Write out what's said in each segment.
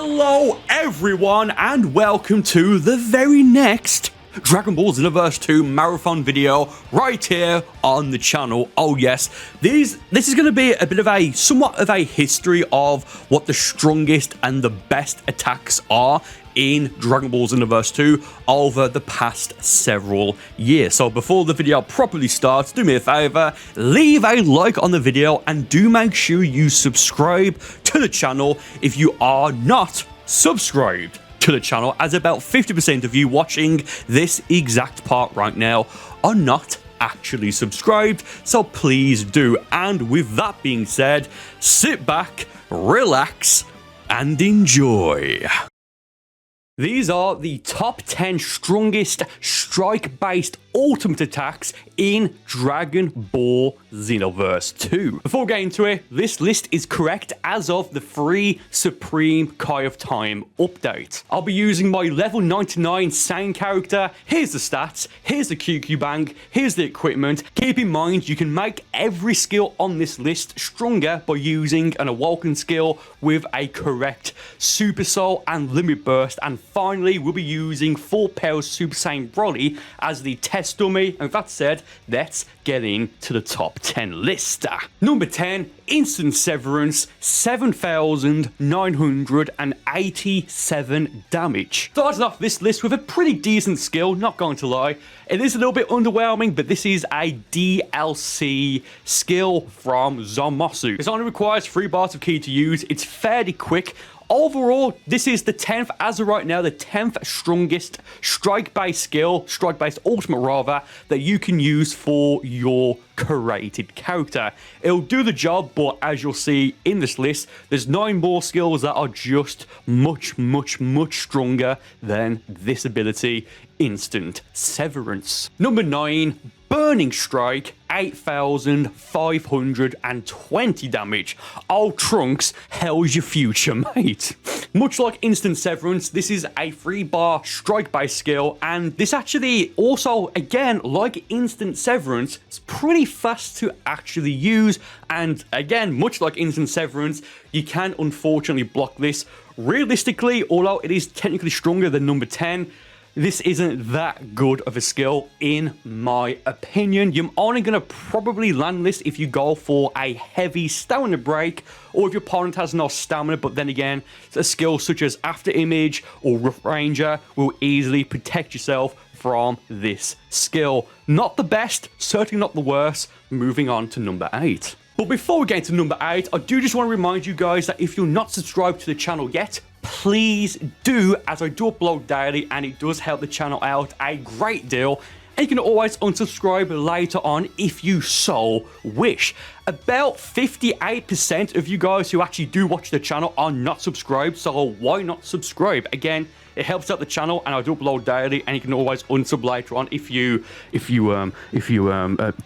Hello everyone and welcome to the very next Dragon Ball Xenoverse 2 marathon video right here on the channel. Oh yes, this is going to be a bit of a somewhat of a history of what the strongest and the best attacks are in Dragon Ball Xenoverse 2 over the past several years. So before the video properly starts, do me a favor, leave a like on the video and do make sure you subscribe to the channel if you are not subscribed to the channel, as about 50% of you watching this exact part right now are not actually subscribed, so please do. And with that being said, sit back, relax and enjoy. These are the top 10 strongest strike-based ultimate attacks in Dragon Ball Xenoverse 2. Before getting into it, this list is correct as of the free Supreme Kai of Time update. I'll be using my level 99 Saiyan character. Here's the stats, here's the QQ Bang, here's the equipment. Keep in mind, you can make every skill on this list stronger by using an awoken skill with a correct Super Soul and Limit Burst. And finally, we'll be using Full Power Super Saiyan Broly as the test dummy. And with that said, let's get into the top 10 list. Number 10, Instant Severance, 7,987 damage. Starting off this list with a pretty decent skill, not going to lie. It is a little bit underwhelming, but this is a DLC skill from Zamasu. It only requires 3 bars of ki to use. It's fairly quick. Overall, this is the 10th, as of right now, the 10th strongest strike-based skill, strike-based ultimate rather, that you can use for your created character. It'll do the job, but as you'll see in this list, there's 9 more skills that are just much stronger than this ability, Instant Severance. Number 9, Burning Strike, 8,520 damage. Oh, Trunks, hell's your future, mate? Much like Instant Severance, this is a 3-bar strike-based skill, and this actually also, again, like Instant Severance, it's pretty fast to actually use, and again, much like Instant Severance, you can unfortunately block this. Realistically, although it is technically stronger than number 10, this isn't that good of a skill in my opinion. You're only going to probably land this if you go for a heavy stamina break, or if your opponent has no stamina, but then again, a skill such as After Image or Rough Ranger will easily protect yourself from this skill. Not the best, certainly not the worst. Moving on to number 8. But before we get into number 8, I do just want to remind you guys that if you're not subscribed to the channel yet, please do, as I do upload daily and it does help the channel out a great deal. And you can always unsubscribe later on if you so wish. About 58% of you guys who actually do watch the channel are not subscribed, so why not subscribe? Again, it helps out the channel and I do upload daily, and you can always unsub later on if you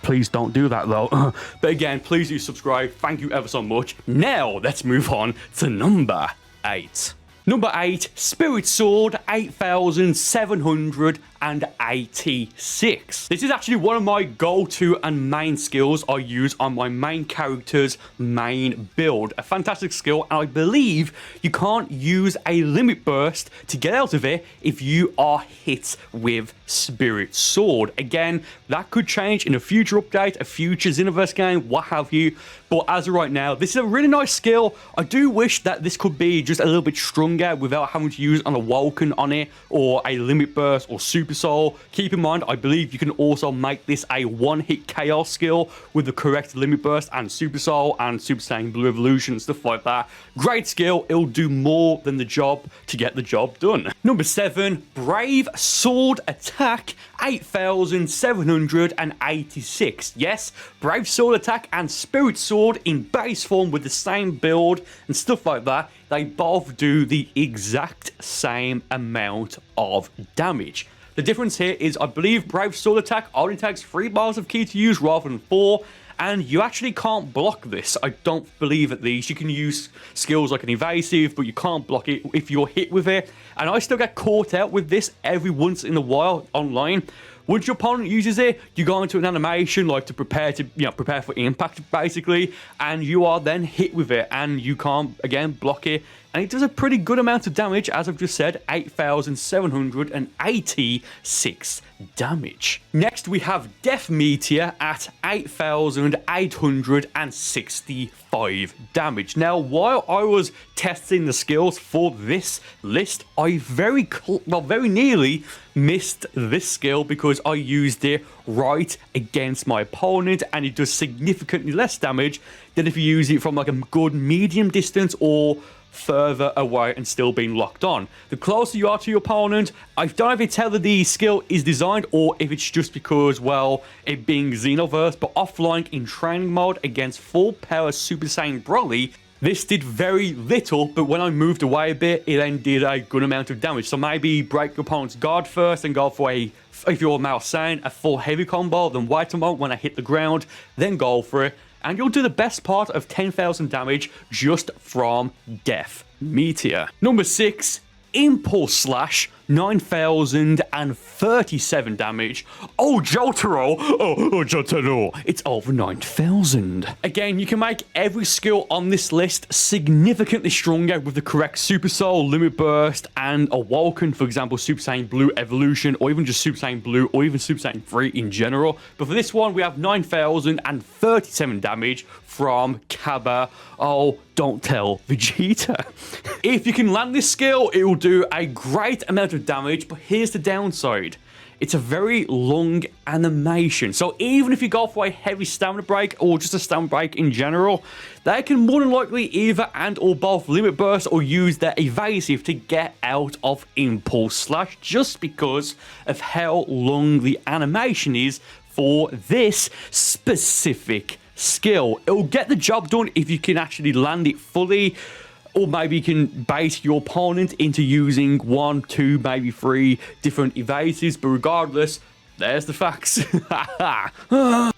please don't do that though. But again, please do subscribe. Thank you ever so much. Now let's move on to number 8. Number 8, Spirit Sword, 8,786. This is actually one of my go-to and main skills I use on my main character's main build. A fantastic skill, and I believe you can't use a Limit Burst to get out of it if you are hit with Spirit Sword. Again, that could change in a future update, a future Xenoverse game, what have you. But as of right now, this is a really nice skill. I do wish that this could be just a little bit stronger without having to use an Awoken on it, or a Limit Burst, or Super Soul. Keep in mind, I believe you can also make this a one-hit Chaos skill with the correct Limit Burst and Super Soul and Super Saiyan Blue Evolution, stuff like that. Great skill. It'll do more than the job to get the job done. Number 7, Brave Sword Attack, 8,786. Yes, Brave Sword Attack and Spirit Sword in base form with the same build and stuff like that, they both do the exact same amount of damage. The difference here is I believe Brave Sword Attack only takes 3 bars of ki to use rather than 4, and you actually can't block this. I don't believe at least. You can use skills like an evasive, but you can't block it if you're hit with it. And I still get caught out with this every once in a while online. Once your opponent uses it, you go into an animation like to prepare for impact basically, and you are then hit with it and you can't again block it. and it does a pretty good amount of damage, as I've just said, 8,786 damage. Next, we have Death Meteor at 8,865 damage. Now, while I was testing the skills for this list, I very nearly missed this skill because I used it right against my opponent, and it does significantly less damage than if you use it from like a good medium distance or further away and still being locked on. The closer you are to your opponent, I don't know if it's how the skill is designed or if it's just because, well, it being Xenoverse, but offline in training mode against full power Super Saiyan Broly, this did very little, but when I moved away a bit, it then did a good amount of damage. So maybe break your opponent's guard first and go for a, if you're Mao Saiyan, a full heavy combo, then wait a moment when I hit the ground, then go for it, and you'll do the best part of 10,000 damage just from Death Meteor. Number 6, Impulse Slash, 9,037 damage. Oh, Jotaro! Oh, Jotaro! It's over 9,000. Again, you can make every skill on this list significantly stronger with the correct Super Soul, Limit Burst, and Awoken, for example, Super Saiyan Blue Evolution, or even just Super Saiyan Blue, or even Super Saiyan 3 in general. But for this one, we have 9,037 damage from Kaba. Oh, don't tell Vegeta. If you can land this skill, it will do a great amount of damage, but here's the downside. It's a very long animation. So even if you go for a heavy stamina break or just a stamina break in general, they can more than likely either and or both limit burst or use their evasive to get out of Impulse Slash just because of how long the animation is for this specific skill. It'll get the job done if you can actually land it fully, or maybe you can bait your opponent into using 1, 2, maybe 3 different evasives, but regardless, there's the facts.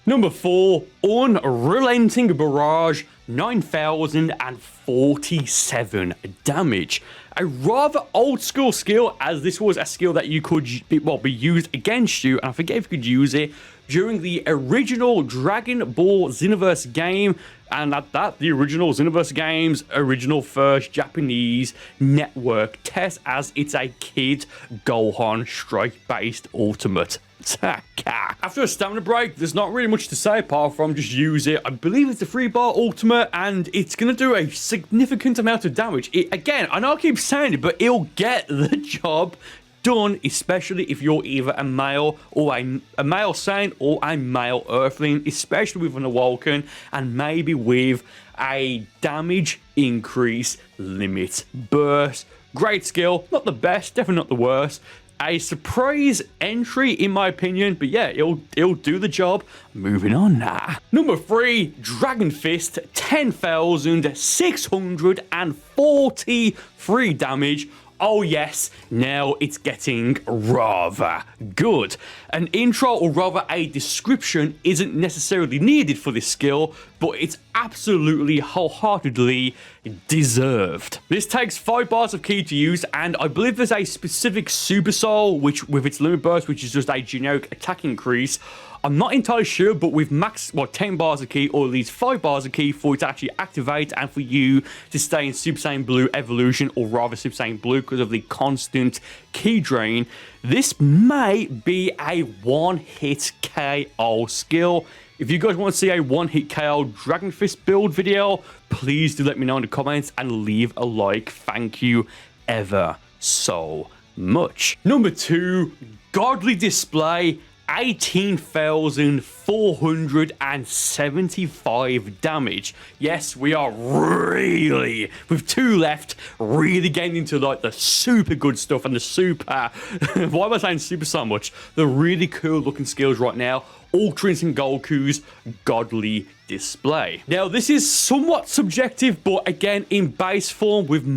Number 4, Unrelenting Barrage, 9,047 damage. A rather old school skill, as this was a skill that you could, be used against you, and I forget if you could use it during the original Dragon Ball Xenoverse game, and at that, the original Xenoverse game's original first Japanese network test, as it's a Kid Gohan strike-based ultimate attack. After a stamina break, there's not really much to say apart from just use it. I believe it's a 3-bar ultimate, and it's going to do a significant amount of damage. Again, I know I keep saying it, but it'll get the job done, especially if you're either a male or a male Saiyan or a male Earthling, especially with an Awoken, and maybe with a damage increase limit burst. Great skill, not the best, definitely not the worst. A surprise entry in my opinion, but yeah, it'll do the job. Moving on now. Number 3, Dragon Fist, 10,643 damage. Oh yes, now it's getting rather good. An intro or rather a description isn't necessarily needed for this skill, but it's absolutely wholeheartedly deserved. This takes 5 bars of ki to use, and I believe there's a specific Super Soul, which with its limit burst, which is just a generic attack increase. I'm not entirely sure, but with 10 bars of ki, or at least 5 bars of ki for it to actually activate and for you to stay in Super Saiyan Blue Evolution, or rather Super Saiyan Blue because of the constant ki drain, this may be a one-hit KO skill. If you guys want to see a one-hit KO Dragon Fist build video, please do let me know in the comments and leave a like. Thank you ever so much. Number 2, Godly Display, 18,475 damage. Yes, we are really, with 2 left, really getting into like the super good stuff and the super, why am I saying super so much? The really cool looking skills right now. Ultra Instinct Goku's Godly Display. Now, this is somewhat subjective, but again, in base form with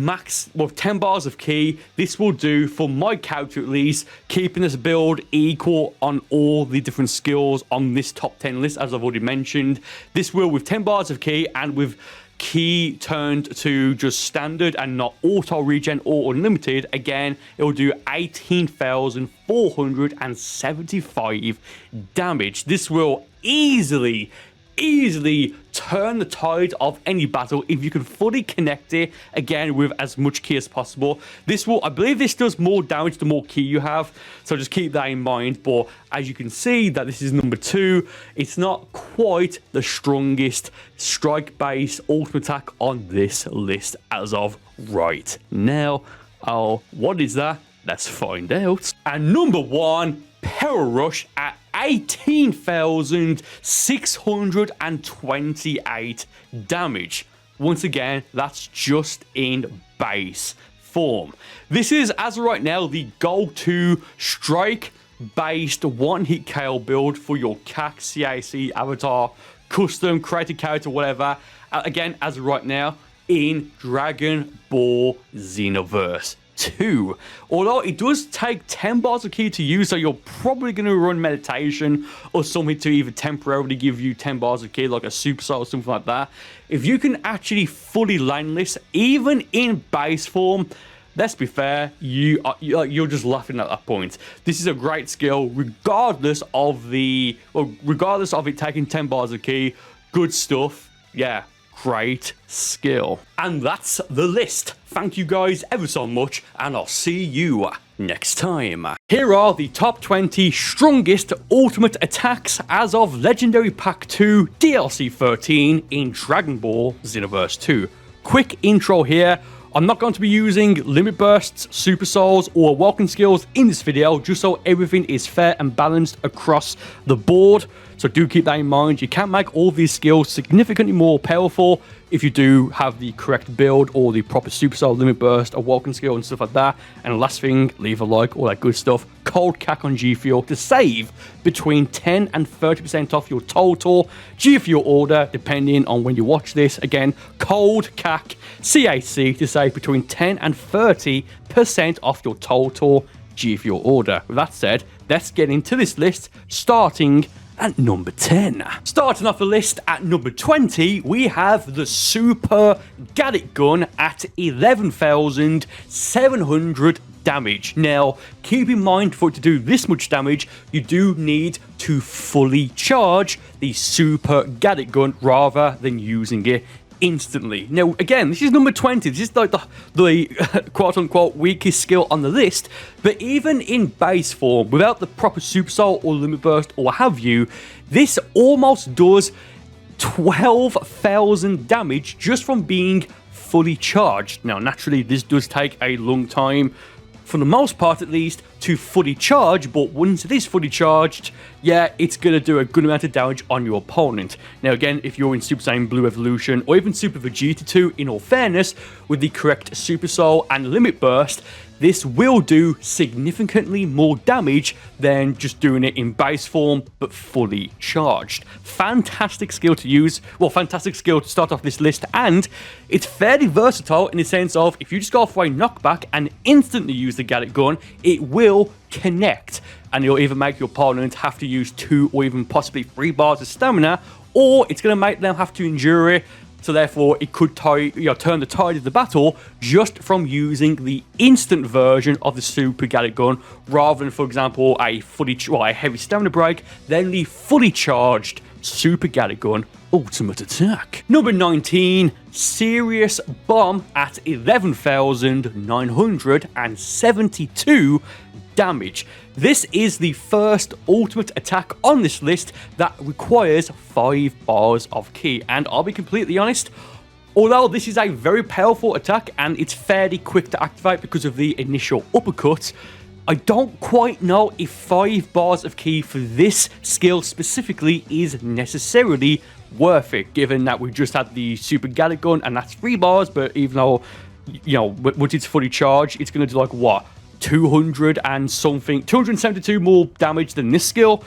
10 bars of ki, this will do for my character at least, keeping this build equal on all the different skills on this top 10 list, as I've already mentioned. This will, with 10 bars of ki and with ki turned to just standard and not auto regen or unlimited, again, it will do 18,475 damage. This will easily turn the tide of any battle if you can fully connect it, again, with as much ki as possible. This will, I believe this does more damage the more ki you have, so just keep that in mind. But as you can see that this is number 2, it's not quite the strongest strike-based ultimate attack on this list as of right now. Oh, what is that? Let's find out. And number 1, Power Rush at 18,628 damage. Once again, that's just in base form. This is, as of right now, the go-to strike-based one-hit KO build for your CAC, CAC, avatar, custom, created character, whatever. Again, as of right now, in Dragon Ball Xenoverse 2. Although it does take 10 bars of ki to use, so you're probably going to run meditation or something to either temporarily give you 10 bars of ki, like a super soul or something like that. If you can actually fully land this, even in base form, let's be fair, you're just laughing at that point. This is a great skill, regardless of it taking 10 bars of ki. Good stuff. Yeah. Great skill. And that's the list. Thank you guys ever so much, and I'll see you next time. Here are the top 20 strongest ultimate attacks as of Legendary Pack 2 DLC 13 in Dragon Ball Xenoverse 2. Quick intro here. I'm not going to be using limit bursts, super souls, or awakened skills in this video, just so everything is fair and balanced across the board. So do keep that in mind. You can make all these skills significantly more powerful if you do have the correct build or the proper super soul, limit burst, awakened skill, and stuff like that. And last thing, leave a like, all that good stuff. Cold CAC on G Fuel to save between 10 and 30% off your total G Fuel order, depending on when you watch this. Again, cold CAC CAC to save between 10 and 30% off your total G Fuel order. With that said, let's get into this list, starting at number 10. Starting off the list at number 20, we have the Super Gadget Gun at 11,700 damage. Now, keep in mind, for it to do this much damage, you do need to fully charge the Super Gadget Gun rather than using it instantly. Now, again, this is number 20. This is like the quote-unquote weakest skill on the list, but even in base form, without the proper Super Soul or Limit Burst or what have you, this almost does 12,000 damage just from being fully charged. Now, naturally, this does take a long time, for the most part at least, to fully charge, but once it is fully charged, yeah, it's going to do a good amount of damage on your opponent. Now again, if you're in Super Saiyan Blue Evolution, or even Super Vegeta 2, in all fairness, with the correct Super Soul and Limit Burst, this will do significantly more damage than just doing it in base form, but fully charged. Fantastic skill to use, well, fantastic skill to start off this list, and it's fairly versatile in the sense of, if you just go for a knockback and instantly use the Gadget Gun, it will connect, and it'll either make your opponent have to use 2 or even possibly 3 bars of stamina, or it's going to make them have to endure it. So therefore, it could turn the tide of the battle just from using the instant version of the Super Gadget Gun, rather than, for example, a heavy stamina break, then the fully charged Super Gadget Gun ultimate attack. Number 19, Serious Bomb at 11,972 damage. This is the first ultimate attack on this list that requires 5 bars of ki, and I'll be completely honest, although this is a very powerful attack and it's fairly quick to activate because of the initial uppercut, I don't quite know if 5 bars of ki for this skill specifically is necessarily worth it, given that we just had the Super Gadget Gun and that's 3 bars, but even though, once it's fully charged, it's going to do like, what, 272 more damage than this skill.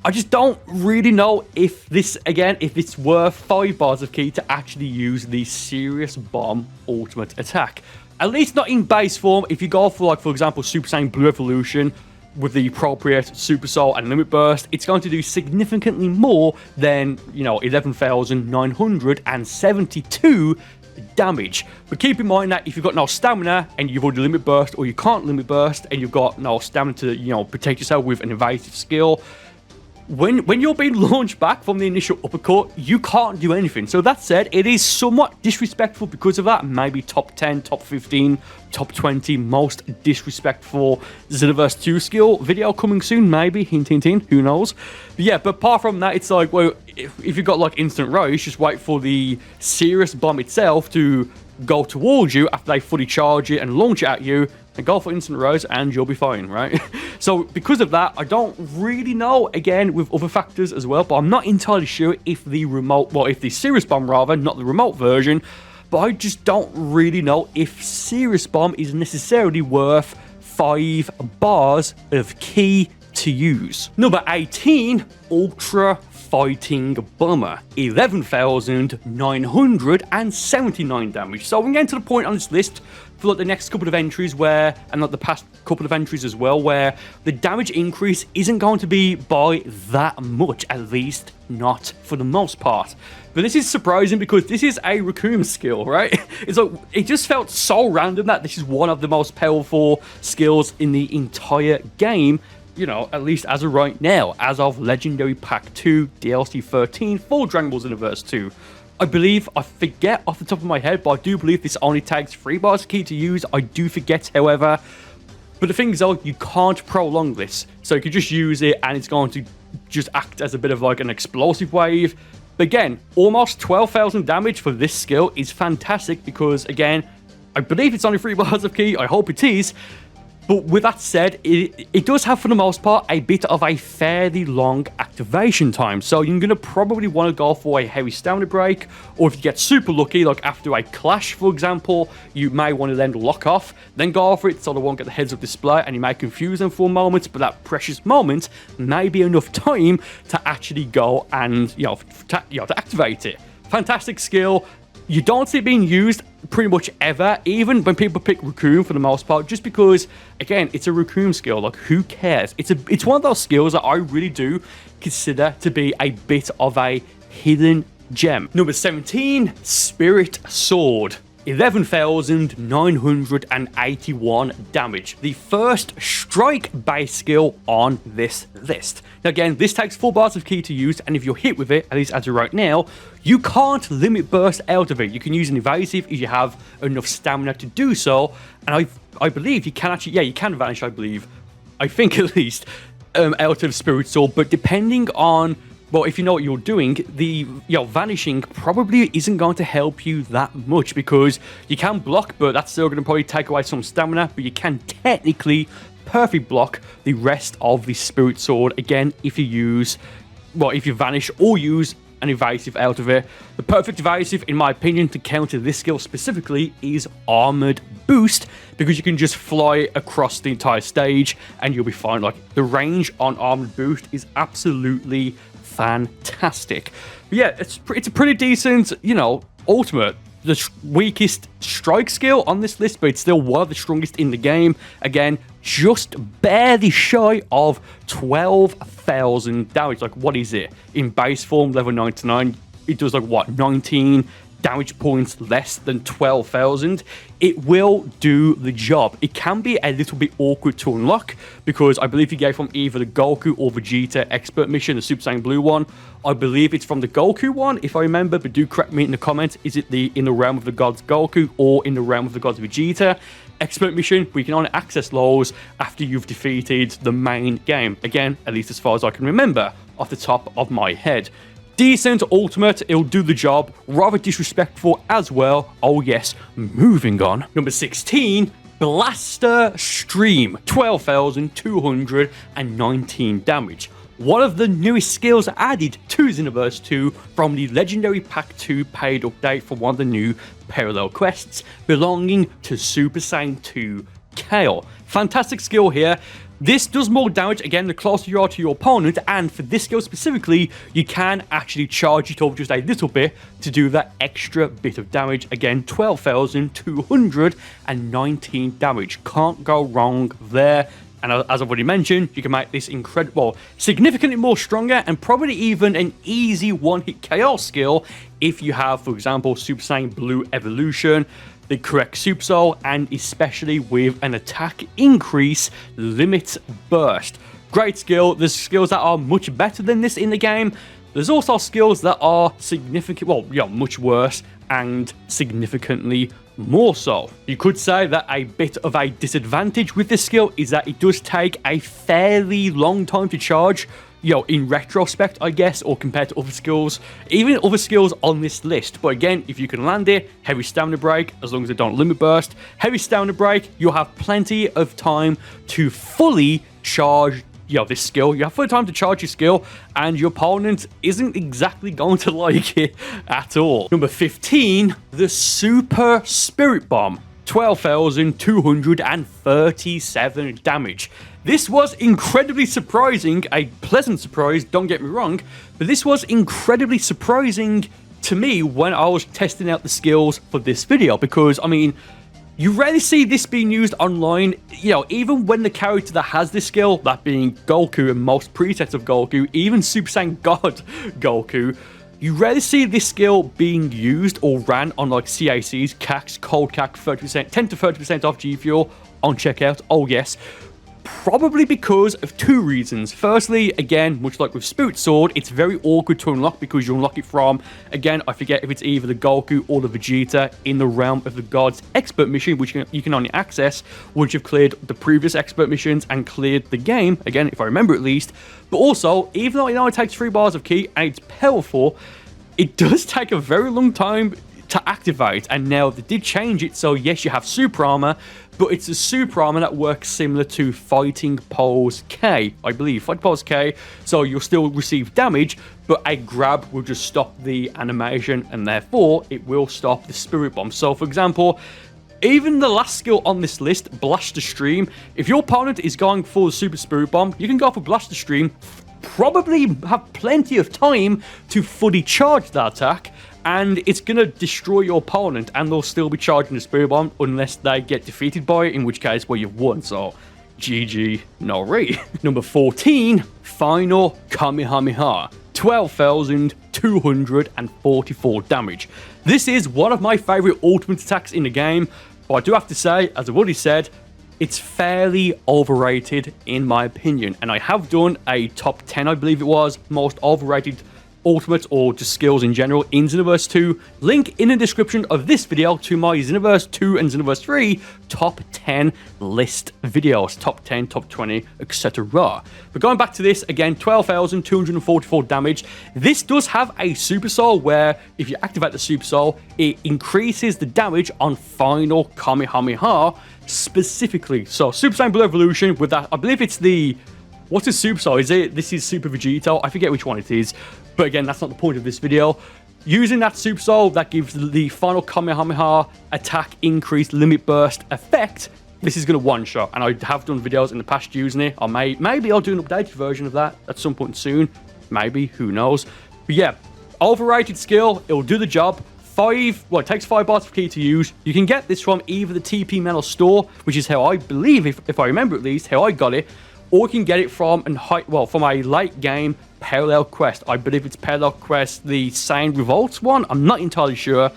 I just don't really know if it's worth 5 bars of ki to actually use the Serious Bomb ultimate attack. At least not in base form. If you go for, like, for example, Super Saiyan Blue Evolution with the appropriate Super Soul and Limit Burst, it's going to do significantly more than, 11,972 damage. But keep in mind that if you've got no stamina and you've already Limit Burst, or you can't Limit Burst and you've got no stamina to, protect yourself with an evasive skill, when you're being launched back from the initial uppercut, you can't do anything. So that said, it is somewhat disrespectful because of that. Maybe top 10, top 15, top 20 most disrespectful Xenoverse 2 skill video coming soon. Maybe, hint, hint, hint, who knows. But yeah, but apart from that, it's like, well, if you've got like instant rise, just wait for the serious bomb itself to go towards you after they fully charge it and launch it at you, and go for instant rise and you'll be fine, right? So because of that, I don't really know, again, with other factors as well, but I'm not entirely sure if the remote, well, if the serious bomb rather, not the remote version, but I just don't really know if serious bomb is necessarily worth 5 bars of key to use. Number 18, Ultra Fighting Bomber, 11,979 damage. So we're getting to the point on this list for like the next couple of entries where, and like the past couple of entries as well, where the damage increase isn't going to be by that much, at least not for the most part. But this is surprising because this is a Raccoon skill, right? It's like, it just felt so random that this is one of the most powerful skills in the entire game, you know, at least as of right now, as of Legendary Pack 2 DLC 13 for Dragon Ball Xenoverse 2. I believe, I forget off the top of my head, but I do believe this only takes 3 bars of key to use. I do forget, however. But the thing is, though, you can't prolong this. So you can just use it and it's going to just act as a bit of like an explosive wave. But again, almost 12,000 damage for this skill is fantastic because, again, I believe it's only 3 bars of key. I hope it is. But with that said, it does have, for the most part, a bit of a fairly long activation time. So you're going to probably want to go for a heavy stamina break, or if you get super lucky, like after a clash, for example, you may want to then lock off, then go for it so they won't get the heads-up display, and you may confuse them for a moment, but that precious moment may be enough time to actually go and, to activate it. Fantastic skill. You don't see it being used pretty much ever, even when people pick Raccoon for the most part, just because, again, it's a Raccoon skill. Like, who cares? It's one of those skills that I really do consider to be a bit of a hidden gem. Number 17, Spirit Sword. 11,981 damage. The first strike-based skill on this list. Now again, this takes 4 bars of key to use, and if you're hit with it, at least as of right now, you can't limit burst out of it. You can use an evasive if you have enough stamina to do so, and I believe you can actually, yeah, you can vanish, I believe. I think at least, out of Spirit Sword, but depending on, well, if you know what you're doing, the vanishing probably isn't going to help you that much because you can block, but that's still going to probably take away some stamina, but you can technically perfect block the rest of the Spirit Sword, again, if you use, well, if you vanish or use an evasive out of it. The perfect evasive, in my opinion, to counter this skill specifically is Armored Boost, because you can just fly across the entire stage and you'll be fine. Like, the range on Armored Boost is absolutely fantastic. But yeah, it's a pretty decent, ultimate. The weakest strike skill on this list, but it's still one of the strongest in the game. Again, just barely shy of 12,000 damage. Like, what is it? In base form, level 99, it does like, what, 19 damage points less than 12,000. It will do the job. It can be a little bit awkward to unlock because I believe you get from either the Goku or Vegeta expert mission, the Super Saiyan Blue one. I believe it's from the Goku one, if I remember, but do correct me in the comments. Is it the In the Realm of the Gods Goku or In the Realm of the Gods Vegeta expert mission? We can only access those after you've defeated the main game. Again, at least as far as I can remember off the top of my head. Decent ultimate, it'll do the job. Rather disrespectful as well. Oh yes, moving on. Number 16, Blaster Stream. 12,219 damage. One of the newest skills added to Xenoverse 2 from the Legendary Pack 2 paid update for one of the new parallel quests belonging to Super Saiyan 2 Kale. Fantastic skill here. This does more damage, again, the closer you are to your opponent, and for this skill specifically, you can actually charge it up just a little bit to do that extra bit of damage. Again, 12,219 damage. Can't go wrong there. And as I've already mentioned, you can make this incredible, significantly more stronger, and probably even an easy one-hit KO skill if you have, for example, Super Saiyan Blue Evolution, the correct Super Soul, and especially with an attack increase limit burst. great skill. There's skills that are much better than this in the game. There's also skills that are significant, well, yeah, much worse and significantly more so. You could say that a bit of a disadvantage with this skill is that it does take a fairly long time to charge, in retrospect, I guess, or compared to other skills, even other skills on this list. But again, if you can land it, heavy stamina break, as long as they don't limit burst, heavy stamina break, you'll have plenty of time to fully charge this skill. You have full time to charge your skill, and your opponent isn't exactly going to like it at all. Number 15, the Super Spirit Bomb. 12,237 damage. This was incredibly surprising, a pleasant surprise, don't get me wrong, but this was incredibly surprising to me when I was testing out the skills for this video, because, I mean, you rarely see this being used online, even when the character that has this skill, that being Goku and most presets of Goku, even Super Saiyan God Goku, you rarely see this skill being used or ran on like CACs, CACs, cold CAC, 30%, 10 to 30% off G Fuel on checkout. Oh yes. Probably because of two reasons. Firstly, again, much like with Spirit Sword, it's very awkward to unlock because you unlock it from, again, I forget if it's either the Goku or the Vegeta in the realm of the Gods Expert mission, which you can only access once you've cleared the previous Expert missions and cleared the game, again, if I remember at least. But also, even though it only takes 3 bars of ki and it's powerful, it does take a very long time to activate, and now they did change it, so yes, you have super armor, but it's a super armor that works similar to Fighting Pose K, I believe. Fighting Pose K, so you'll still receive damage, but a grab will just stop the animation, and therefore it will stop the Spirit Bomb. So, for example, even the last skill on this list, Blaster Stream, if your opponent is going for the Super Spirit Bomb, you can go for Blaster Stream, probably have plenty of time to fully charge that attack, and it's going to destroy your opponent, and they'll still be charging the Spirit Bomb unless they get defeated by it, in which case, well, you've won, so GG, no re. Number 14, Final Kamehameha. 12,244 damage. This is one of my favorite ultimate attacks in the game, but I do have to say, as I've already said, it's fairly overrated in my opinion, and I have done a top 10, I believe it was, most overrated ultimates or just skills in general in Xenoverse 2. Link in the description of this video to my Xenoverse 2 and Xenoverse 3 top 10 list videos, top 10, top 20, etc. But going back to this, again, 12,244 damage. This does have a Super Soul where if you activate the Super Soul, it increases the damage on Final Kamehameha specifically. So Super Saiyan Blue Evolution with that, I believe it's the, what's his Super Soul? This is Super Vegeta, I forget which one it is. But again, that's not the point of this video. Using that Super Soul, that gives the Final Kamehameha attack increase limit burst effect. This is going to one-shot, and I have done videos in the past using it. Maybe I'll do an updated version of that at some point soon. Maybe, who knows. But yeah, overrated skill, it'll do the job. It takes 5 bars of ki to use. You can get this from either the TP Metal store, which is how I believe, if I remember at least, how I got it, or you can get it from from a late game parallel quest. I believe it's parallel quest, the Saiyan Revolts one. I'm not entirely sure.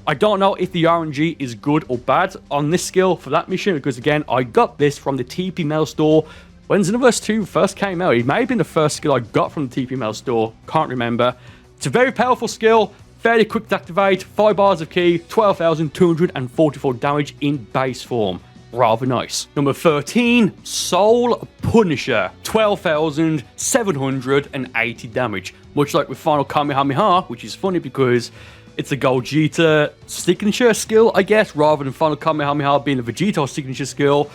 I don't know if the RNG is good or bad on this skill for that mission, because again, I got this from the TP Metal store when Xenoverse 2 first came out. It may have been the first skill I got from the TP Metal store. Can't remember. It's a very powerful skill, fairly quick to activate, 5 bars of ki, 12,244 damage in base form. Rather nice. Number 13, Soul Punisher. 12,780 damage. Much like with Final Kamehameha, which is funny because it's a Gogeta signature skill, I guess, rather than Final Kamehameha being a Vegeta signature skill.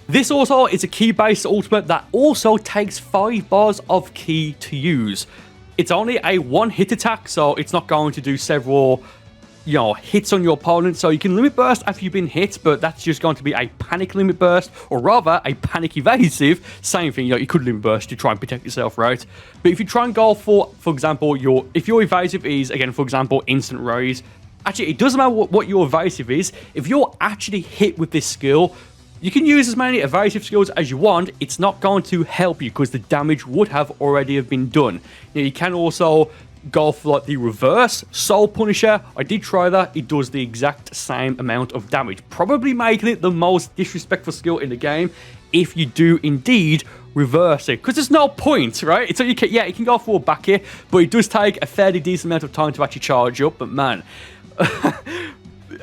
This also is a ki-based ultimate that also takes 5 bars of ki to use. It's only a one-hit attack, so it's not going to do several hits on your opponent, so you can limit burst after you've been hit, but that's just going to be a panic limit burst, or rather a panic evasive. Same thing, you could limit burst to try and protect yourself, right? But if you try and go for example, if your evasive is, again, for example, instant raise, actually, it doesn't matter what your evasive is. If you're actually hit with this skill, you can use as many evasive skills as you want. It's not going to help you because the damage would have already been done. You can also go for like the reverse Soul Punisher. I did try that. It does the exact same amount of damage, probably making it the most disrespectful skill in the game if you do indeed reverse it, because there's no point, right? So you can, yeah, you can go forward back here, but it does take a fairly decent amount of time to actually charge up. But man,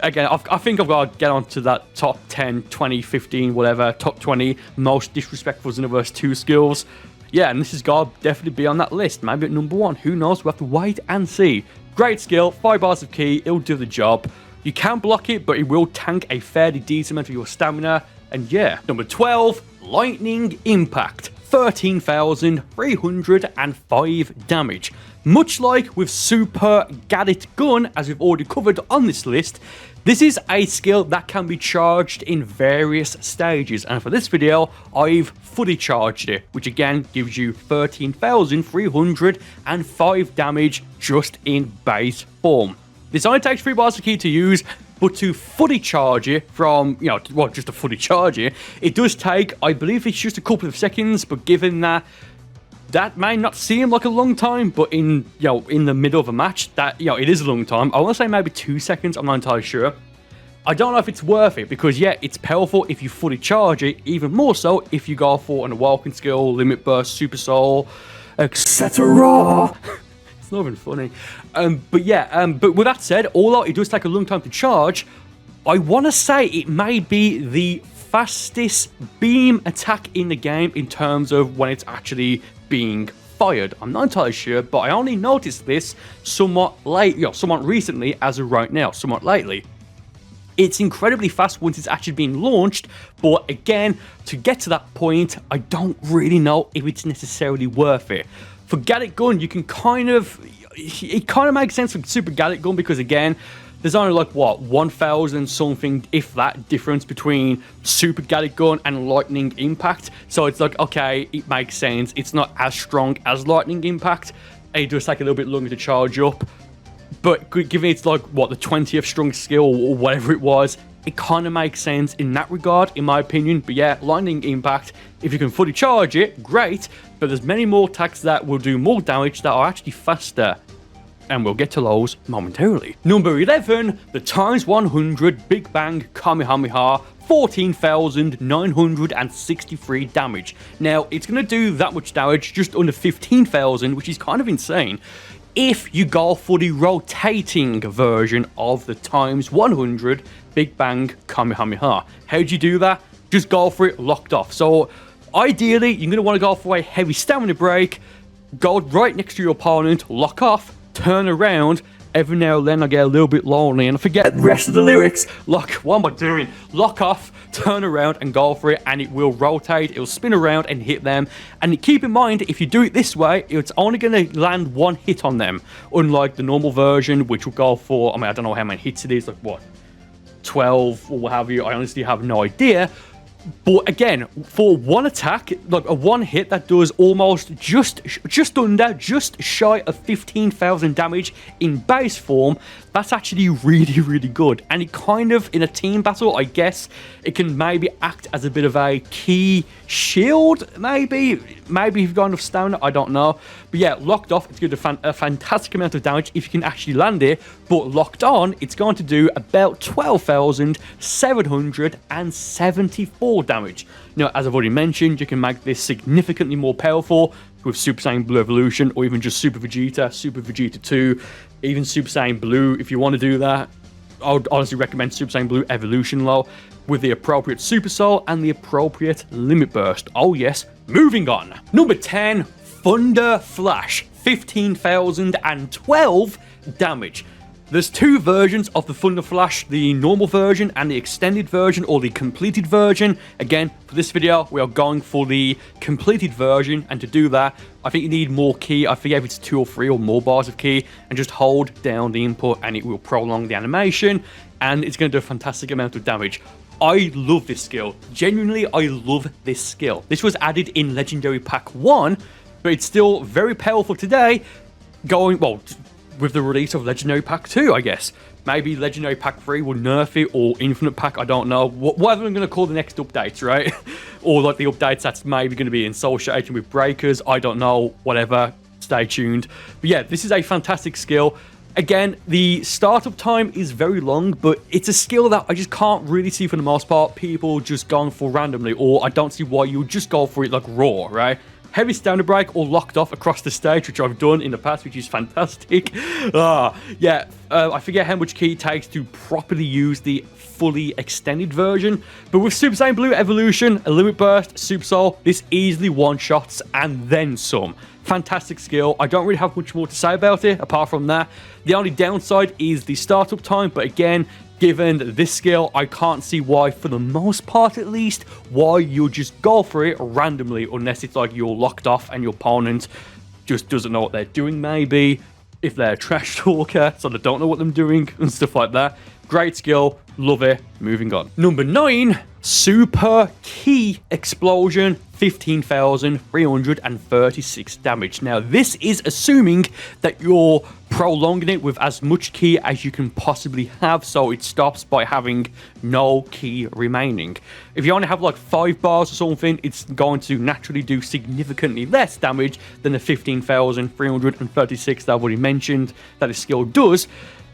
again, I think I've got to get onto that top 10, 20, 15, whatever, top 20 most disrespectful Xenoverse 2 skills. Yeah, and this has got to definitely be on that list. Maybe at number 1. Who knows? We'll have to wait and see. Great skill, 5 bars of ki, it'll do the job. You can block it, but it will tank a fairly decent amount of your stamina. And yeah, number 12, Lightning Impact. 13,305 damage. Much like with Super Gadget Gun, as we've already covered on this list, this is a skill that can be charged in various stages, and for this video, I've fully charged it, which again gives you 13,305 damage just in base form. This only takes 3 bars of ki to use, but to fully charge it from, you know, well, just to fully charge it, it does take, I believe it's just a couple of seconds, but given that that may not seem like a long time, but in, you know, in the middle of a match, that, you know, it is a long time. I want to say maybe 2 seconds, I'm not entirely sure. I don't know if it's worth it, because yeah, it's powerful if you fully charge it, even more so if you go for an Awakening skill, Limit Burst, Super Soul, etc. It's not even funny. But yeah, but with that said, although it does take a long time to charge, I want to say it may be the fastest beam attack in the game in terms of when it's actually being fired. I'm not entirely sure, but I only noticed this somewhat late, you know, somewhat recently as of right now, somewhat lately. It's incredibly fast once it's actually being launched, but again, to get to that point, I don't really know if it's necessarily worth it. For Gadget Gun, you can kind of, it kind of makes sense for Super Gadget Gun, because again, there's only like, what, 1,000 something, if that, difference between Super Gadget Gun and Lightning Impact. So it's like, okay, it makes sense. It's not as strong as Lightning Impact. It does take a little bit longer to charge up. But given it's like, what, the 20th strongest skill or whatever it was, it kind of makes sense in that regard, in my opinion. But yeah, Lightning Impact, if you can fully charge it, great. But there's many more attacks that will do more damage that are actually faster, and we'll get to those momentarily. Number 11, the times 100 Big Bang Kamehameha, 14,963 damage. Now, it's going to do that much damage, just under 15,000, which is kind of insane, if you go for the rotating version of the times 100 Big Bang Kamehameha. How do you do that? Just go for it locked off. So, ideally, you're going to want to go for a heavy stamina break, go right next to your opponent, lock off, turn around. Every now and then I get a little bit lonely and I forget the rest of the lyrics. What am I doing? Lock off, turn around and go for it, and it will rotate, it will spin around and hit them. And keep in mind, if you do it this way, it's only going to land 1 hit on them, unlike the normal version, which will go for, I mean, I don't know how many hits it is, like what, 12 or what have you. I honestly have no idea. But again, for one attack, like a 1 hit that does almost just shy of 15,000 damage in base form, that's actually really, really good. And it kind of, in a team battle, I guess, it can maybe act as a bit of a key shield, maybe if you've got enough stamina, I don't know. But yeah, locked off, it's going to do a fantastic amount of damage if you can actually land it, but locked on, it's going to do about 12,774 damage. Now, as I've already mentioned, you can make this significantly more powerful with Super Saiyan Blue Evolution, or even just Super Vegeta 2, even Super Saiyan Blue if you want to do that. I would honestly recommend Super Saiyan Blue Evolution low, with the appropriate Super Soul and the appropriate Limit Burst. Oh yes, moving on. Number 10, Thunder Flash, 15,012 damage. There's 2 versions of the Thunder Flash, the normal version and the extended version, or the completed version. Again, for this video, we are going for the completed version, and to do that, I think you need more ki. I forget if it's 2 or 3 or more bars of ki, and just hold down the input and it will prolong the animation, and it's going to do a fantastic amount of damage. I love this skill. Genuinely, I love this skill. This was added in Legendary Pack 1, but it's still very powerful today, going, well, with the release of Legendary Pack 2, I guess. Maybe Legendary Pack 3 will nerf it, or Infinite Pack, I don't know. Whatever I'm going to call the next updates, right? Or like the updates that's maybe going to be associated with breakers, I don't know, whatever. stay tuned. But yeah, this is a fantastic skill. Again, the startup time is very long, but it's a skill that I just can't really see for the most part people just going for randomly, or I don't see why you would just go for it like raw, right? Heavy standard break or locked off across the stage, which I've done in the past, which is fantastic. I forget how much key it takes to properly use the fully extended version, but with Super Saiyan Blue Evolution, a Limit Burst, Super Soul, this easily one-shots and then some. Fantastic skill. I don't really have much more to say about it apart from that. The only downside is the startup time, but again, given this skill, I can't see why, for the most part at least, why you'll just go for it randomly, unless it's like you're locked off and your opponent just doesn't know what they're doing, maybe. If they're a trash talker, so they don't know what they're doing and stuff like that. Great skill, love it. Moving on. Number 9, Super Ki Explosion, 15,336 damage. Now, this is assuming that you're prolonging it with as much ki as you can possibly have, so it stops by having no ki remaining. If you only have like 5 bars or something, it's going to naturally do significantly less damage than the 15,336 that I've already mentioned that the skill does.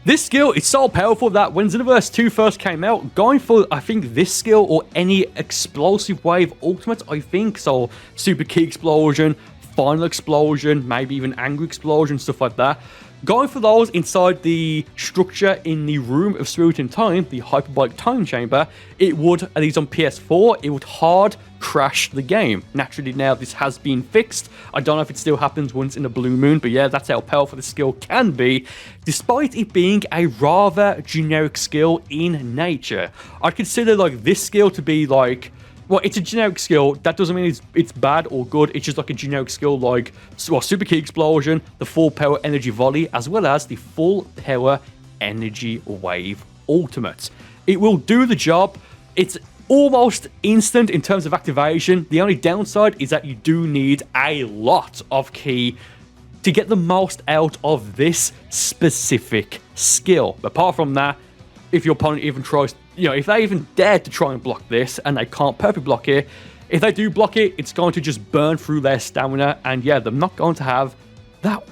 This skill is so powerful that when Xenoverse 2 first came out, going for, I think, this skill or any explosive wave ultimate, I think, so Super Ki Explosion, Final Explosion, maybe even Angry Explosion, stuff like that, going for those inside the structure in the Room of Spirit and Time, the Hyperbolic Time Chamber, it would, at least on PS4, it would hard crash the game. Naturally, now this has been fixed. I don't know if it still happens once in a blue moon, but yeah, that's how powerful the skill can be, despite it being a rather generic skill in nature. I'd consider like this skill to be like, well, it's a generic skill. That doesn't mean it's bad or good. It's just like a generic skill like Super Ki Explosion, the Full Power Energy Volley, as well as the Full Power Energy Wave Ultimate. It will do the job. It's almost instant in terms of activation. The only downside is that you do need a lot of ki to get the most out of this specific skill. Apart from that, if your opponent even tries, if they even dare to try and block this and they can't perfectly block it, if they do block it, it's going to just burn through their stamina, and yeah, they're not going to have that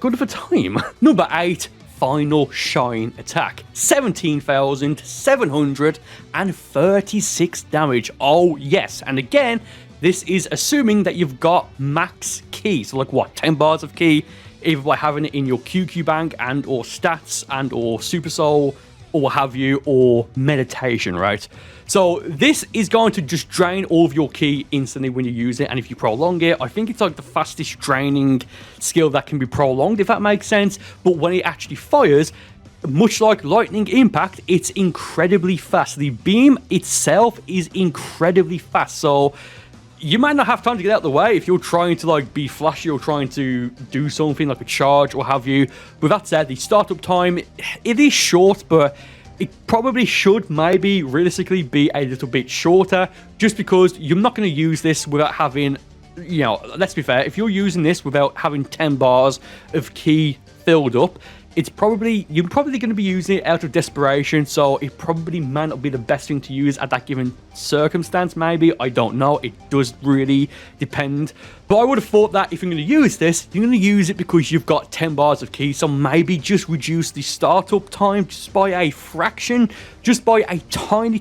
good of a time. Number 8, Final Shine Attack, 17,736 damage. Oh yes, and again, this is assuming that you've got max ki, so like what, 10 bars of ki, either by having it in your QQ bank and or stats and or Super Soul or what have you, or meditation, right? So this is going to just drain all of your ki instantly when you use it, and if you prolong it, I think it's like the fastest draining skill that can be prolonged, if that makes sense. But when it actually fires, much like lightning impact, it's incredibly fast. The beam itself is incredibly fast, so you might not have time to get out of the way if you're trying to like be flashy or trying to do something like a charge or have you. With that said, the startup time, it is short, but it probably should maybe realistically be a little bit shorter, just because you're not going to use this without having, let's be fair, if you're using this without having 10 bars of ki filled up, you're probably going to be using it out of desperation, so it probably might not be the best thing to use at that given circumstance. Maybe, I don't know, it does really depend. But I would have thought that if you're going to use this, you're going to use it because you've got 10 bars of ki, so maybe just reduce the startup time just by a fraction, just by a tiny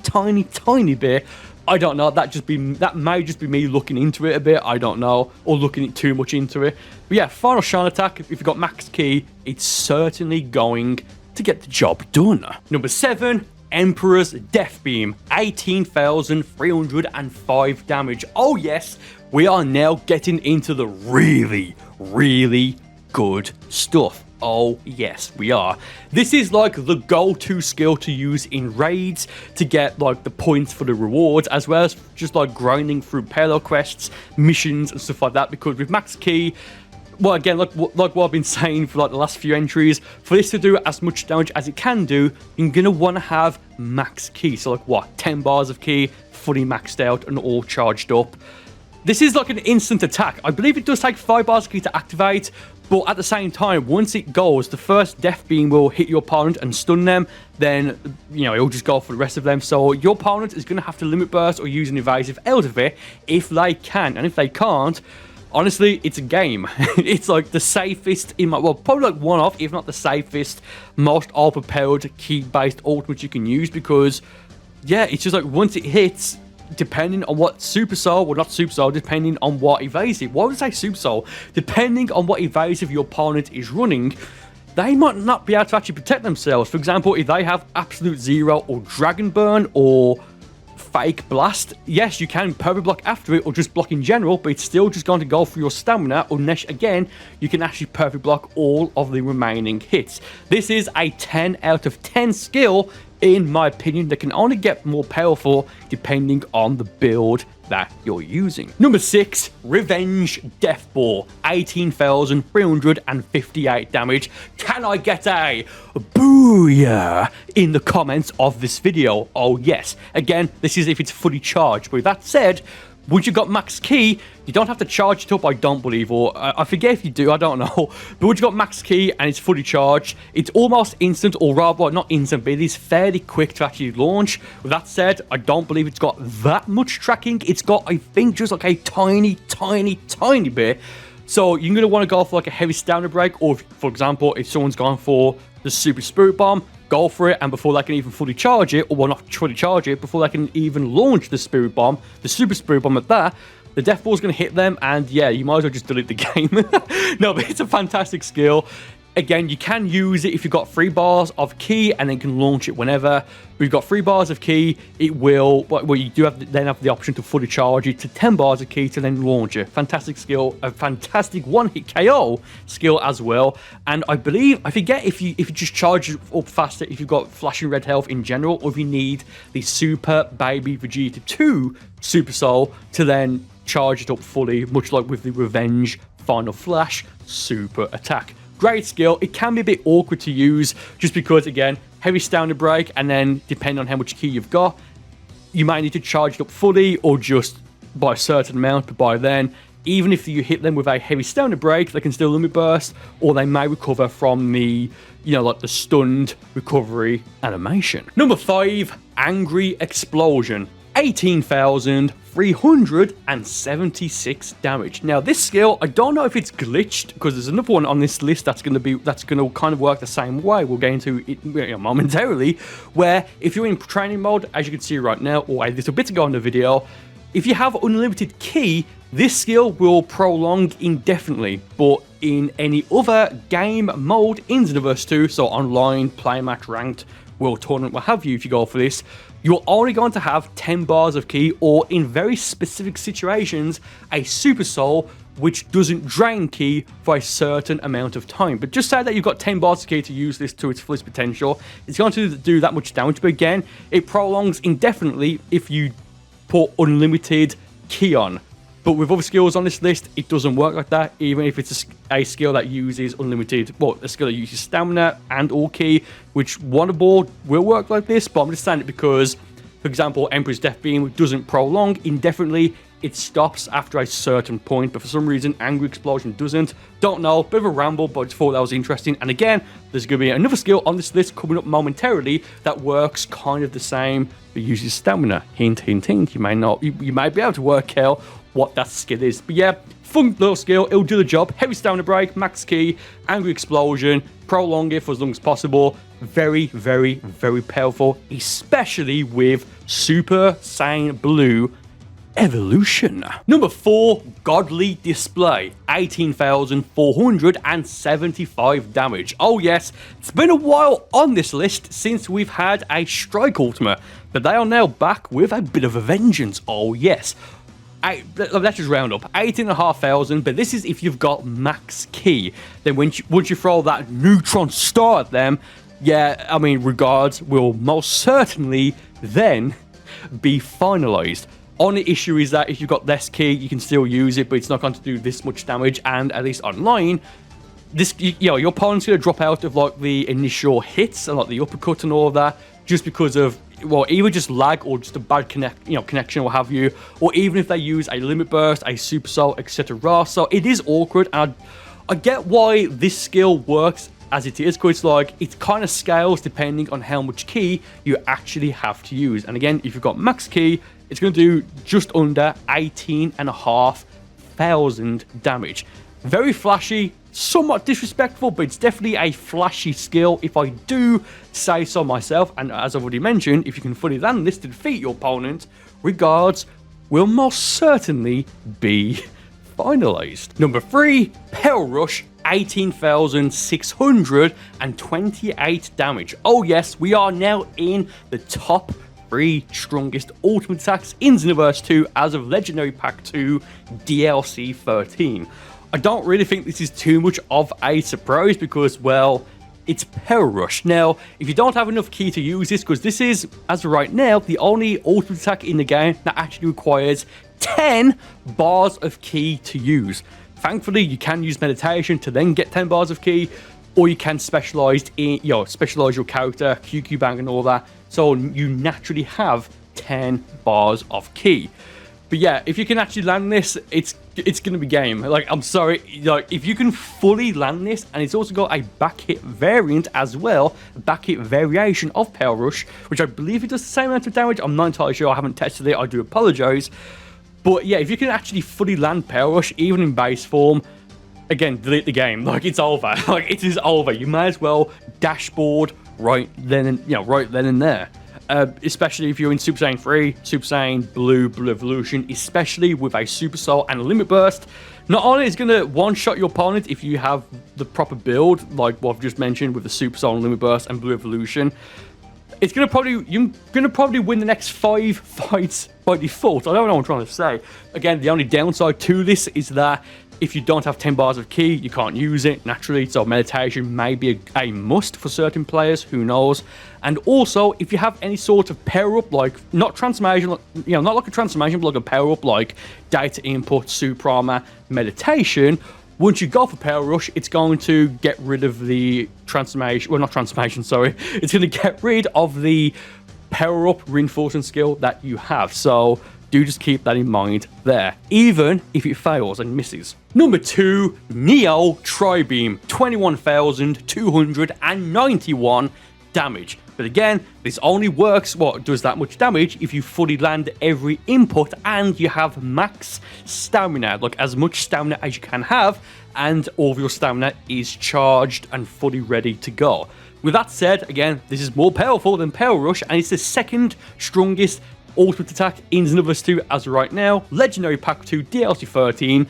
bit. I don't know, that may just be me looking into it a bit, I don't know, or looking too much into it. But yeah, Final Shine Attack, if you've got max ki, it's certainly going to get the job done. Number 7, Emperor's Death Beam, 18,305 damage. Oh yes, we are now getting into the really good stuff. Oh yes, we are. This is like the go-to skill to use in raids to get like the points for the rewards, as well as just like grinding through parallel quests, missions and stuff like that, because with max ki, well, again, like what I've been saying for like the last few entries, for this to do as much damage as it can do, you're gonna want to have max ki. So like what, 10 bars of ki, fully maxed out and all charged up. This is like an instant attack. I believe it does take 5 bars of ki to activate, but at the same time, once it goes, the first death beam will hit your opponent and stun them, then, it'll just go for the rest of them. So your opponent is going to have to limit burst or use an evasive out of it if they can. And if they can't, honestly, it's a game. It's like the safest in my, well, probably like one of, if not the safest, most overpowered key-based ultimate you can use, because, yeah, it's just like once it hits, depending on what Super Soul, well, not Super Soul, depending on what evasive, why would I say Super Soul? Depending on what evasive your opponent is running, they might not be able to actually protect themselves. For example, if they have Absolute Zero or Dragon Burn or Fake Blast, yes, you can perfect block after it or just block in general, but it's still just going to go for your stamina, unless, again, you can actually perfect block all of the remaining hits. This is a 10 out of 10 skill, in my opinion, that can only get more powerful depending on the build that you're using. Number 6, Revenge Death Ball, 18,358 damage. Can I get a booyah in the comments of this video? Oh yes. Again, this is if it's fully charged. But with that said, once you've got max key, you don't have to charge it up, I don't believe, or I forget if you do, I don't know. But once you've got max key and it's fully charged, it's almost instant, or rather, not instant, but it is fairly quick to actually launch. With that said, I don't believe it's got that much tracking. It's got, I think, just like a tiny bit. So you're going to want to go for like a heavy stamina break, or for example, if someone's gone for the Super Spirit Bomb, go for it, and before they can even fully charge it, or well, not fully charge it, before they can even launch the Spirit Bomb, the Super Spirit Bomb at that, the Death Ball's going to hit them, and yeah, you might as well just delete the game. No, but it's a fantastic skill. Again, you can use it if you've got 3 bars of key, and then can launch it whenever. We've got 3 bars of key, it will, well, you do have then have the option to fully charge it to 10 bars of key to then launch it. Fantastic skill, a fantastic one-hit KO skill as well. And I believe, I forget if you just charge it up faster if you've got flashing red health in general, or if you need the Super Baby Vegeta 2 Super Soul to then charge it up fully, much like with the Revenge Final Flash Super Attack. Great skill. It can be a bit awkward to use just because, again, heavy stamina break, and then depending on how much key you've got, you might need to charge it up fully or just by a certain amount. But by then, even if you hit them with a heavy stamina break, they can still limit burst, or they may recover from the, you know, like the stunned recovery animation. Number 5, Angry Explosion. 18,376 damage. Now this skill, I don't know if it's glitched, because there's another one on this list that's going to kind of work the same way. We'll get into it momentarily, where if you're in training mode, as you can see right now, or a little bit ago in the video, if you have unlimited key, this skill will prolong indefinitely. But in any other game mode in Xenoverse 2, so online, play match, ranked, world tournament, what have you, if you go for this, you're only going to have 10 bars of key, or in very specific situations, a Super Soul, which doesn't drain key for a certain amount of time. But just say that you've got 10 bars of key to use this to its fullest potential, it's going to do that much damage. But again, it prolongs indefinitely if you put unlimited key on. But with other skills on this list, it doesn't work like that, even if it's a skill that uses unlimited, well, a skill that uses stamina and all key, which Wonderboard will work like this, but I'm just saying it because, for example, Emperor's Death Beam doesn't prolong indefinitely, it stops after a certain point, but for some reason, Angry Explosion doesn't. Don't know, bit of a ramble, but I just thought that was interesting. And again, there's going to be another skill on this list coming up momentarily that works kind of the same, but uses stamina. Hint, hint, hint. You may be able to work out what that skill is. But yeah, fun little skill, it'll do the job. Heavy stamina break, max key, Angry Explosion, prolong it for as long as possible. Very, very, very powerful, especially with Super Saiyan Blue Evolution. Number 4, Godly Display, 18,475 damage. Oh yes, it's been a while on this list since we've had a Strike Ultimate, but they are now back with a bit of a vengeance. Oh yes. Let's just round up, 18,500, but this is if you've got max key. Then once you throw that neutron star at them, yeah, I mean, regards will most certainly then be finalized. Only issue is that if you've got less key, you can still use it, but it's not going to do this much damage, and at least online, this, your opponent's going to drop out of like the initial hits and like the uppercut and all of that, just because of, well, either just lag or just a bad connection or what have you, or even if they use a limit burst, a super soul, etc. So it is awkward, and I get why this skill works as it is, because like it kind of scales depending on how much key you actually have to use. And again, if you've got max key, it's going to do just under 18,500 18,000 damage. Very flashy, somewhat disrespectful, but it's definitely a flashy skill if I do say so myself. And as I've already mentioned, if you can fully land this to defeat your opponent, regards will most certainly be finalized. Number 3, Power Rush, 18,628 damage. Oh yes, we are now in the top 3 strongest ultimate attacks in Xenoverse 2 as of Legendary Pack 2 DLC 13. I don't really think this is too much of a surprise because, well, it's Power Rush. Now, if you don't have enough ki to use this, because this is, as of right now, the only ultimate attack in the game that actually requires 10 bars of ki to use. Thankfully, you can use meditation to then get 10 bars of ki, or you can specialize your character, QQ bang and all that, so you naturally have 10 bars of ki. But yeah, if you can actually land this, it's gonna be game. Like, I'm sorry, like, if you can fully land this, and it's also got a back hit variant as well, a back hit variation of Power Rush, which I believe it does the same amount of damage. I'm not entirely sure, I haven't tested it, I do apologize. But yeah, if you can actually fully land Power Rush, even in base form, again, delete the game. Like, it's over. Like, it is over. You may as well dashboard right then and there. Especially if you're in Super Saiyan 3, Super Saiyan Blue, Blue Evolution, especially with a Super Soul and a Limit Burst. Not only is it going to one-shot your opponent if you have the proper build, like what I've just mentioned with the Super Soul and Limit Burst and Blue Evolution, you're gonna probably win the next 5 fights by default. I don't know what I'm trying to say. Again, the only downside to this is that if you don't have 10 bars of ki, you can't use it naturally, so meditation may be a must for certain players, who knows. And also, if you have any sort of power-up, like, not transformation, not like a transformation, but like a power-up like data input, super armor, meditation, once you go for Power Rush, it's going to get rid of the transformation, well, not transformation, sorry, it's going to get rid of the power-up reinforcement skill that you have, so do just keep that in mind there, even if it fails and misses. Number 2, Neo Tri-Beam, 21,291 damage. But again, this only works, does that much damage if you fully land every input and you have max stamina, like as much stamina as you can have, and all of your stamina is charged and fully ready to go. With that said, again, this is more powerful than Power Rush, and it's the second strongest ultimate attack in Xenoverse 2 as of right now, Legendary Pack 2 DLC 13,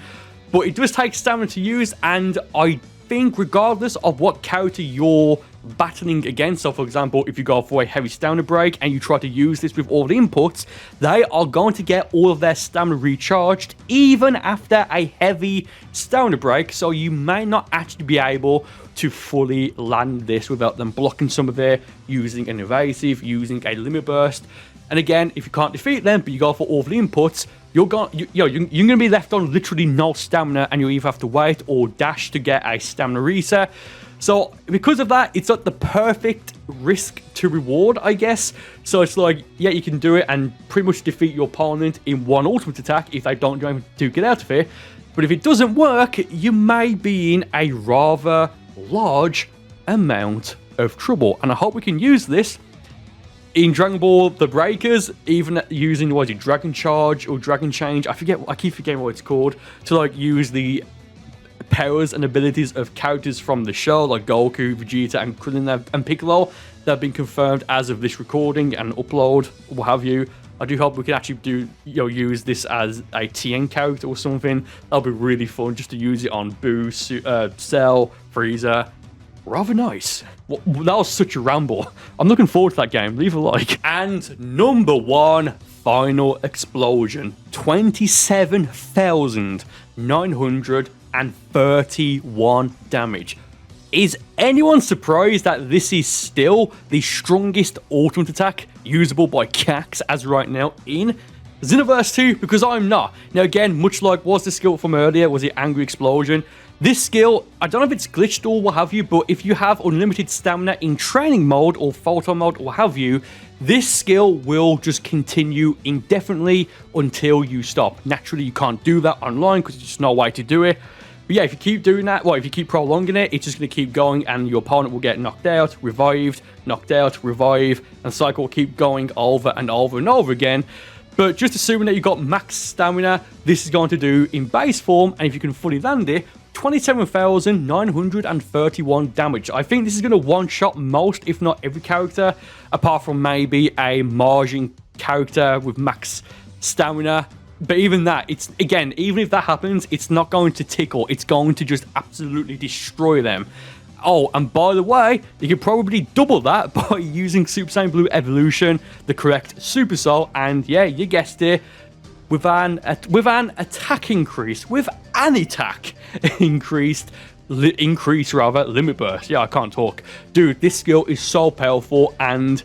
but it does take stamina to use, and I think regardless of what character you're battling against, so for example, if you go for a heavy stamina break and you try to use this with all the inputs, they are going to get all of their stamina recharged even after a heavy stamina break, so you may not actually be able to fully land this without them blocking some of it, using an evasive, using a limit burst. And again, if you can't defeat them, but you go for all the inputs, you're going to be left on literally no stamina, and you either have to wait or dash to get a stamina reset. So because of that, it's like the perfect risk to reward, I guess. So it's like, yeah, you can do it and pretty much defeat your opponent in one ultimate attack if they don't do anything to get out of it. But if it doesn't work, you may be in a rather large amount of trouble. And I hope we can use this in Dragon Ball The Breakers, even using, what is it, Dragon Charge or Dragon Change, I keep forgetting what it's called, to like use the powers and abilities of characters from the show, like Goku, Vegeta, and Krillin and Piccolo, that have been confirmed as of this recording and upload, what have you. I do hope we can actually use this as a TN character or something. That'll be really fun, just to use it on Boo, Cell, Frieza. Rather nice. Well, that was such a ramble. I'm looking forward to that game. Leave a like. And number 1, Final Explosion. 27,931 damage. Is anyone surprised that this is still the strongest ultimate attack usable by Cax as right now in Xenoverse 2? Because I'm not. Now again, much like was the skill from earlier, was it Angry Explosion? This skill, I don't know if it's glitched or what have you, but if you have unlimited stamina in training mode or photo mode or what have you, this skill will just continue indefinitely until you stop. Naturally, you can't do that online because there's just no way to do it. But yeah, if you keep doing that, if you keep prolonging it, it's just going to keep going and your opponent will get knocked out, revived, knocked out, revive, and the cycle will keep going over and over and over again. But just assuming that you got max stamina, this is going to do in base form, and if you can fully land it, 27,931 damage. I think this is going to one-shot most, if not every character, apart from maybe a Margin character with max stamina. But even that, it's, again, even if that happens, it's not going to tickle. It's going to just absolutely destroy them. Oh, and by the way, you could probably double that by using Super Saiyan Blue Evolution, the correct Super Soul, and yeah, you guessed it, with an attack increase, with an attack increased limit burst. Yeah, I can't talk. Dude, this skill is so powerful, and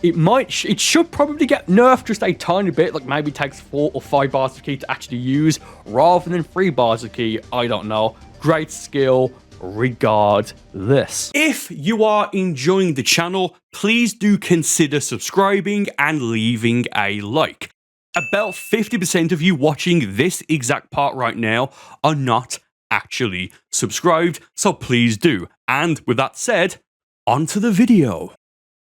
it should probably get nerfed just a tiny bit, like maybe it takes 4 or 5 bars of ki to actually use, rather than 3 bars of ki. I don't know. Great skill regardless. If you are enjoying the channel, please do consider subscribing and leaving a like. About 50% of you watching this exact part right now are not actually subscribed, so please do. And with that said, on to the video.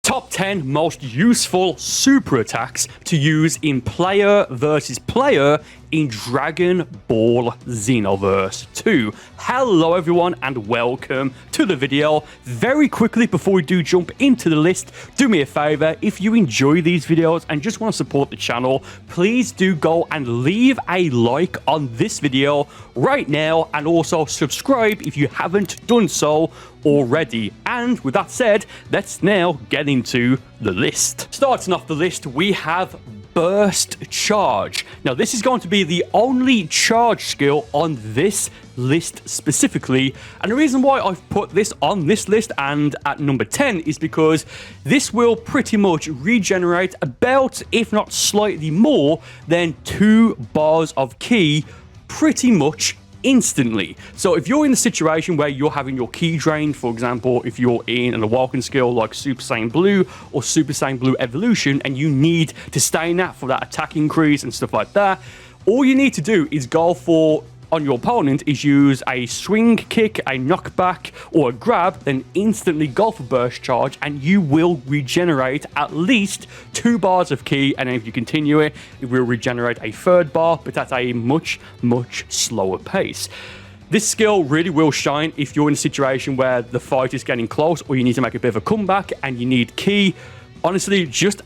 Top 10 most useful super attacks to use in player versus player in Dragon Ball Xenoverse 2. Hello everyone and welcome to the video. Very quickly before we do jump into the list, do me a favor, if you enjoy these videos and just want to support the channel, please do go and leave a like on this video right now, and also subscribe if you haven't done so already. And with that said, let's now get into the list. Starting off the list, we have Burst Charge. Now, this is going to be the only charge skill on this list specifically, and the reason why I've put this on this list and at number 10 is because this will pretty much regenerate about, if not slightly more, than 2 bars of ki pretty much instantly. So if you're in a situation where you're having your ki drained, for example, if you're in an awakened skill like Super Saiyan Blue or Super Saiyan Blue Evolution, and you need to stay in that for that attack increase and stuff like that, all you need to do is go for, on your opponent, is use a swing kick, a knockback, or a grab, then instantly go for Burst Charge, and you will regenerate at least 2 bars of ki, and then if you continue it, it will regenerate a 3rd bar, but at a much, much slower pace. This skill really will shine if you're in a situation where the fight is getting close, or you need to make a bit of a comeback, and you need ki. Honestly, just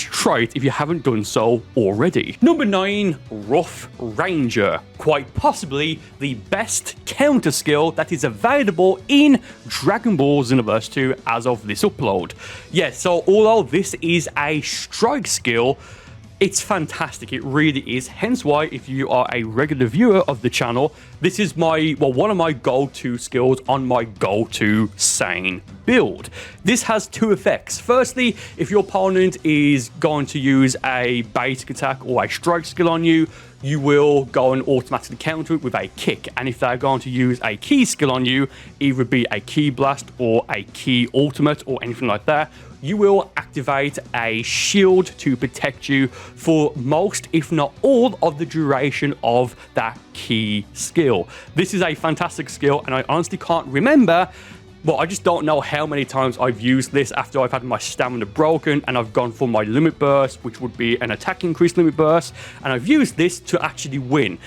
try it if you haven't done so already. Number 9, Rough Ranger. Quite possibly the best counter skill that is available in Dragon Ball Xenoverse 2 as of this upload. Yes, so although this is a strike skill, it's fantastic. It really is. Hence why, if you are a regular viewer of the channel, this is one of my go-to skills on my go-to Saiyan build. This has 2 effects. Firstly, if your opponent is going to use a basic attack or a strike skill on you, you will go and automatically counter it with a kick. And if they're going to use a ki skill on you, either be a ki blast or a ki ultimate or anything like that, you will activate a shield to protect you for most, if not all, of the duration of that ki skill. This is a fantastic skill, and I honestly can't remember, well, I just don't know how many times I've used this after I've had my stamina broken and I've gone for my limit burst, which would be an attack increase limit burst, and I've used this to actually win.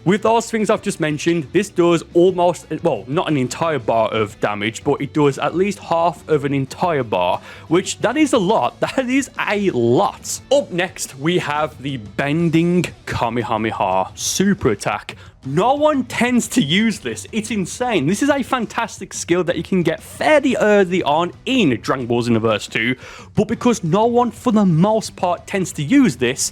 With those things I've just mentioned, this does almost, well, not an entire bar of damage, but it does at least half of an entire bar, which that is a lot. That is a lot. Up next, we have the Bending Kamehameha super attack. No one tends to use this. It's insane. This is a fantastic skill that you can get fairly early on in Dragon Ball Xenoverse 2, but because no one, for the most part, tends to use this,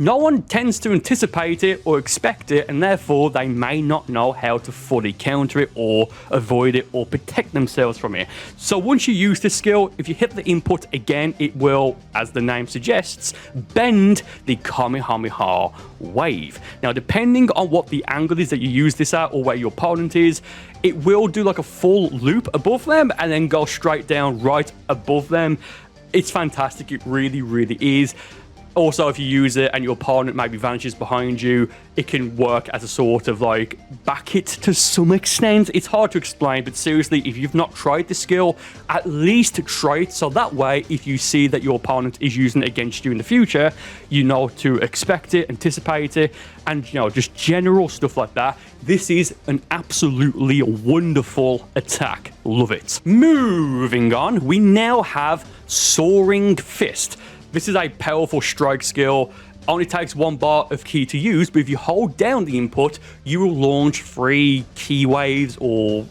no one tends to anticipate it or expect it, and therefore they may not know how to fully counter it or avoid it or protect themselves from it. So once you use this skill, if you hit the input again, it will, as the name suggests, bend the Kamehameha wave. Now, depending on what the angle is that you use this at or where your opponent is, it will do like a full loop above them and then go straight down right above them. It's fantastic. It really, really is. Also, if you use it and your opponent maybe vanishes behind you, it can work as a sort of like back hit to some extent. It's hard to explain, but seriously, if you've not tried the skill, at least try it. So that way, if you see that your opponent is using it against you in the future, you know to expect it, anticipate it, and you know, just general stuff like that. This is an absolutely wonderful attack. Love it. Moving on, we now have Soaring Fist. This is a powerful strike skill. Only takes 1 bar of ki to use, but if you hold down the input, you will launch 3 ki waves, or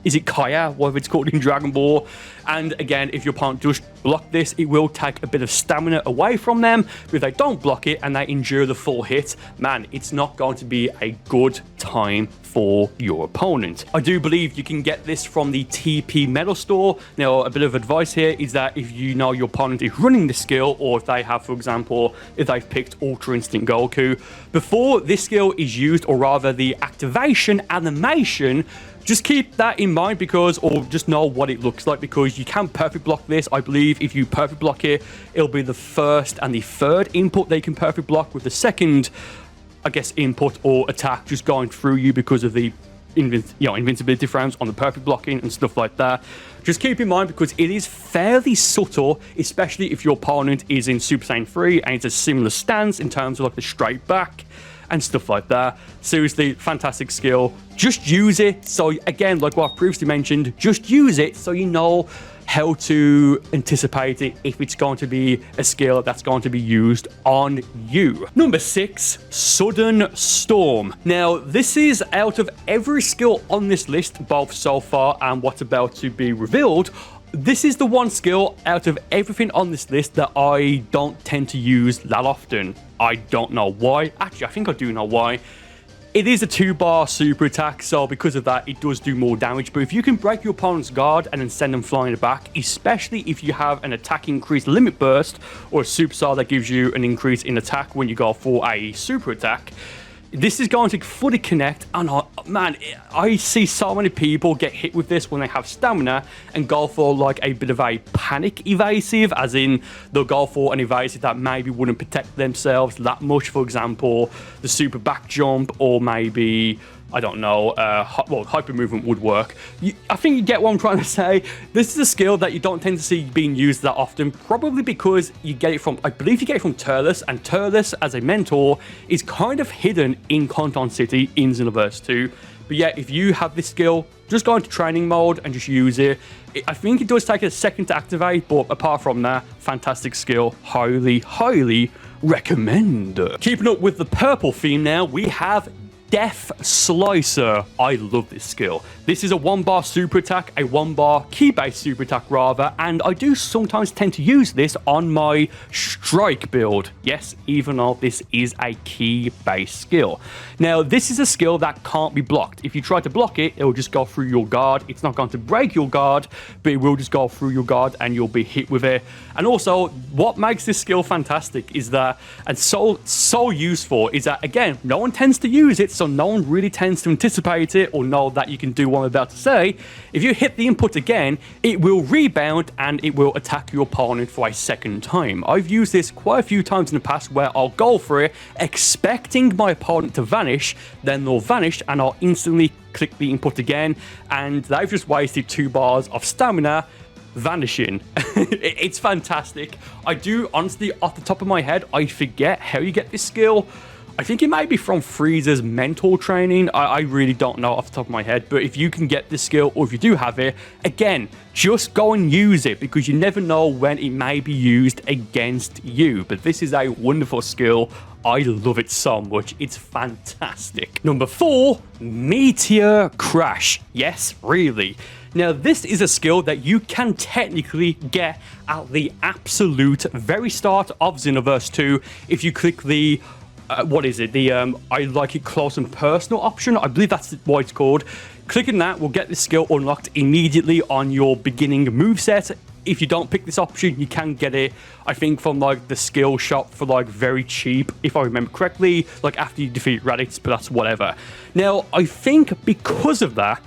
is it Kaya, whatever it's called in Dragon Ball. And again, if your opponent does block this, it will take a bit of stamina away from them. But if they don't block it and they endure the full hit, man, it's not going to be a good time for your opponent. I do believe you can get this from the TP Metal Store. Now, a bit of advice here is that if you know your opponent is running this skill, or if they have, for example, if they've picked Ultra Instinct Goku, before this skill is used, or rather the activation animation, just keep that in mind, because, or just know what it looks like, because you can perfect block this. I believe if you perfect block it, it'll be the first and the third input they can perfect block, with the second, I guess, input or attack just going through you because of the invincibility frames on the perfect blocking and stuff like that. Just keep in mind, because it is fairly subtle, especially if your opponent is in Super Saiyan 3 and it's a similar stance in terms of like the straight back and stuff like that. Seriously, fantastic skill. Just use it. So again, like what I've previously mentioned, just use it so you know how to anticipate it if it's going to be a skill that's going to be used on you. Number 6, Sudden Storm. Now, this is out of every skill on this list, both so far and what's about to be revealed, this is the one skill out of everything on this list that I don't tend to use that often. I don't know why. Actually, I think I do know why. It is a 2-bar super attack, so because of that, it does do more damage. But if you can break your opponent's guard and then send them flying back, especially if you have an attack increase limit burst, or a superstar that gives you an increase in attack when you go for a super attack, this is going to fully connect. And man, I see so many people get hit with this when they have stamina and go for like a bit of a panic evasive, as in they'll go for an evasive that maybe wouldn't protect themselves that much. For example, the super back jump, or maybe, I don't know, well, hyper movement would work. I think you get what I'm trying to say. This is a skill that you don't tend to see being used that often, probably because you get it from, I believe you get it from Turles, and Turles as a mentor is kind of hidden in Canton City in Xenoverse 2. But yeah, if you have this skill, just go into training mode and just use it. I think it does take a second to activate, but apart from that, fantastic skill. Highly, highly recommend. Keeping up with the purple theme now, we have Death Slicer. I love this skill. This is a 1-bar super attack, a 1-bar key-based super attack rather, and I do sometimes tend to use this on my strike build. Yes, even though this is a key-based skill. Now, this is a skill that can't be blocked. If you try to block it, it will just go through your guard. It's not going to break your guard, but it will just go through your guard and you'll be hit with it. And also, what makes this skill fantastic is that, and so useful, is that, again, no one tends to use it, so no one really tends to anticipate it or know that you can do what I'm about to say. If you hit the input again, it will rebound and it will attack your opponent for a second time. I've used this quite a few times in the past where I'll go for it, expecting my opponent to vanish, then they'll vanish and I'll instantly click the input again, and they've just wasted 2 bars of stamina vanishing. It's fantastic. I do, honestly, off the top of my head, I forget how you get this skill. I think it might be from Frieza's mentor training. I really don't know off the top of my head, but if you can get this skill, or if you do have it, again, just go and use it, because you never know when it may be used against you. But this is a wonderful skill. I love it so much. It's fantastic. Number 4, Meteor Crash. Yes, really. Now, this is a skill that you can technically get at the absolute very start of Xenoverse 2 if you click the what is it? The I like it close and personal option. I believe that's what it's called. Clicking that will get this skill unlocked immediately on your beginning moveset. If you don't pick this option, you can get it, I think, from like the skill shop for like very cheap, if I remember correctly, like after you defeat Raditz, but that's whatever. Now, I think because of that,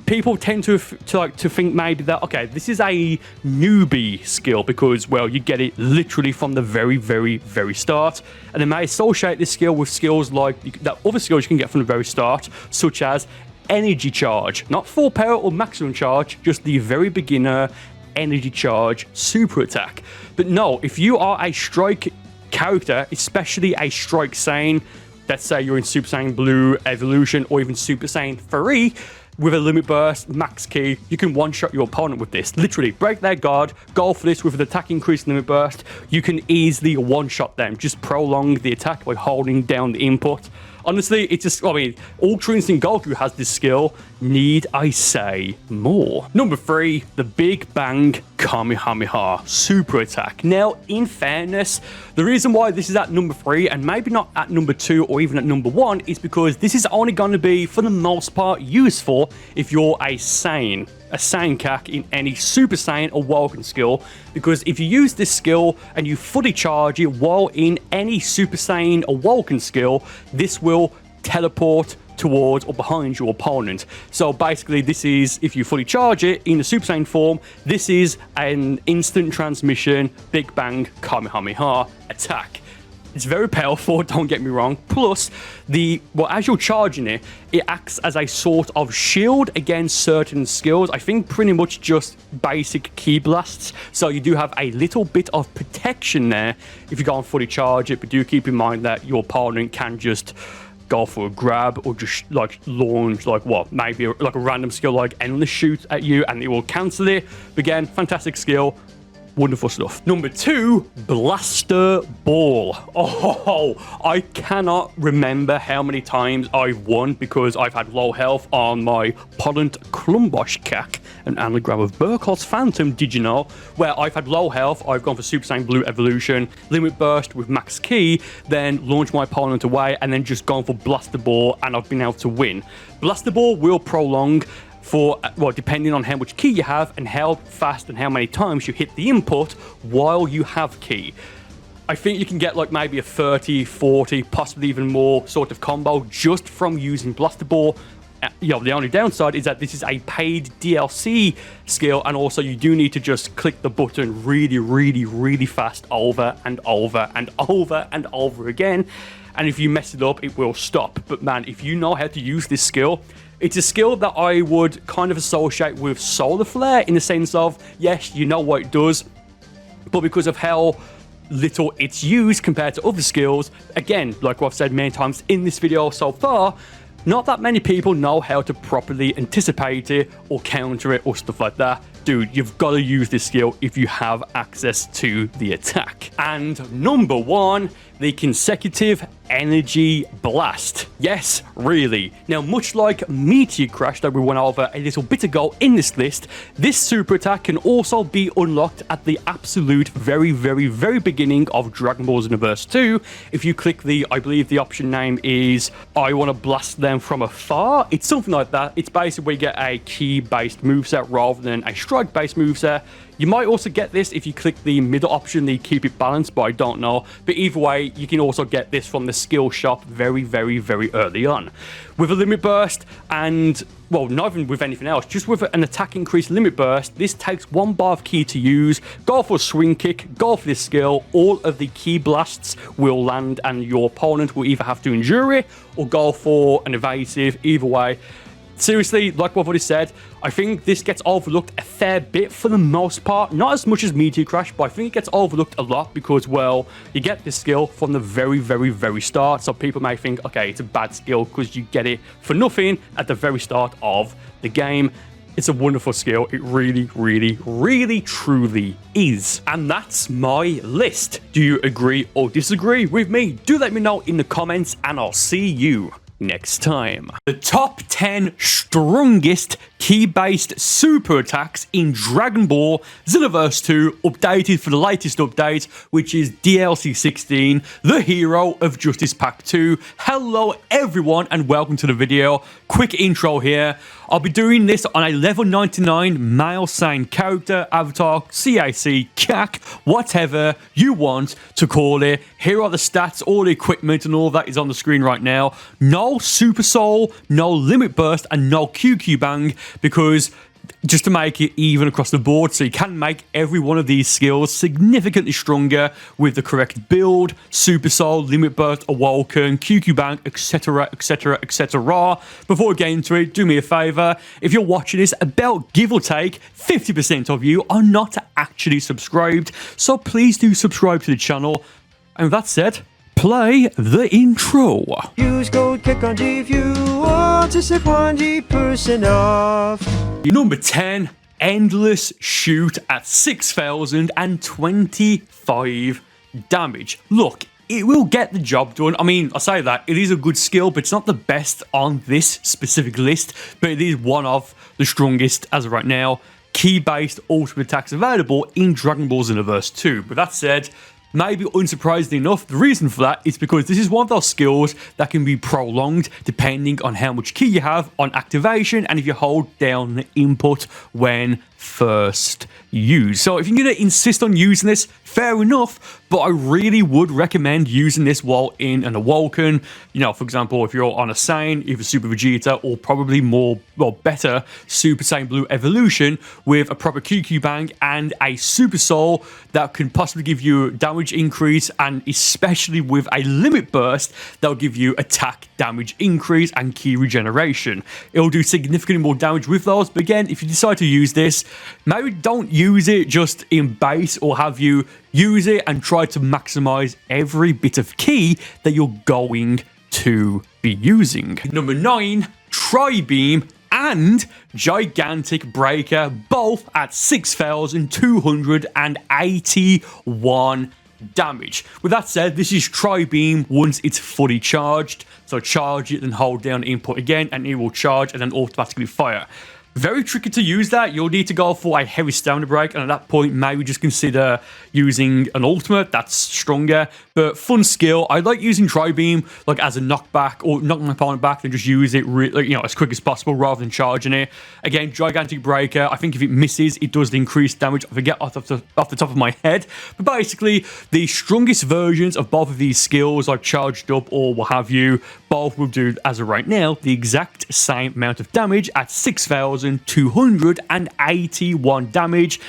people tend to think maybe that, okay, this is a newbie skill because, well, you get it literally from the very, very, very start, and they may associate this skill with skills like that other skills you can get from the very start, such as energy charge, not full power or maximum charge, just the very beginner energy charge super attack. But no, if you are a strike character, especially a strike Saiyan, let's say you're in Super Saiyan Blue Evolution or even Super Saiyan 3, with a limit burst, max key, you can one-shot your opponent with this. Literally, break their guard, go for this with an attack increase limit burst. You can easily one-shot them. Just prolong the attack by holding down the input. Honestly, it's just, I mean, Ultra Instinct Goku has this skill. Need I say more? Number 3, the Big Bang Kamehameha super attack. Now, in fairness, the reason why this is at number 3 and maybe not at number 2 or even at number 1 is because this is only going to be, for the most part, useful if you're a Saiyan Cac in any Super Saiyan or Woken skill, because if you use this skill and you fully charge it while in any Super Saiyan or Woken skill, this will teleport towards or behind your opponent. So basically, this is, if you fully charge it in the Super Saiyan form, this is an instant transmission Big Bang Kamehameha attack. It's very powerful, don't get me wrong. Plus, as you're charging it, it acts as a sort of shield against certain skills. I think pretty much just basic ki blasts. So you do have a little bit of protection there if you go and fully charge it. But do keep in mind that your opponent can just go for a grab or just like launch maybe like a random skill like endless shoot at you and it will cancel it. But again, fantastic skill. Wonderful stuff. Number 2, Blaster Ball. Oh, I cannot remember how many times I've won because I've had low health on my Polent Klumbosh Cac, an anagram of Burcol's Phantom, did you know? Where I've had low health, I've gone for Super Saiyan Blue Evolution, Limit Burst with Max Key, then launch my opponent away, and then just gone for Blaster Ball, and I've been able to win. Blaster Ball will prolong for, well, depending on how much key you have and how fast and how many times you hit the input while you have key. I think you can get like maybe a 30, 40, possibly even more sort of combo just from using Blaster Ball. The only downside is that this is a paid DLC skill, and also you do need to just click the button really, really, really fast over and over and over and over again. And if you mess it up, it will stop. But man, if you know how to use this skill, it's a skill that I would kind of associate with Solar Flare in the sense of, yes, you know what it does, but because of how little it's used compared to other skills, again, like I've said many times in this video so far, not that many people know how to properly anticipate it or counter it or stuff like that. Dude, you've got to use this skill if you have access to the attack. And number 1, the consecutive energy blast. Yes, really. Now, much like Meteor Crash that we went over a little bit ago in this list, this super attack can also be unlocked at the absolute very, very, very beginning of Dragon Ball Xenoverse 2. If you click I believe the option name is I want to blast them from afar. It's something like that. It's basically where you get a key-based moveset rather than a strike-based moveset. You might also get this if you click the middle option, the keep it balanced, but I don't know. But either way, you can also get this from the skill shop very, very, very early on. With a limit burst and, well, not even with anything else, just with an attack increase limit burst, this takes 1 bar of key to use. Go for a swing kick, go for this skill, all of the key blasts will land and your opponent will either have to endure it or go for an evasive. Either way, seriously, like what I've already said, I think this gets overlooked a fair bit for the most part. Not as much as Meteor Crash, but I think it gets overlooked a lot because, well, you get this skill from the very, very, very start. So people may think, okay, it's a bad skill because you get it for nothing at the very start of the game. It's a wonderful skill. It really, really, really, truly is. And that's my list. Do you agree or disagree with me? Do let me know in the comments, and I'll see you next time. The top 10 strongest key-based super attacks in Dragon Ball Xenoverse 2, updated for the latest update, which is DLC 16, the Hero of Justice Pack 2. Hello everyone and welcome to the video. Quick intro here. I'll be doing this on a level 99 male Saiyan character, avatar, CAC, CAC, whatever you want to call it. Here are the stats, all the equipment and all that is on the screen right now. No no Super Soul, no Limit Burst, and no QQ Bang, because just to make it even across the board, so you can make every one of these skills significantly stronger with the correct build: Super Soul, Limit Burst, Awoken, QQ Bang, etc, etc, etc. Before we get into it, do me a favor, if you're watching this, about give or take 50% of you are not actually subscribed, so please do subscribe to the channel. And with that said, play the intro. Use code KICKONG if you want to save 20% off. Number 10, Endless Shoot at 6,025 damage. Look, it will get the job done. I mean, I say that, it is a good skill, but it's not the best on this specific list, but it is one of the strongest as of right now. Key-based ultimate attacks available in Dragon Ball Xenoverse 2. With that said, maybe unsurprisingly enough, the reason for that is because this is one of those skills that can be prolonged depending on how much ki you have on activation and if you hold down the input when first used. So if you're going to insist on using this, fair enough, but I really would recommend using this while in an Awoken. You know, for example, if you're on a Saiyan, either Super Vegeta or probably more, well, better Super Saiyan Blue Evolution with a proper QQ Bang and a Super Soul that can possibly give you damage increase, and especially with a Limit Burst that will give you attack damage increase and ki regeneration. It'll do significantly more damage with those, but again, if you decide to use this, maybe don't use it just in base, or have you use it and try to maximize every bit of ki that you're going to be using. Number 9, Tri-Beam and Gigantic Breaker, both at 6,281 damage. With that said, this is Tri-Beam once it's fully charged. So charge it, then hold down input again, and it will charge and then automatically fire. Very tricky to use that. You'll need to go for a heavy stamina break, and at that point, maybe just consider using an ultimate that's stronger. But fun skill. I like using Tri-Beam like as a knockback, or knock my opponent back, and just use it as quick as possible rather than charging it. Again, Gigantic Breaker. I think if it misses, it does the increased damage. I forget off the top of my head, but basically the strongest versions of both of these skills, like charged up or what have you, both will do as of right now the exact same amount of damage at 6,281 damage.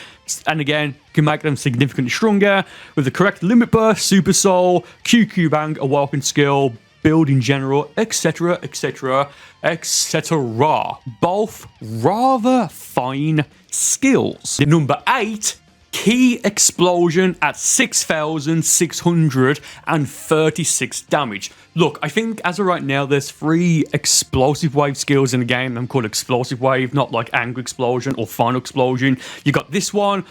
And again, can make them significantly stronger with the correct Limit Burst, Super Soul, QQ Bang, Awoken skill, build in general, etc, etc, etc. Both rather fine skills. Number 8, Ki Explosion at 6,636 damage. Look, I think as of right now, there's 3 Explosive Wave skills in the game. I'm called Explosive Wave, not like Angry Explosion or Final Explosion. You got this one,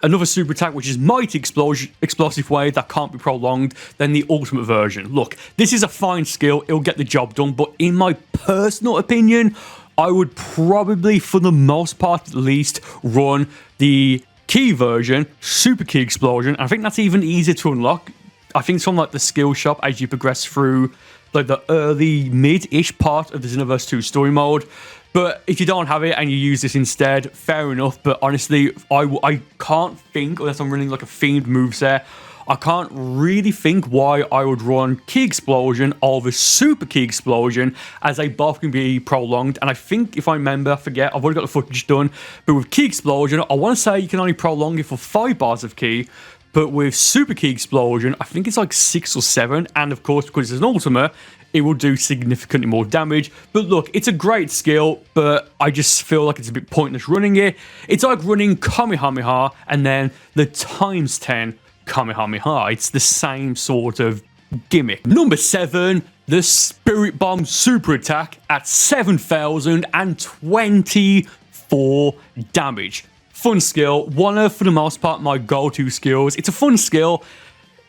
another super attack, which is Mighty Explosive Wave that can't be prolonged, then the ultimate version. Look, this is a fine skill. It'll get the job done, but in my personal opinion, I would probably, for the most part at least, run the Ki version, Super Ki Explosion. I think that's even easier to unlock. I think it's from like the skill shop as you progress through like the early mid-ish part of the Xenoverse 2 story mode. But if you don't have it and you use this instead, fair enough. But honestly, I can't think, unless I'm running like a themed moveset, I can't really think why I would run Ki Explosion over Super Ki Explosion, as they both can be prolonged. And I think, if I remember, I forget, I've already got the footage done, but with Ki Explosion, I want to say you can only prolong it for 5 bars of ki, but with Super Ki Explosion, I think it's like 6 or 7, and of course, because it's an ultimate, it will do significantly more damage. But look, it's a great skill, but I just feel like it's a bit pointless running it. It's like running Kamehameha and then the times 10 Kamehameha. It's the same sort of gimmick. Number 7, the Spirit Bomb Super Attack at 7,024 damage. Fun skill. One of, for the most part, my go-to skills. It's a fun skill.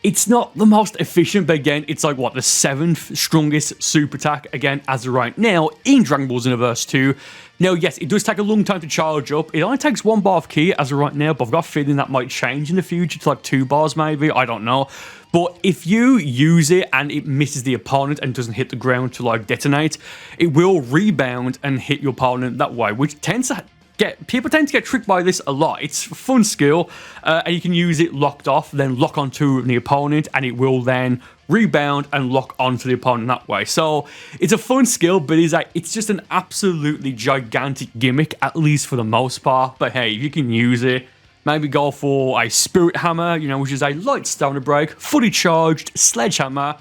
It's not the most efficient, but again, it's like, what, the 7th strongest super attack, again, as of right now, in Dragon Ball Xenoverse 2. Now, yes, it does take a long time to charge up. It only takes 1 bar of ki as of right now, but I've got a feeling that might change in the future to like 2 bars maybe, I don't know. But if you use it and it misses the opponent and doesn't hit the ground to like detonate, it will rebound and hit your opponent that way, which tends to people tend to get tricked by this a lot. It's a fun skill, and you can use it locked off, then lock onto the opponent, and it will then rebound and lock onto the opponent that way. So it's a fun skill, but it's just an absolutely gigantic gimmick, at least for the most part. But hey, if you can use it, maybe go for a Spirit Hammer, which is a light stamina break, fully charged Sledgehammer,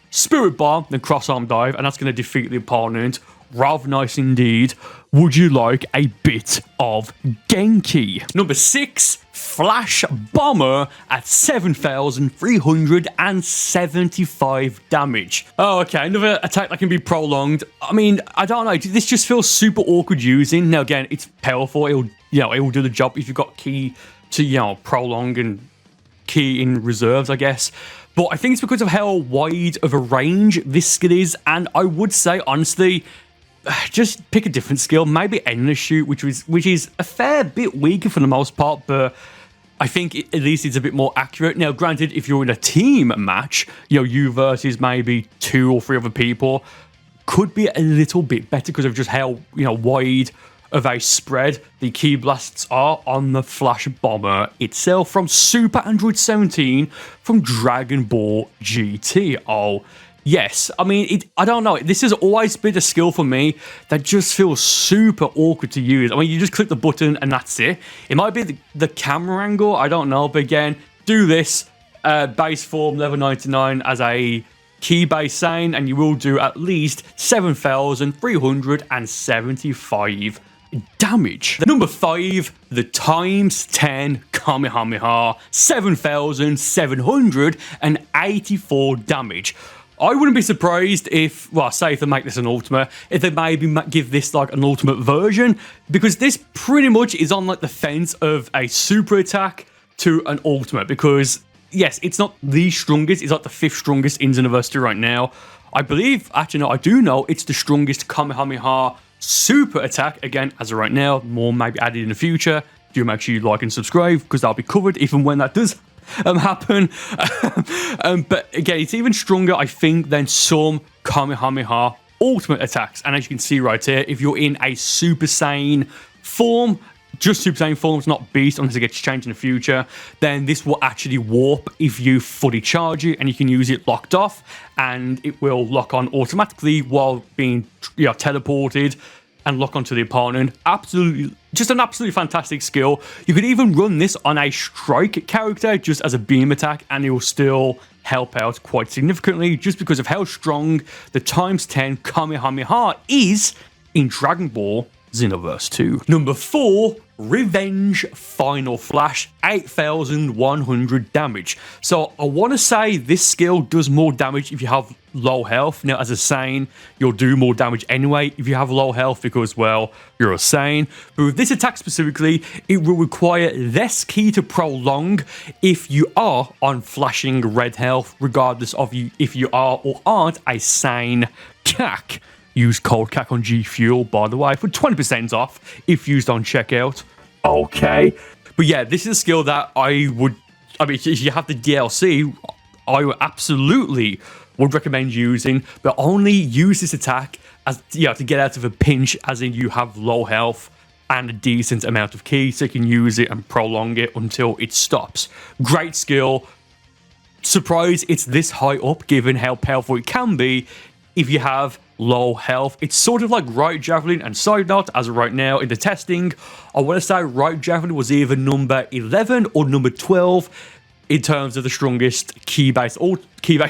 Spirit Bomb, then cross-arm dive, and that's going to defeat the opponent. Rather nice indeed. Would you like a bit of Genki? Number 6, Flash Bomber at 7,375 damage. Oh, okay, another attack that can be prolonged. I mean, I don't know. This just feels super awkward using. Now, again, it's powerful. It will do the job if you've got key to, prolong and key in reserves, I guess. But I think it's because of how wide of a range this skill is, and I would say, honestly, just pick a different skill, maybe Endless Shoot, which is a fair bit weaker for the most part, but I think at least it's a bit more accurate. Now, granted, if you're in a team match, you versus maybe 2 or 3 other people, could be a little bit better because of just how, wide of a spread the key blasts are on the Flash Bomber itself from Super Android 17 from Dragon Ball GT. Oh, yes. I mean, I don't know. This has always been a skill for me that just feels super awkward to use. I mean, you just click the button and that's it. It might be the camera angle. I don't know. But again, do this base form level 99 as a key base Saiyan, and you will do at least 7,375 damage. Number 5, the times 10 Kamehameha, 7,784 damage. I wouldn't be surprised if they make this an ultimate, if they maybe give this like an ultimate version, because this pretty much is on like the fence of a super attack to an ultimate, because yes, it's not the strongest, it's like the 5th strongest in Xenoverse 2 right now. I believe, actually no, I do know it's the strongest Kamehameha super attack, again, as of right now. More may be added in the future. Do make sure you like and subscribe, because that'll be covered even when that does happen. But again, it's even stronger, I think, than some Kamehameha ultimate attacks. And as you can see right here, if you're in a Super Saiyan form, just Super Saiyan forms, not Beast, unless it gets changed in the future, then this will actually warp if you fully charge it, and you can use it locked off, and it will lock on automatically while being teleported and lock onto the opponent. Absolutely, just an absolutely fantastic skill. You could even run this on a strike character just as a beam attack, and it will still help out quite significantly just because of how strong the times 10 Kamehameha is in Dragon Ball Xenoverse 2. Number 4, Revenge Final Flash, 8,100 damage. So I want to say this skill does more damage if you have low health. Now, as a Saiyan, you'll do more damage anyway if you have low health because, well, you're a Saiyan. But with this attack specifically, it will require less key to prolong if you are on flashing red health, regardless of if you are or aren't a Saiyan CAC. Use code CAC on G Fuel, by the way, for 20% off if used on checkout. Okay. But yeah, this is a skill that if you have the DLC, I absolutely would recommend using, but only use this attack as to get out of a pinch, as in you have low health and a decent amount of key, so you can use it and prolong it until it stops. Great skill. Surprised it's this high up, given how powerful it can be if you have low health. It's sort of like Right Javelin, and side note, as of right now in the testing, I want to say Right Javelin was either number 11 or number 12 in terms of the strongest key-based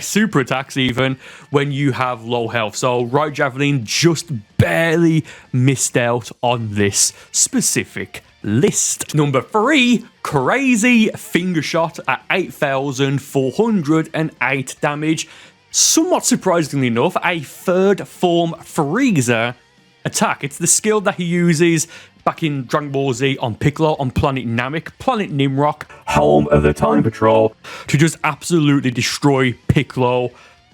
super attacks, even when you have low health. So Right Javelin just barely missed out on this specific list. Number 3, Crazy Finger Shot at 8,408 damage. Somewhat surprisingly enough, a 3rd form Frieza attack. It's the skill that he uses back in Dragon Ball Z on Piccolo on Planet Namek, Planet Nimrock, home of the Time Patrol, to just absolutely destroy Piccolo.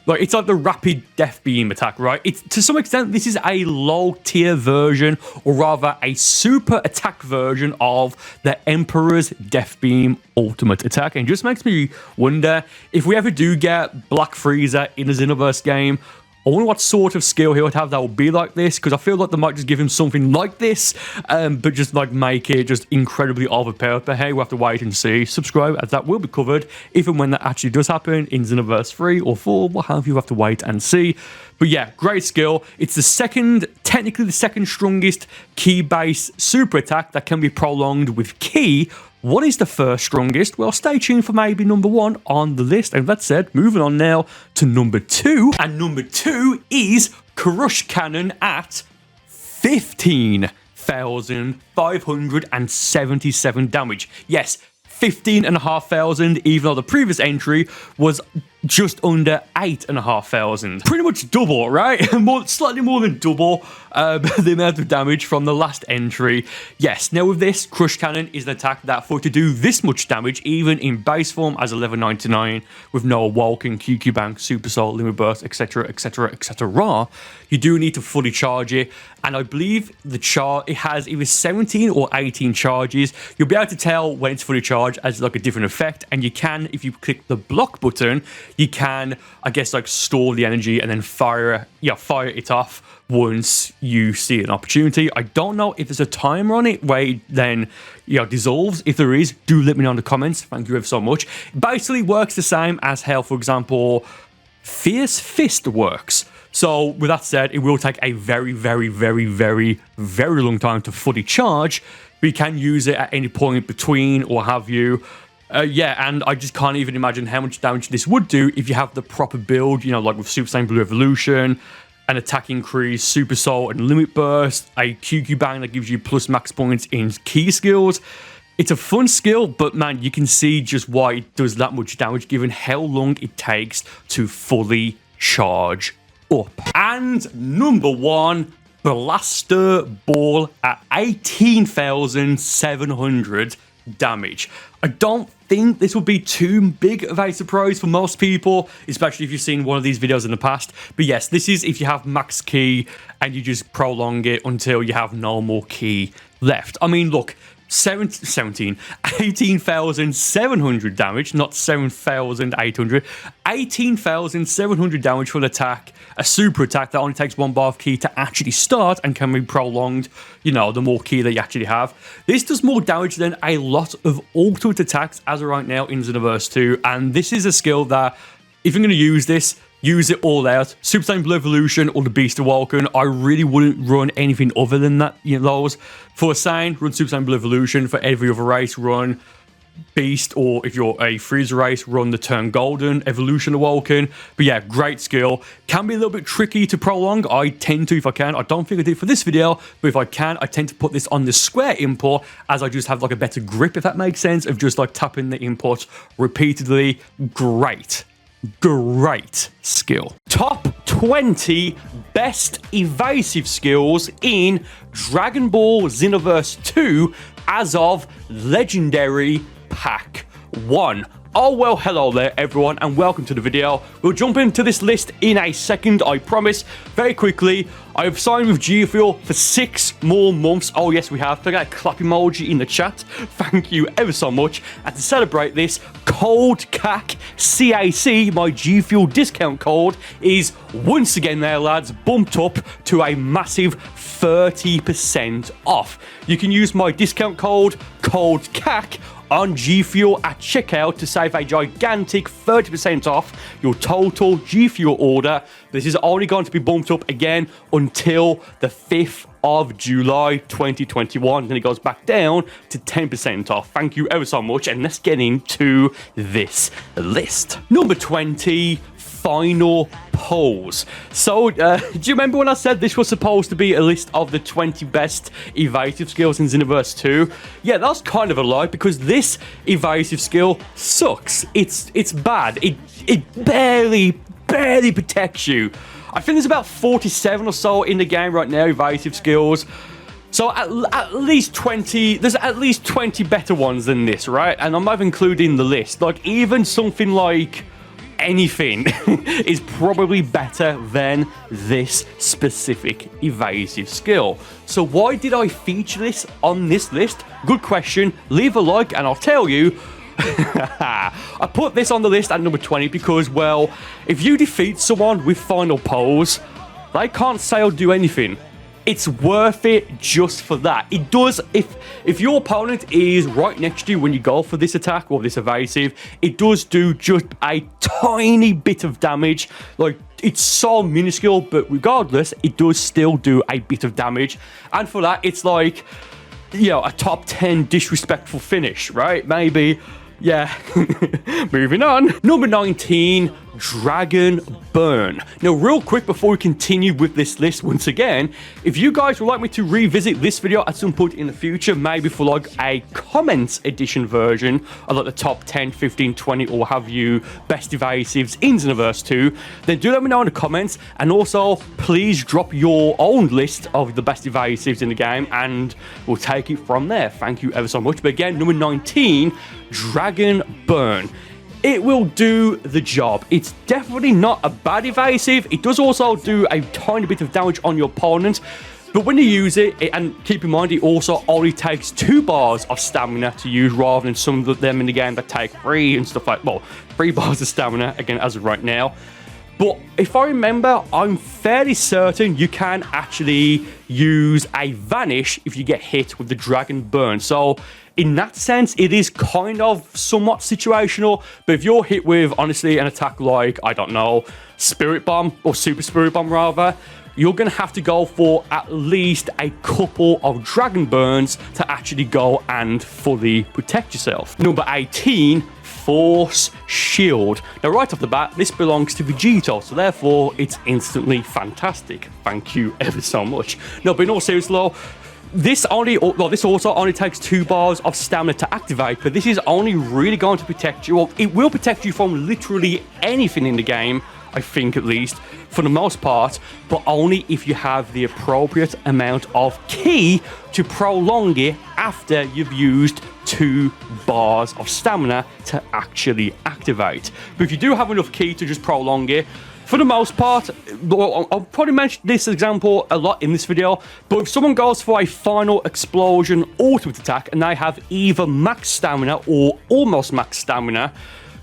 Like, it's like the rapid death beam attack, right? It's, to some extent, this is a low tier version, or rather a super attack version of the Emperor's Death Beam ultimate attack. And it just makes me wonder, if we ever do get Black Frieza in a Xenoverse game, I wonder what sort of skill he would have that would be like this, because I feel like they might just give him something like this, but just like make it just incredibly overpowered. But hey, we'll have to wait and see. Subscribe, as that will be covered if and when that actually does happen in Xenoverse 3 or 4. What have you have to wait and see. But yeah, great skill. It's the second, technically the second strongest ki-based super attack that can be prolonged with ki. What is the first strongest? Well, stay tuned for maybe number 1 on the list. And that said, moving on now to number 2. And number 2 is Crush Cannon at 15,577 damage. Yes, 15,500, even though the previous entry was just under 8,500. Pretty much double, right? Slightly more than double the amount of damage from the last entry. Yes, now with this, Crush Cannon is an attack that for it to do this much damage, even in base form as a level 99, with no Awoken, QQ Bank, Super Soul, Limit Burst, etc, etc, etc, you do need to fully charge it. And I believe it has either 17 or 18 charges. You'll be able to tell when it's fully charged as like a different effect. And you can, if you click the block button, you can, I guess, like store the energy and then fire it off once you see an opportunity. I don't know if there's a timer on it where it then dissolves. If there is, do let me know in the comments. Thank you ever so much. It basically works the same as how, for example, Fierce Fist works. So with that said, it will take a very, very, very, very, very long time to fully charge, but you can use it at any point between or have you. And I just can't even imagine how much damage this would do if you have the proper build, like with Super Saiyan Blue Evolution, an attack increase, Super Soul, and Limit Burst, a QQ Bang that gives you plus max points in key skills. It's a fun skill, but man, you can see just why it does that much damage given how long it takes to fully charge up. And number 1, Blaster Ball at 18,700 damage. I don't think this would be too big of a surprise for most people, especially if you've seen one of these videos in the past. But yes, this is if you have max ki and you just prolong it until you have no more ki left. I mean, look, 18,700 damage, not 7,800. 18,700 damage for an attack, a super attack that only takes 1 bar of ki to actually start and can be prolonged, the more ki that you actually have. This does more damage than a lot of ultimate attacks as of right now in Xenoverse 2, and this is a skill that, if you're going to use this, use it all out. Super Saiyan Blue Evolution or the Beast Awoken. I really wouldn't run anything other than that. Those. For Saiyan, run Super Saiyan Blue Evolution. For every other race, run Beast, or if you're a Frieza race, run the Turn Golden Evolution Awoken. But yeah, great skill. Can be a little bit tricky to prolong. I tend to, if I can. I don't think I did for this video, but if I can, I tend to put this on the square input, as I just have like a better grip, if that makes sense, of just like tapping the input repeatedly. Great skill. Top 20 best evasive skills in Dragon Ball Xenoverse 2 as of Legendary Pack 1. Oh well, hello there everyone, and welcome to the video. We'll jump into this list in a second, I promise. Very quickly, I have signed with G Fuel for 6 more months. Oh yes, we have. I got a clap emoji in the chat. Thank you ever so much. And to celebrate this, code CAC, CAC, my G Fuel discount code, is once again there, lads, bumped up to a massive 30% off. You can use my discount code CAC on G Fuel at checkout to save a gigantic 30% off your total G Fuel order. This is only going to be bumped up again until the 5th of July 2021. Then it goes back down to 10% off. Thank you ever so much, and let's get into this list. Number 20, Final Pose. So, do you remember when I said this was supposed to be a list of the 20 best evasive skills in Xenoverse 2? Yeah, that's kind of a lie, because this evasive skill sucks. It's bad. It barely protects you. I think there's about 47 or so in the game right now, evasive skills. So at least 20, there's at least 20 better ones than this, right? And I'm not including the list. Like, even something like anything is probably better than this specific evasive skill. So why did I feature this on this list? Good question. Leave a like and I'll tell you. I put this on the list at number 20 because, well, if you defeat someone with final pose, they can't say or do anything. It's worth it just for that. It does, if your opponent is right next to you when you go for this attack or this evasive, it does do just a tiny bit of damage. Like, it's so minuscule, but regardless, it does still do a bit of damage. And for that, it's like, you know, a top 10 disrespectful finish, right? Maybe. Yeah. Moving on. Number 19, Dragon Burn. Now, real quick before we continue with this list, once again, if you guys would like me to revisit this video at some point in the future, maybe for like a comments edition version of like the top 10, 15, 20, or have you best evasives in Xenoverse 2, then do let me know in the comments. And also, please drop your own list of the best evasives in the game, and we'll take it from there. Thank you ever so much. But again, number 19, Dragon Burn. It will do the job. It's definitely not a bad evasive. It does also do a tiny bit of damage on your opponent, but when you use it, and keep in mind, it also only takes 2 bars of stamina to use rather than some of them in the game that take 3 and stuff like, well, 3 bars of stamina, again, as of right now. But if I remember, I'm fairly certain you can actually use a vanish if you get hit with the Dragon Burn. So in that sense, it is kind of somewhat situational. But if you're hit with, honestly, an attack like, I don't know, Spirit Bomb, or Super Spirit Bomb rather, you're going to have to go for at least a couple of Dragon Burns to actually go and fully protect yourself. Number 18, Force Shield. Now, right off the bat, this belongs to Vegito, so therefore it's instantly fantastic. Thank you ever so much. No, but in all seriousness, though, this also only takes 2 bars of stamina to activate, but this is only really going to protect you. Well, it will protect you from literally anything in the game, I think, at least, for the most part, but only if you have the appropriate amount of ki to prolong it after you've used 2 bars of stamina to actually activate. But if you do have enough ki to just prolong it, for the most part, I'll probably mention this example a lot in this video, but if someone goes for a final explosion ultimate attack and they have either max stamina or almost max stamina,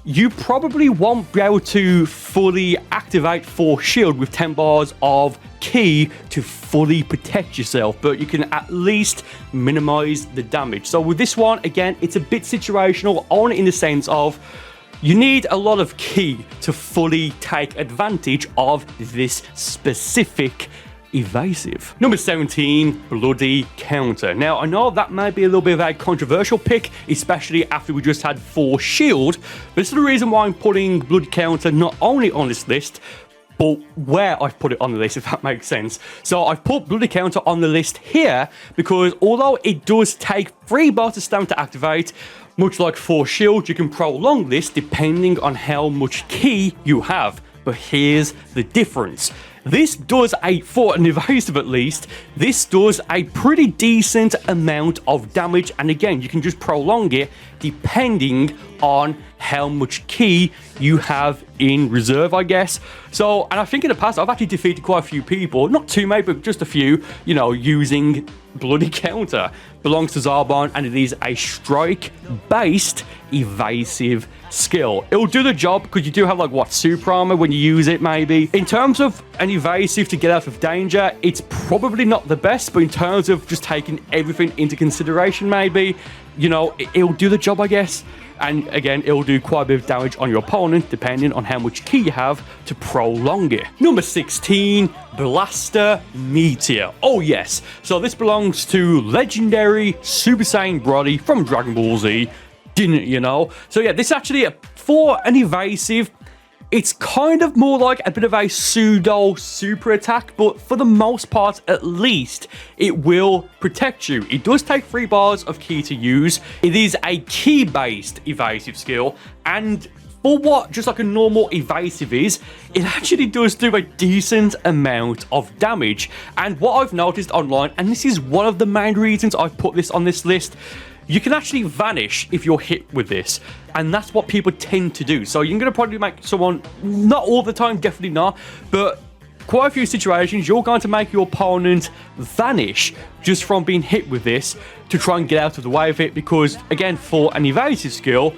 you probably won't be able to fully activate Force Shield with 10 bars of ki to fully protect yourself, but you can at least minimize the damage. So with this one, again, it's a bit situational, only in the sense of you need a lot of ki to fully take advantage of this specific evasive. Number 17, Bloody Counter. Now, I know that may be a little bit of a controversial pick, especially after we just had Force Shield, but this is the reason why I'm putting Bloody Counter not only on this list, but where I've put it on the list, if that makes sense. So I've put Bloody Counter on the list here because although it does take 3 bars of stamina to activate, much like Force Shield, you can prolong this depending on how much ki you have. But here's the difference. This does for an evasive at least, this does a pretty decent amount of damage, and again, you can just prolong it depending on how much ki you have in reserve, I guess. So, and I think in the past, I've actually defeated quite a few people, not too many, but just a few, you know, using Bloody Counter. Belongs to Zarbon, and it is a strike-based evasive skill. It'll do the job because you do have, like, what, super armor when you use it, maybe. In terms of an evasive to get out of danger, it's probably not the best, but in terms of just taking everything into consideration, maybe, you know, it'll do the job, I guess. And again, it'll do quite a bit of damage on your opponent, depending on how much ki you have to prolong it. Number 16, Blaster Meteor. Oh yes, so this belongs to legendary Super Saiyan Brody from Dragon Ball Z. Didn't you know? So yeah, this actually, for an evasive, it's kind of more like a bit of a pseudo super attack, but for the most part, at least, it will protect you. It does take 3 bars of ki to use. It is a ki-based evasive skill, and for what just like a normal evasive is, it actually does do a decent amount of damage. And what I've noticed online, and this is one of the main reasons I've put this on this list, you can actually vanish if you're hit with this, and that's what people tend to do. So you're going to probably make someone, not all the time, definitely not, but quite a few situations, you're going to make your opponent vanish just from being hit with this to try and get out of the way of it, because, again, for an evasive skill,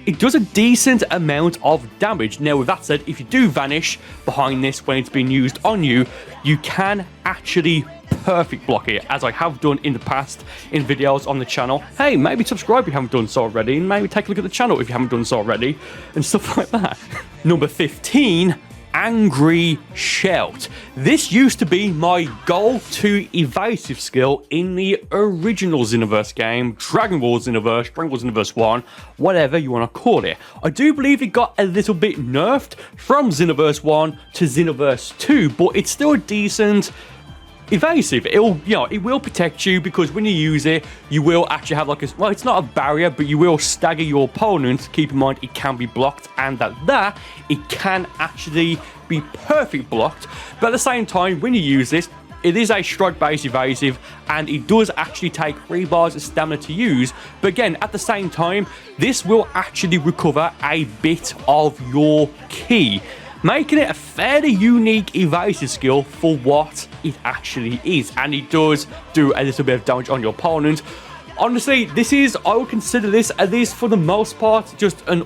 it does a decent amount of damage. Now, with that said, if you do vanish behind this when it's being used on you, you can actually perfect block it, as I have done in the past in videos on the channel. Hey, maybe subscribe if you haven't done so already, and maybe take a look at the channel if you haven't done so already, and stuff like that. Number 15, Angry Shout. This used to be my go-to evasive skill in the original Xenoverse game, Dragon Ball Xenoverse 1, whatever you want to call it. I do believe it got a little bit nerfed from Xenoverse 1 to Xenoverse 2, but it's still a decent evasive. It will protect you, because when you use it, you will actually have like a, well, it's not a barrier, but you will stagger your opponent. Keep in mind, it can be blocked, and that it can actually be perfect blocked. But at the same time, when you use this, it is a strike-based evasive, and it does actually take 3 bars of stamina to use. But again, at the same time, this will actually recover a bit of your ki, making it a fairly unique evasive skill for what it actually is. And it does do a little bit of damage on your opponent. Honestly, I would consider this, at least for the most part, just a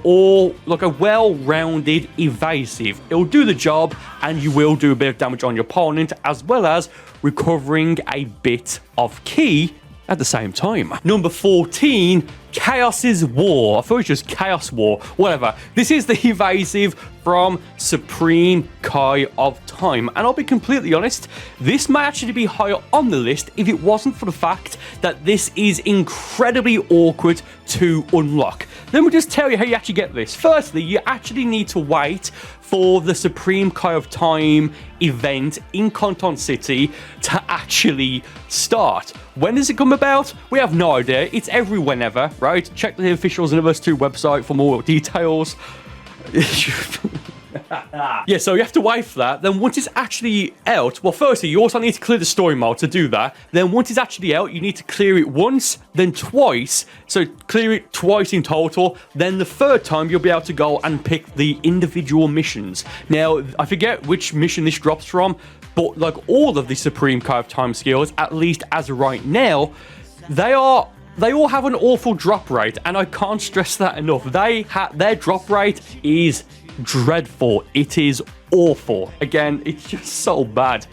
well-rounded evasive. It'll do the job, and you will do a bit of damage on your opponent, as well as recovering a bit of ki at the same time. Number 14, Chaos's War. I thought it was just Chaos War. Whatever. This is the evasive from Supreme Kai of Time. And I'll be completely honest, this might actually be higher on the list if it wasn't for the fact that this is incredibly awkward to unlock. Let me just tell you how you actually get this. Firstly, you actually need to wait for the Supreme Kai of Time event in Canton City to actually start. When does it come about? We have no idea. It's every whenever, right? Check the official Xenoverse 2 website for more details. Yeah, so you have to wait for that. Then once it's actually out, well, firstly, you also need to clear the story mode to do that. Then once it's actually out, you need to clear it once, then twice. So clear it twice in total. Then the third time, you'll be able to go and pick the individual missions. Now, I forget which mission this drops from, but like all of the Supreme Kai of Time skills, at least as of right now, they all have an awful drop rate, and I can't stress that enough. Their drop rate is dreadful. It is awful. Again, it's just so bad.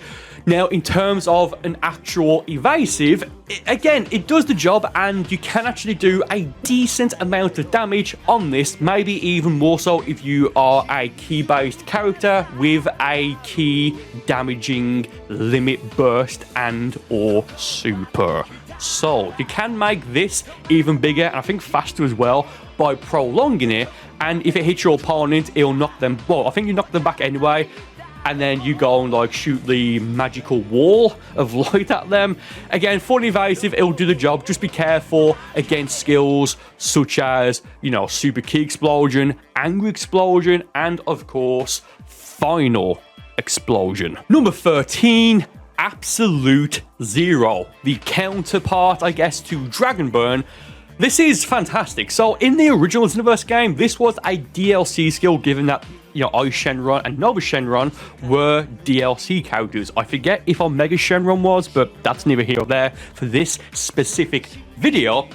Now, in terms of an actual evasive, it does the job, and you can actually do a decent amount of damage on this, maybe even more so if you are a ki-based character with a ki damaging limit burst and or super. So you can make this even bigger, and I think faster as well, by prolonging it. And if it hits your opponent, it'll knock them, well, I think you knock them back anyway, and then you go and like shoot the magical wall of light at them. Again, for an evasive, it'll do the job. Just be careful against skills such as, super ki explosion, angry explosion, and of course, final explosion. Number 13, Absolute Zero, the counterpart, I guess, to Dragon Burn. This is fantastic. So in the original Xenoverse game, this was a DLC skill, given that Ice Shenron and Nova Shenron were DLC characters. I forget if Omega Shenron was, but that's neither here or there for this specific video.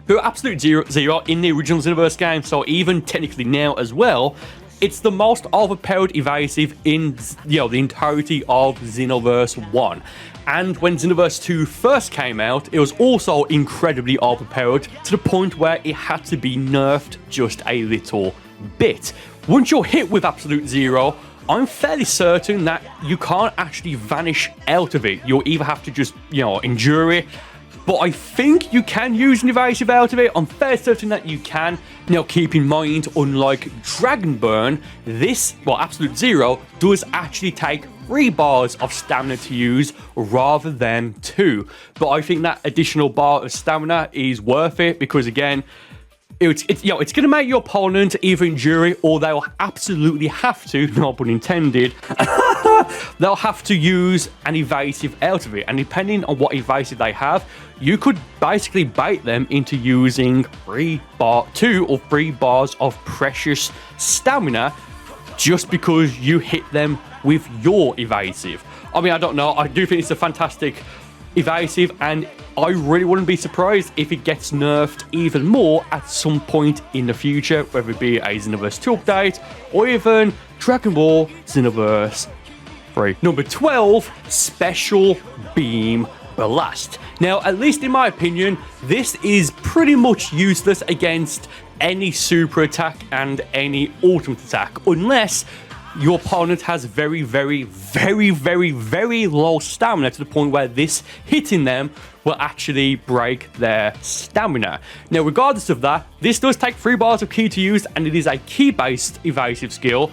But Absolute Zero in the original Xenoverse game, so even technically now as well, it's the most overpowered evasive in the entirety of Xenoverse 1. And when Xenoverse 2 first came out, it was also incredibly overpowered to the point where it had to be nerfed just a little bit. Once you're hit with Absolute Zero, I'm fairly certain that you can't actually vanish out of it. You'll either have to just, endure it. But I think you can use an evasive out of it. I'm fairly certain that you can. Now, keep in mind, unlike Dragon Burn, Absolute Zero does actually take 3 bars of stamina to use rather than 2. But I think that additional bar of stamina is worth it, because again, it's going to make your opponent either endure it, or they'll absolutely have to, no pun intended, they'll have to use an evasive out of it. And depending on what evasive they have, you could basically bait them into using 2 or 3 bars of precious stamina just because you hit them with your evasive. I mean, I don't know. I do think it's a fantastic evasive, and I really wouldn't be surprised if it gets nerfed even more at some point in the future, whether it be a Xenoverse 2 update or even Dragon Ball Xenoverse 3. Number 12, Special Beam Blast. Now, at least in my opinion, this is pretty much useless against any super attack and any ultimate attack, unless your opponent has very, very, very, very, very low stamina to the point where this hitting them will actually break their stamina. Now, regardless of that, this does take 3 bars of ki to use, and it is a ki-based evasive skill,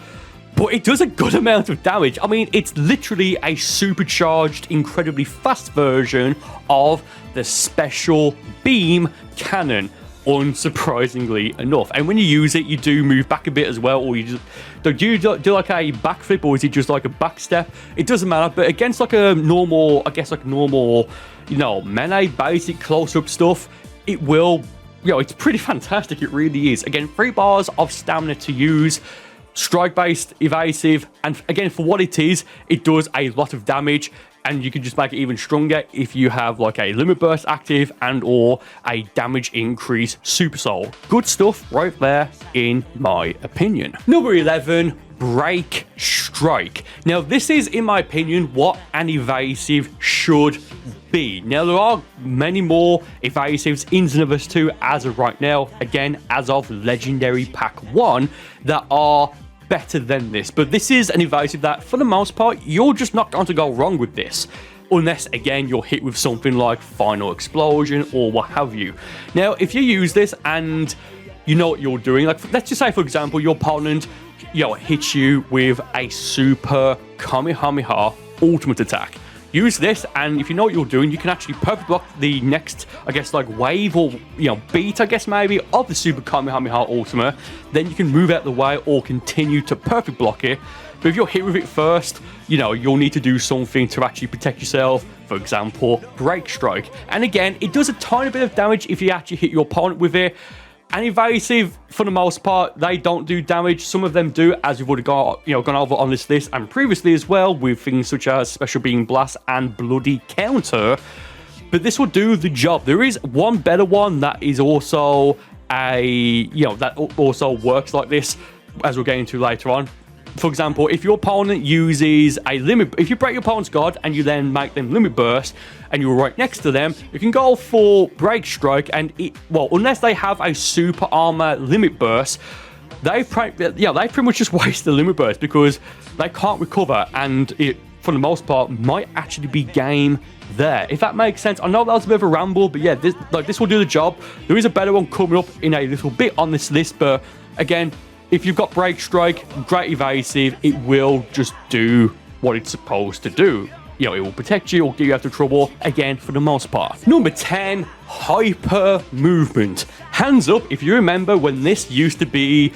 but it does a good amount of damage. I mean, it's literally a supercharged, incredibly fast version of the Special Beam Cannon, unsurprisingly enough. And when you use it, you do move back a bit as well, or you just do like a backflip, or is it just like a back step? It doesn't matter. But against like a normal, I guess like normal, you know, melee basic close-up stuff, it will, you know, it's pretty fantastic. It really is. Again, 3 bars of stamina to use, strike-based, evasive, and again, for what it is, it does a lot of damage. And you can just make it even stronger if you have like a limit burst active and or a damage increase super soul. Good stuff right there in my opinion. Number 11, Break Strike. Now this is, in my opinion, what an evasive should be. Now there are many more evasives in Xenoverse 2 as of right now, again as of Legendary Pack 1, that are better than this, but this is an evasive that for the most part you're just not going to go wrong with this, unless again you're hit with something like Final Explosion or what have you. Now if you use this and you know what you're doing, like let's just say for example your opponent, you know, hits you with a super Kamehameha ultimate attack, use this, and if you know what you're doing, you can actually perfect block the next, I guess, like wave or, you know, beat, I guess, maybe, of the Super Kamehameha Ultimate. Then you can move out the way or continue to perfect block it. But if you're hit with it first, you know, you'll need to do something to actually protect yourself. For example, Break Strike. And again, it does a tiny bit of damage if you actually hit your opponent with it. And evasive, for the most part, they don't do damage. Some of them do, as we've already gone over on this list and previously as well, with things such as Special Beam Blast and Bloody Counter. But this will do the job. There is one better one that is also that also works like this, as we'll get into later on. For example, if your opponent uses a limit, if you break your opponent's guard and you then make them limit burst and you're right next to them, you can go for Break Strike, and unless they have a super armor limit burst, they pretty much just waste the limit burst because they can't recover, and it, for the most part, might actually be game there. If that makes sense. I know that was a bit of a ramble, but yeah, this will do the job. There is a better one coming up in a little bit on this list, but again, if you've got Break Strike, great evasive, it will just do what it's supposed to do. You know, it will protect you or get you out of trouble, again, for the most part. Number 10, Hyper Movement. Hands up if you remember when this used to be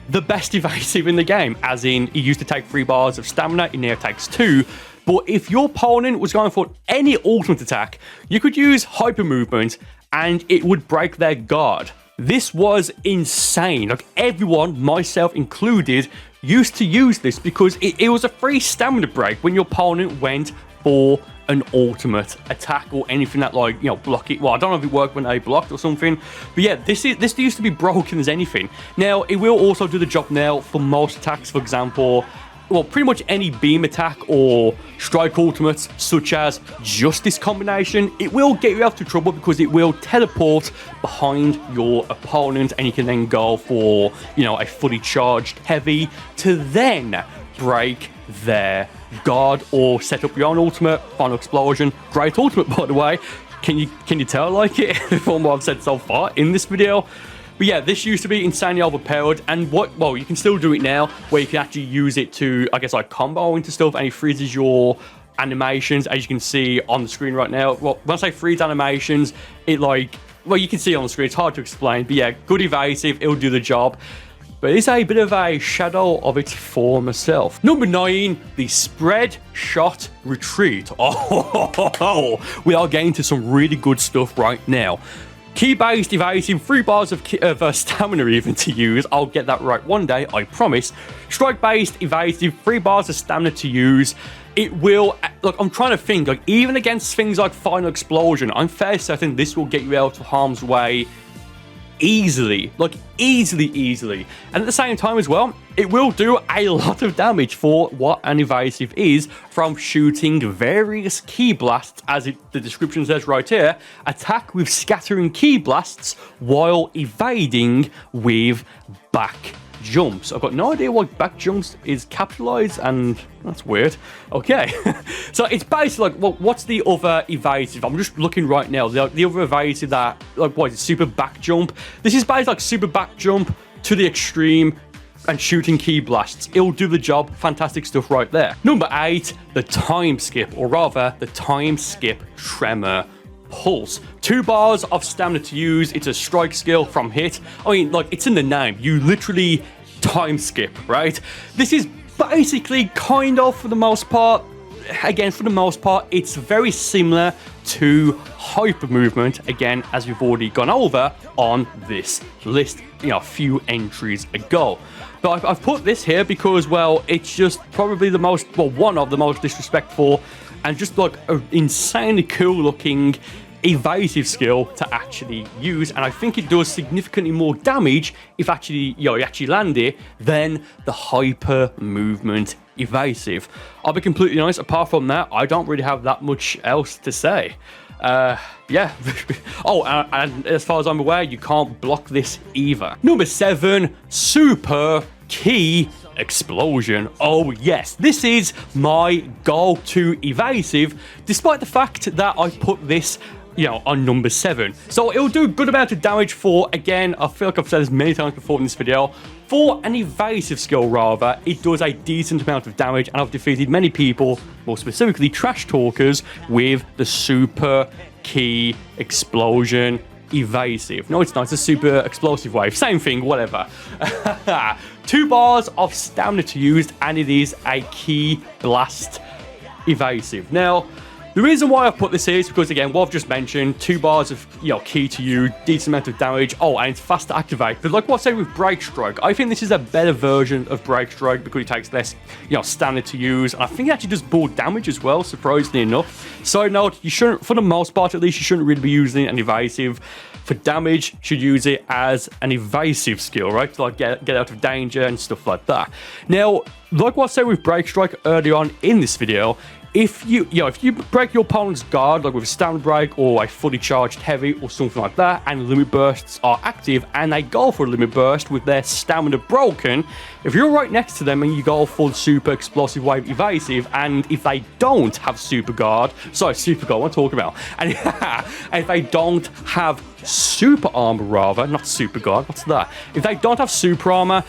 the best evasive in the game, as in, it used to take 3 bars of stamina, it now takes 2. But if your opponent was going for any ultimate attack, you could use Hyper Movement and it would break their guard. This was insane. Like, everyone, myself included, used to use this because it was a free stamina break when your opponent went for an ultimate attack or anything that, like, you know, block it. Well, I don't know if it worked when they blocked or something, but yeah, this used to be broken as anything. Now, it will also do the job now for most attacks. For example, well, pretty much any beam attack or strike ultimates, such as Justice combination, it will get you out of trouble because it will teleport behind your opponent, and you can then go for, you know, a fully charged heavy to then break their guard or set up your own ultimate. Final Explosion, great ultimate, by the way. Can you tell I like it from what I've said so far in this video? But yeah, this used to be insanely overpowered, and you can still do it now, where you can actually use it to, I guess, like, combo into stuff, and it freezes your animations, as you can see on the screen right now. Well, when I say freeze animations, it, like, well, you can see on the screen, it's hard to explain, but yeah, good evasive, it'll do the job. But it's a bit of a shadow of its former self. Number 9, the Spread Shot Retreat. Oh, we are getting to some really good stuff right now. Key-based evasive, 3 bars of stamina even to use. I'll get that right one day, I promise. Strike-based evasive, 3 bars of stamina to use. it will, look, I'm trying to think, like, even against things like Final Explosion, I'm fairly certain this will get you out of harm's way easily, like, easily. And at the same time as well, it will do a lot of damage for what an evasive is, from shooting various key blasts, as the description says right here. Attack with scattering key blasts while evading with back jumps. I've got no idea why back jumps is capitalized, and that's weird. Okay. So it's basically like, well, what's the other evasive? I'm just looking right now. The other evasive that, like, what is it? Super back jump. This is basically like super back jump to the extreme and shooting key blasts. It'll do the job. Fantastic stuff right there. Number 8, the time skip, or rather the time skip tremor pulse. 2 bars of stamina to use. It's a strike skill from hit. I mean, like, it's in the name. You literally time skip, right? This is basically kind of, for the most part, again, for the most part, it's very similar to hyper movement, again, as we've already gone over on this list, you know, a few entries ago. But I've put this here because, well, it's just probably the most, well, one of the most disrespectful and just like an insanely cool looking evasive skill to actually use, and I think it does significantly more damage if actually, you know, you actually land it than the hyper movement evasive. I'll be completely honest, apart from that, I don't really have that much else to say. Yeah. Oh, and as far as I'm aware, you can't block this either. Number 7, super key explosion. Oh yes, this is my go-to evasive, despite the fact that I put this, you know, on number 7. So it'll do a good amount of damage for, again, I feel like I've said this many times before in this video, for an evasive skill rather, it does a decent amount of damage, and I've defeated many people, more specifically trash talkers, with the super key explosion evasive. No, it's not, it's a super explosive wave, same thing, whatever. 2 bars of stamina to use, and it is a key blast evasive. Now, the reason why I've put this here is because, again, what I've just mentioned, 2 bars of, you know, key to use, decent amount of damage. Oh, and it's fast to activate. But like what I said with Break Strike, I think this is a better version of Break Strike because it takes less, you know, stamina to use. And I think it actually does more damage as well, surprisingly enough. Side note, you shouldn't, for the most part at least, you shouldn't really be using an evasive. For damage, you should use it as an evasive skill, right? To like get out of danger and stuff like that. Now, like what I said with Break Strike early on in this video, if you break your opponent's guard, like with a stamina break or a fully charged heavy or something like that, and limit bursts are active and they go for a limit burst with their stamina broken, if you're right next to them and you go for super explosive wave evasive, and if they don't have super guard, what I'm talking about, and if they don't have super armor, rather, not super guard, what's that? If they don't have super armor,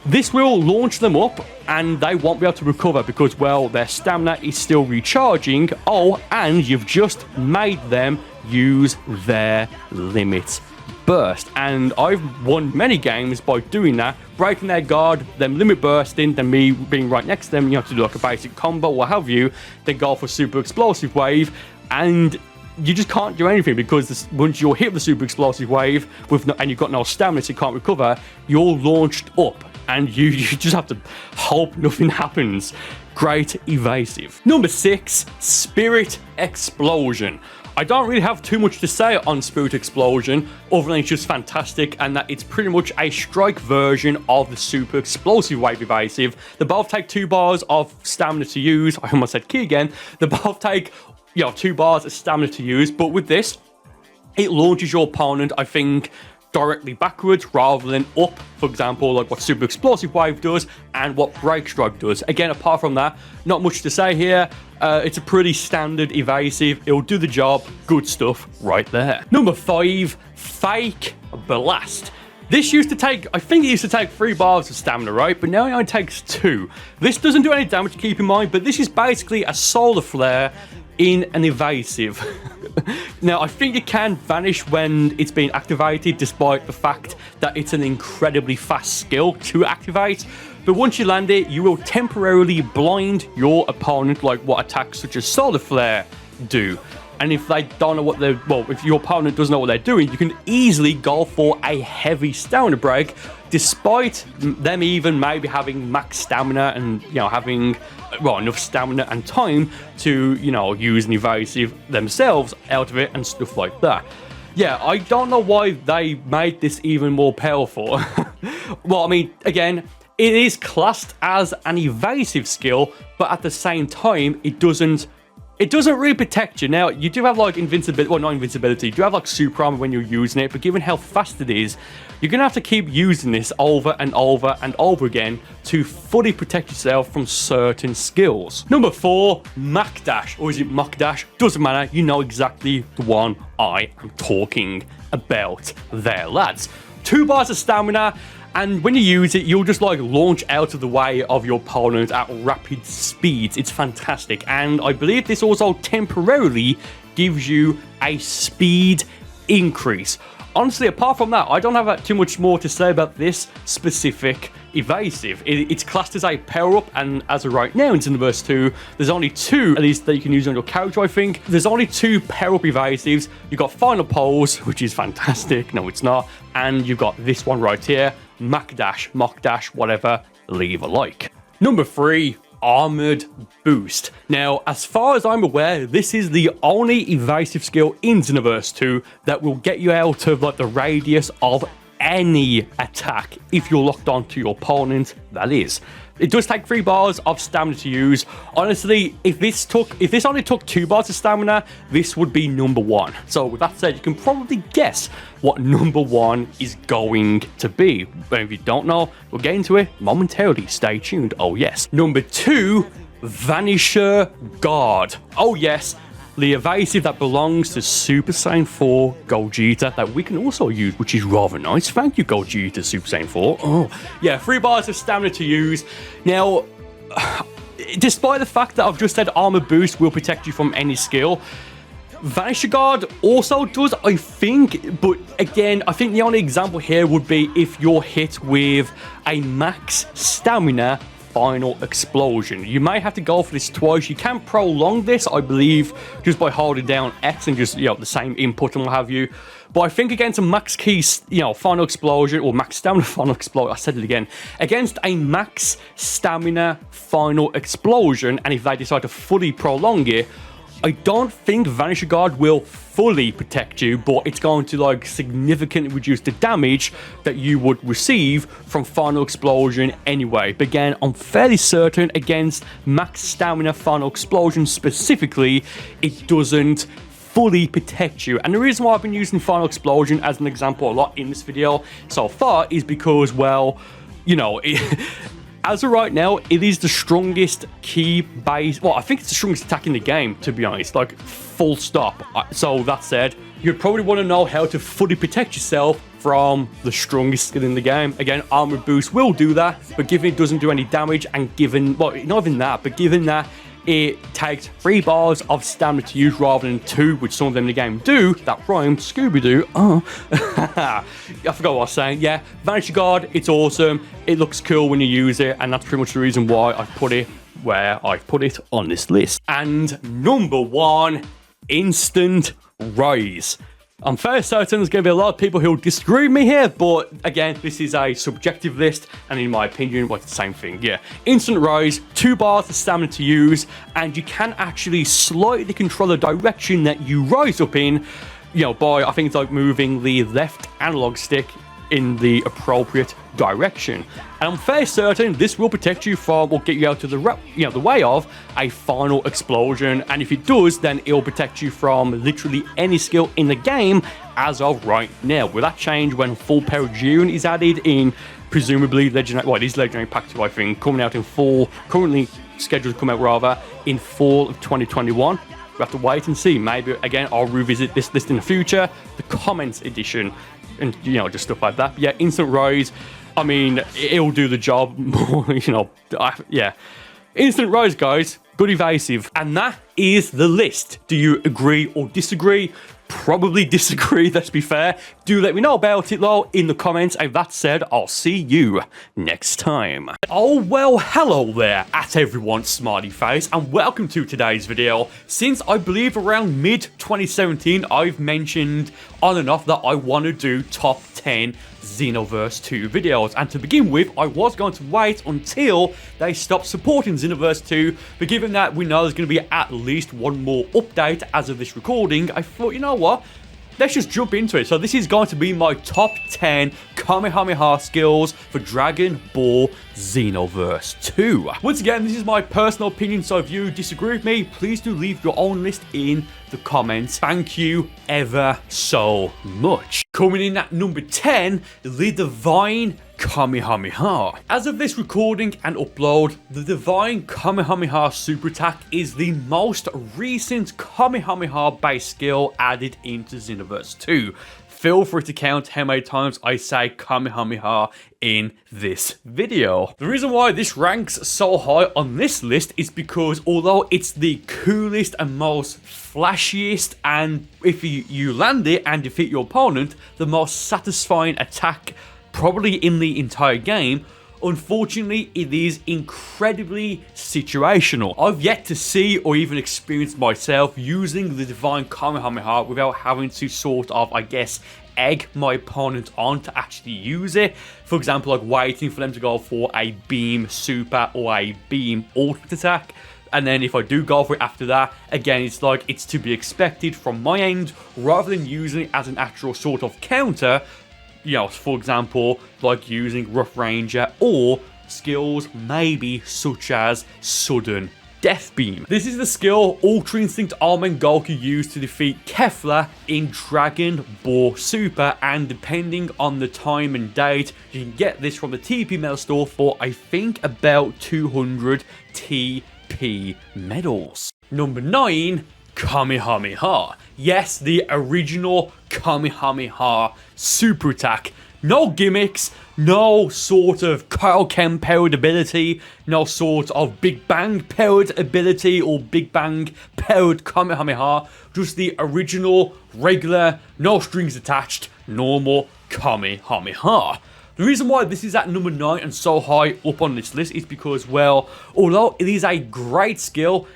this will launch them up and they won't be able to recover because, well, their stamina is still recharging. Oh, and you've just made them use their limit burst. And I've won many games by doing that, breaking their guard, them limit bursting, then me being right next to them, you have to do like a basic combo, what have you, then go for super explosive wave, and you just can't do anything because once you're hit with the super explosive wave and you've got no stamina, so you can't recover, you're launched up and you just have to hope nothing happens. Great evasive. Number 6, Spirit Explosion. I don't really have too much to say on Spirit Explosion, other than it's just fantastic and that it's pretty much a strike version of the super explosive wave evasive. They both take 2 bars of stamina to use. I almost said key again. They both take, you know, 2 bars of stamina to use, but with this, it launches your opponent, I think, directly backwards rather than up, for example, like what Super Explosive Wave does and what Break Strike does. Again, apart from that, not much to say here. It's a pretty standard evasive. It'll do the job. Good stuff right there. Number 5, Fake Blast. This used to take, I think it used to take 3 bars of stamina, right? But now it only takes 2. This doesn't do any damage, keep in mind, but this is basically a solar flare in an evasive. Now, I think it can vanish when it's being activated, despite the fact that it's an incredibly fast skill to activate. But once you land it, you will temporarily blind your opponent, like what attacks such as Solar Flare do. And if they don't know what if your opponent doesn't know what they're doing, you can easily go for a heavy stamina break despite them even maybe having max stamina and, you know, having, well, enough stamina and time to, you know, use an evasive themselves out of it and stuff like that. Yeah, I don't know why they made this even more powerful. Well, I mean, again, it is classed as an evasive skill, but at the same time, it doesn't really protect you. Now, you do have like invincibility, well, not invincibility, you do have like super armor when you're using it, but given how fast it is, you're gonna have to keep using this over and over and over again to fully protect yourself from certain skills. Number 4, Mach Dash, or is it Mach Dash? Doesn't matter, you know exactly the one I am talking about there, lads. 2 bars of stamina, and when you use it, you'll just like launch out of the way of your opponent at rapid speeds. It's fantastic. And I believe this also temporarily gives you a speed increase. Honestly, apart from that, I don't have too much more to say about this specific evasive. It's classed as a power-up, and as of right now in Xenoverse 2, there's only 2, at least, that you can use on your character, I think. There's only 2 power-up evasives. You've got Final Pose, which is fantastic. No, it's not. And you've got this one right here, Mach Dash, whatever, leave a like. Number 3, Armored Boost. Now, as far as I'm aware, this is the only evasive skill in Xenoverse 2 that will get you out of like the radius of any attack if you're locked onto your opponent, that is. It does take 3 bars of stamina to use. Honestly, if this only took 2 bars of stamina, this would be number 1. So with that said, you can probably guess what number 1 is going to be. But if you don't know, we'll get into it momentarily. Stay tuned. Oh yes. Number 2, Vanisher Guard. Oh yes. The evasive that belongs to Super Saiyan 4 Gogeta that we can also use, which is rather nice. Thank you, Gogeta Super Saiyan 4. Oh, yeah, 3 bars of stamina to use. Now, despite the fact that I've just said Armor Boost will protect you from any skill, Vanisher Guard also does, I think, but again, I think the only example here would be if you're hit with a max stamina Final Explosion. You may have to go for this twice. You can prolong this, I believe, just by holding down X and just, you know, the same input and what have you. But I think against a max key, you know, Final Explosion, or max stamina Final Explosion, I said it again, against a max stamina Final Explosion, and if they decide to fully prolong it, I don't think Vanisher Guard will fully protect you, but it's going to like significantly reduce the damage that you would receive from Final Explosion anyway. But again, I'm fairly certain against max stamina Final Explosion specifically, it doesn't fully protect you. And the reason why I've been using Final Explosion as an example a lot in this video so far is because, well, you know, as of right now, it is the strongest key base. Well, I think it's the strongest attack in the game, to be honest. Like, full stop. So, that said, you'd probably want to know how to fully protect yourself from the strongest skill in the game. Again, Armor Boost will do that, but given it doesn't do any damage, and given, well, not even that, but given that it takes 3 bars of stamina to use rather than 2, which some of them in the game do. That rhymes, Scooby-Doo. Oh. I forgot what I was saying. Yeah, Vanisher Guard, it's awesome. It looks cool when you use it, and that's pretty much the reason why I've put it where I've put it on this list. And number 1, Instant Rise. I'm fairly certain there's going to be a lot of people who will disagree with me here, but again, this is a subjective list, and in my opinion, well, it's the same thing. Yeah, Instant Rise, 2 bars of stamina to use, and you can actually slightly control the direction that you rise up in, you know, by, I think it's like moving the left analog stick in the appropriate direction. And I'm fairly certain this will protect you from, or get you out of the, you know, the way of a Final Explosion. And if it does, then it'll protect you from literally any skill in the game as of right now. Will that change when Full Perigeon is added in, presumably Legendary, well, it is Legendary Pack 2, I think, coming out in fall, currently scheduled to come out rather in fall of 2021. We have to wait and see. Maybe, again, I'll revisit this list in the future, the comments edition, and, you know, just stuff like that. But yeah, Instant Rise, I mean, it'll do the job more, you know, yeah. Instant Rise, guys, good evasive. And that is the list. Do you agree or disagree? probably disagree, let's be fair. Do let me know about it though in the comments, and that said, I'll see you next time. Oh well, hello there at everyone, smiley face, and welcome to today's video. Since I believe around mid-2017, I've mentioned on and off that I want to do top 10 Xenoverse 2 videos, and to begin with, I was going to wait until they stopped supporting Xenoverse 2, but given that we know there's going to be at least one more update as of this recording, I thought, you know what, let's just jump into it. So this is going to be my top 10 Kamehameha skills for Dragon Ball Xenoverse 2. Once again, this is my personal opinion, so if you disagree with me, please do leave your own list in the comments. Thank you ever so much. Coming in at number 10, the Divine Kamehameha. As of this recording and upload, the Divine Kamehameha Super Attack is the most recent Kamehameha based skill added into Xenoverse 2. Feel free to count how many times I say Kamehameha in this video. The reason why this ranks so high on this list is because although it's the coolest and most flashiest, and if you land it and defeat your opponent, the most satisfying attack probably in the entire game, unfortunately, it is incredibly situational. I've yet to see or even experience myself using the Divine Kamehameha without having to sort of, I guess, egg my opponent on to actually use it. For example, like waiting for them to go for a beam super or a beam ultimate attack. And then if I do go for it after that, again, it's like it's to be expected from my end, rather than using it as an actual sort of counter. You know, for example, like using Rough Ranger or skills maybe such as Sudden Death Beam. This is the skill Ultra Instinct Almond Goku used to defeat Kefla in Dragon Ball Super, and depending on the time and date, you can get this from the TP Medal store for I think about 200 TP medals. Number 9, Kamehameha. Yes, the original Kamehameha super attack. No gimmicks, no sort of Kaioken powered ability, no sort of Big Bang powered ability or Big Bang powered Kamehameha. Just the original, regular, no strings attached, normal Kamehameha. The reason why this is at number 9 and so high up on this list is because, well, although it is a great skill,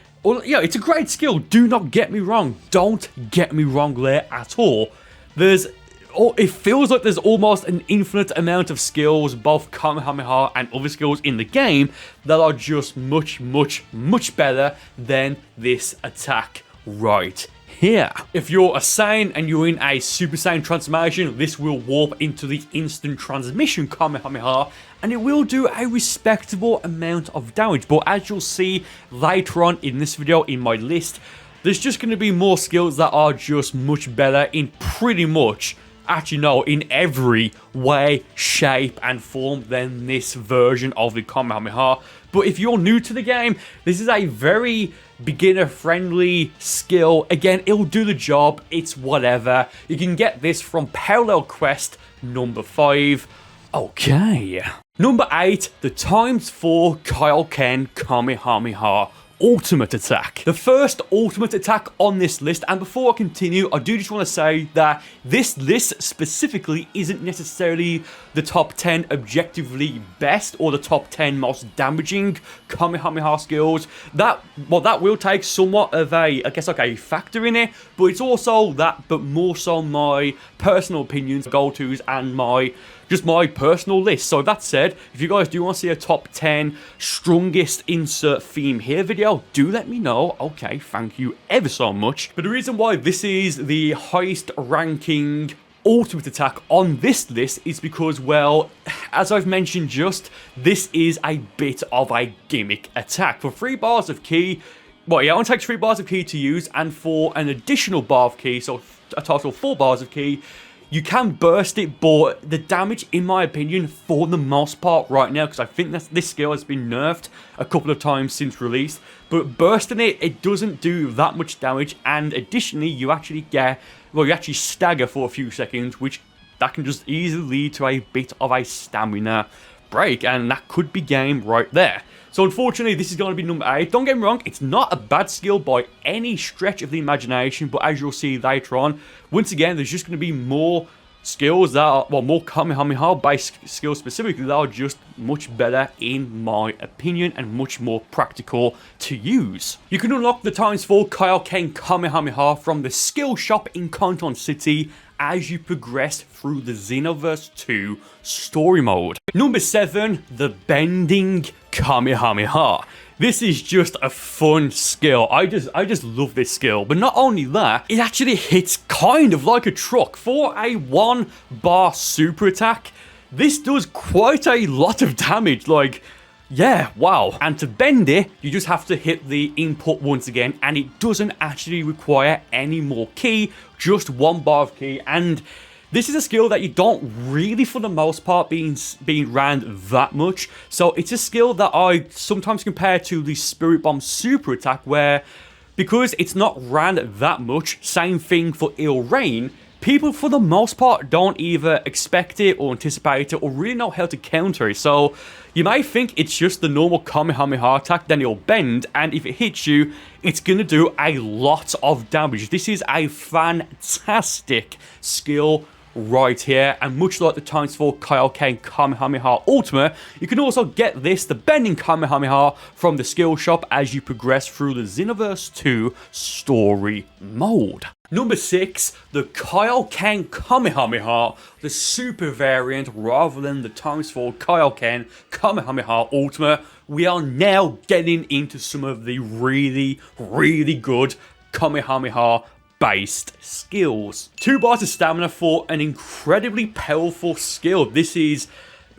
yeah, it's a great skill, do not get me wrong. Don't get me wrong there at all. It feels like there's almost an infinite amount of skills, both Kamehameha and other skills in the game, that are just much, much, much better than this attack right here. If you're a Saiyan and you're in a Super Saiyan transformation, this will warp into the instant transmission Kamehameha, and it will do a respectable amount of damage. But as you'll see later on in this video in my list, there's just going to be more skills that are just much better in pretty much, actually no, in every way, shape and form than this version of the Kamehameha. But if you're new to the game, this is a very beginner friendly skill. Again, it'll do the job, it's whatever. You can get this from Parallel Quest number 5. Okay. Number 8, the ×4 Kaioken Kamehameha ultimate attack. The first ultimate attack on this list, and before I continue, I do just want to say that this list specifically isn't necessarily the top 10 objectively best or the top 10 most damaging Kamehameha skills. That will take somewhat of a, I guess, like a factor in it, but it's also that, but more so my personal opinions, go-tos, and my personal list. So that said, if you guys do want to see a top 10 strongest insert theme here video, do let me know. Okay, thank you ever so much. But the reason why this is the highest ranking ultimate attack on this list is because, well, as I've mentioned this is a bit of a gimmick attack. For 3 bars of ki, well, yeah, it only takes 3 bars of ki to use, and for an additional bar of ki, so a total of 4 bars of ki, you can burst it, but the damage, in my opinion, for the most part right now, because I think that this skill has been nerfed a couple of times since release, but bursting it doesn't do that much damage, and additionally, you actually stagger for a few seconds, which that can just easily lead to a bit of a stamina break, and that could be game right there. So unfortunately, this is going to be number 8. Don't get me wrong, it's not a bad skill by any stretch of the imagination, but as you'll see later on, once again, there's just going to be more skills that are, well, more Kamehameha based skills specifically that are just much better in my opinion and much more practical to use. You can unlock the ×4 Kaioken Kamehameha from the skill shop in Canton City as you progress through the Xenoverse 2 story mode. Number 7, the Bending Kamehameha. This is just a fun skill. I just love this skill. But not only that, it actually hits kind of like a truck. For a 1-bar super attack, this does quite a lot of damage. Like, yeah, wow. And to bend it, you just have to hit the input once again, and it doesn't actually require any more ki, just 1 bar of ki. And this is a skill that you don't really, for the most part, being ran that much. So it's a skill that I sometimes compare to the Spirit Bomb super attack, where because it's not ran that much, same thing for Ill Rain, people for the most part don't either expect it or anticipate it or really know how to counter it. So you may think it's just the normal Kamehameha attack, then it'll bend, and if it hits you, it's going to do a lot of damage. This is a fantastic skill right here, and much like the ×4 Kaioken Kamehameha Ultimate, you can also get this, the Bending Kamehameha, from the skill shop as you progress through the Xenoverse 2 story mode. Number 6, the Kaioken Kamehameha, the super variant rather than the ×4 Kaioken Kamehameha Ultimate. We are now getting into some of the really, really good Kamehameha based skills. 2 bars of stamina for an incredibly powerful skill. This is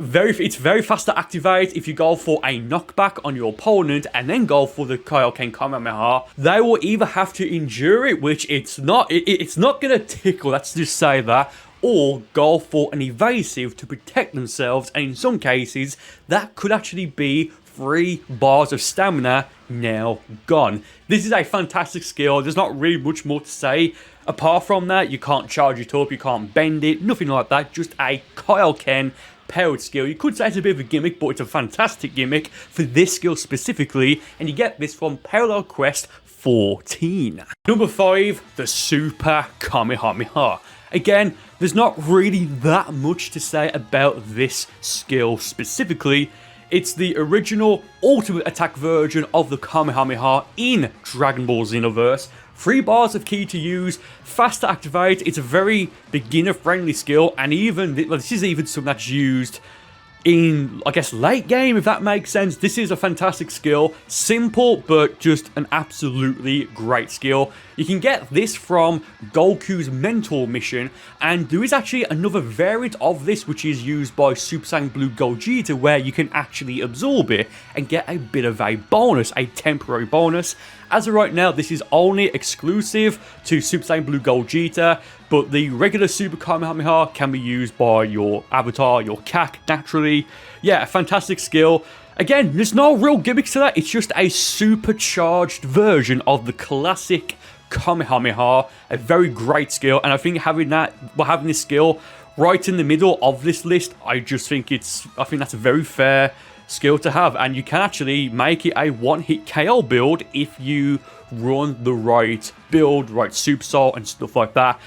it's very fast to activate. If you go for a knockback on your opponent and then go for the Kaioken Kamehameha, they will either have to endure it, which it's not gonna tickle, let's just say that, or go for an evasive to protect themselves, and in some cases that could actually be 3 bars of stamina now gone. This is a fantastic skill. There's not really much more to say. Apart from that, you can't charge it up, you can't bend it, nothing like that. Just a Kaioken powered skill. You could say it's a bit of a gimmick, but it's a fantastic gimmick for this skill specifically, and you get this from Parallel Quest 14. Number 5, the Super Kamehameha. Again, there's not really that much to say about this skill specifically. It's the original ultimate attack version of the Kamehameha in Dragon Ball Xenoverse. 3 bars of ki to use, fast to activate. It's a very beginner-friendly skill, and even this is even something that's used in, I guess, late game, if that makes sense. This is a fantastic skill. Simple, but just an absolutely great skill. You can get this from Goku's mentor mission, and there is actually another variant of this which is used by Super Saiyan Blue Gogeta, where you can actually absorb it and get a bit of a bonus, a temporary bonus. As of right now, this is only exclusive to Super Saiyan Blue Gogeta, but the regular Super Kamehameha can be used by your avatar, your CAC, naturally. Yeah, a fantastic skill. Again, there's no real gimmicks to that. It's just a supercharged version of the classic Kamehameha. A very great skill, and I think having this skill right in the middle of this list, I think that's a very fair skill to have, and you can actually make it a one-hit KO build if you run the right build, right super soul and stuff like that.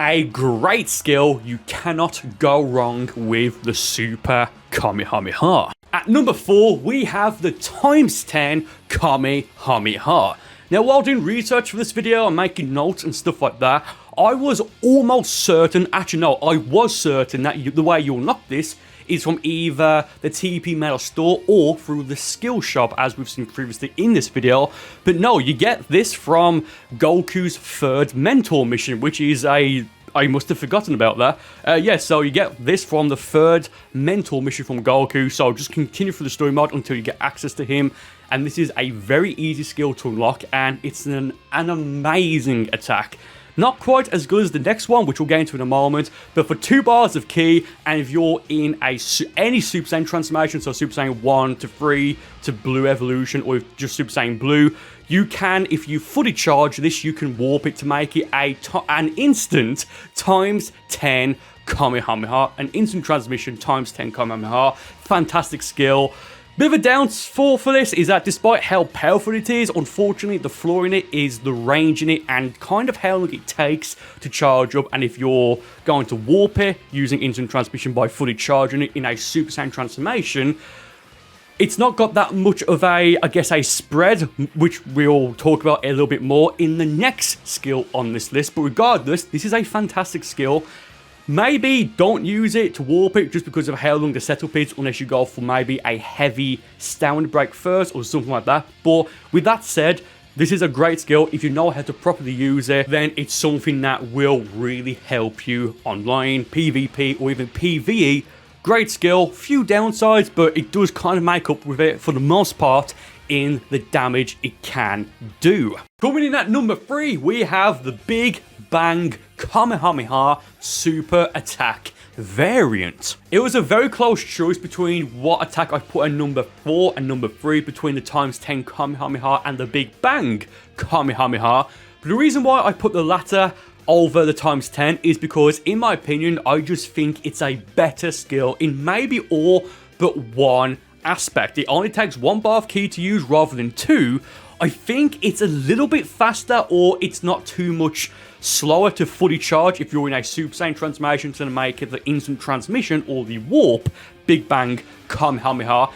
A great skill. You cannot go wrong with the Super Kamehameha. At number 4, we have the ×10 Kamehameha. Now, while doing research for this video and making notes and stuff like that, I was almost certain, actually no, I was certain that the way you unlock this is from either the TP Metal Store or through the skill shop, as we've seen previously in this video. But no, you get this from Goku's 3rd mentor mission, which is I must have forgotten about that. Yeah, so you get this from the 3rd mentor mission from Goku, so just continue through the story mode until you get access to him. And this is a very easy skill to unlock, and it's an amazing attack. Not quite as good as the next one, which we'll get into in a moment, but for 2 bars of ki, and if you're in any Super Saiyan transformation, so Super Saiyan 1 to 3 to Blue Evolution, or just Super Saiyan Blue, you can, if you fully charge this, you can warp it to make it an instant ×10 Kamehameha, an instant transmission ×10 Kamehameha. Fantastic skill. Bit of a downfall for this is that despite how powerful it is, unfortunately the flaw in it is the range in it and kind of how long it takes to charge up. And if you're going to warp it using instant transmission by fully charging it in a Super Saiyan transformation, it's not got that much of a, I guess, a spread, which we'll talk about a little bit more in the next skill on this list. But regardless, this is a fantastic skill. Maybe don't use it to warp it just because of how long the setup is, unless you go for maybe a heavy stamina break first or something like that. But with that said, this is a great skill. If you know how to properly use it, then it's something that will really help you online, PvP, or even PvE. Great skill, few downsides, but it does kind of make up with it for the most part in the damage it can do. Coming in at number 3, we have the Big Bang Kamehameha Super Attack variant. It was a very close choice between what attack I put at number 4 and number 3, between the ×10 Kamehameha and the Big Bang Kamehameha. But the reason why I put the latter over the ×10 is because, in my opinion, I just think it's a better skill in maybe all but one aspect. It only takes 1 bar of ki to use rather than 2. I think it's a little bit faster, or it's not too much slower to fully charge if you're in a Super Saiyan transformation to make it the instant transmission or the warp Big Bang Kamehameha.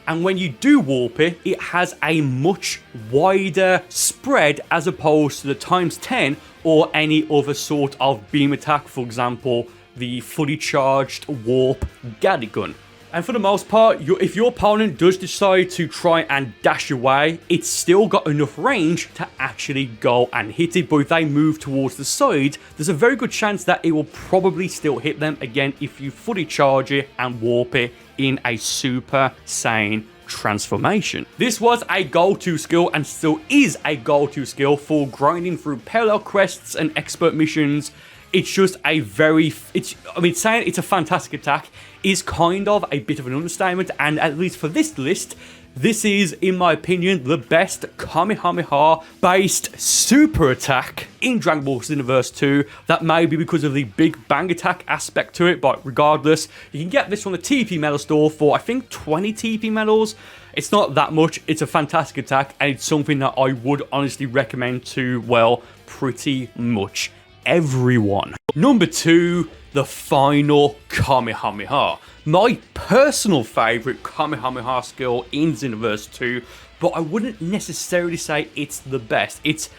And when you do warp it, it has a much wider spread as opposed to the ×10 or any other sort of beam attack, for example, the fully charged warp Gaddy gun. And for the most part, if your opponent does decide to try and dash away, it's still got enough range to actually go and hit it. But if they move towards the side, there's a very good chance that it will probably still hit them again if you fully charge it and warp it in a Super Saiyan transformation. This was a go-to skill and still is a go-to skill for grinding through parallel quests and expert missions. It's just a very, saying it's a fantastic attack is kind of a bit of an understatement, and at least for this list, this is, in my opinion, the best Kamehameha-based super attack in Dragon Ball Xenoverse 2. That may be because of the Big Bang attack aspect to it, but regardless, you can get this from the TP medal store for, I think, 20 TP medals. It's not that much. It's a fantastic attack, and it's something that I would honestly recommend to, well, pretty much everyone. Number 2, the final Kamehameha. My personal favourite Kamehameha skill in Xenoverse 2, but I wouldn't necessarily say it's the best. It's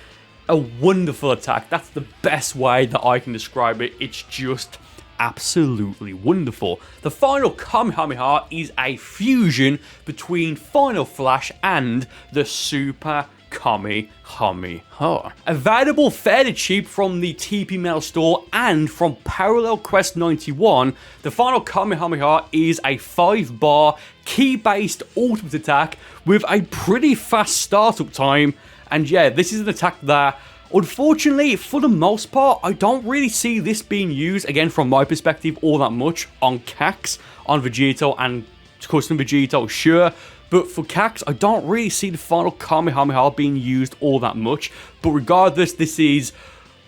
a wonderful attack. That's the best way that I can describe it. It's just absolutely wonderful. The final Kamehameha is a fusion between Final Flash and the Super Kamehameha. Available fairly cheap from the TP Metal store and from Parallel Quest 91, the final Kamehameha is a 5-bar key-based ultimate attack with a pretty fast startup time. And yeah, this is an attack that, unfortunately, for the most part, I don't really see this being used, again from my perspective, all that much on Cax, on Vegito and Custom Vegito, sure. But for Cax, I don't really see the final Kamehameha being used all that much. But regardless, this is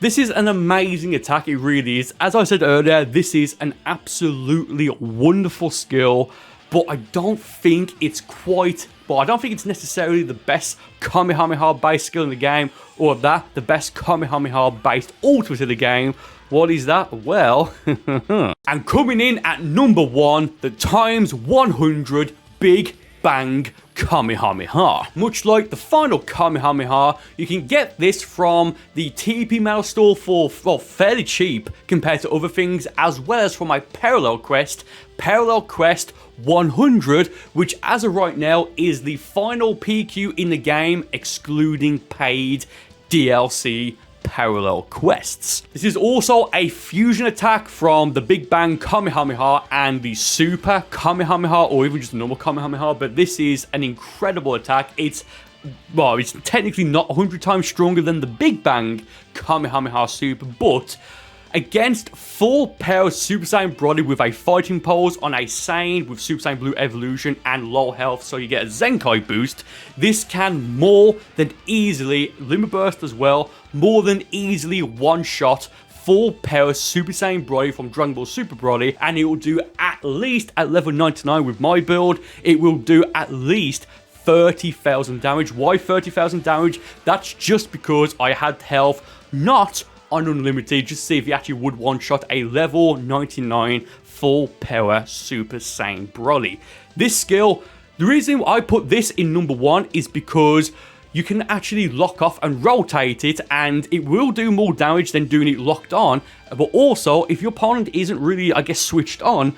an amazing attack, it really is. As I said earlier, this is an absolutely wonderful skill. But I don't think it's necessarily the best Kamehameha-based skill in the game, or the best Kamehameha-based ultimate in the game. What is that? Well, and coming in at number 1, the ×100 Big Bang Kamehameha. Much like the final Kamehameha, you can get this from the TP Metal store for, well, fairly cheap compared to other things, as well as from my Parallel Quest 100, which as of right now is the final PQ in the game, excluding paid DLC parallel quests. This is also a fusion attack from the Big Bang Kamehameha and the Super Kamehameha, or even just a normal Kamehameha, but this is an incredible attack. It's technically not 100 times stronger than the Big Bang Kamehameha Super, but against full power Super Saiyan Broly with a fighting pose on a Saiyan with Super Saiyan Blue Evolution and low health, so you get a Zenkai boost, this can more than easily, Limit Burst as well, more than easily one-shot full power Super Saiyan Broly from Dragon Ball Super Broly, and it will do at least, at level 99 with my build, it will do at least 30,000 damage. Why 30,000 damage? That's just because I had health not on unlimited, just to see if he actually would one-shot a level 99 full power Super Saiyan Broly. This skill, the reason I put this in number 1 is because you can actually lock off and rotate it, and it will do more damage than doing it locked on. But also, if your opponent isn't really, I guess, switched on,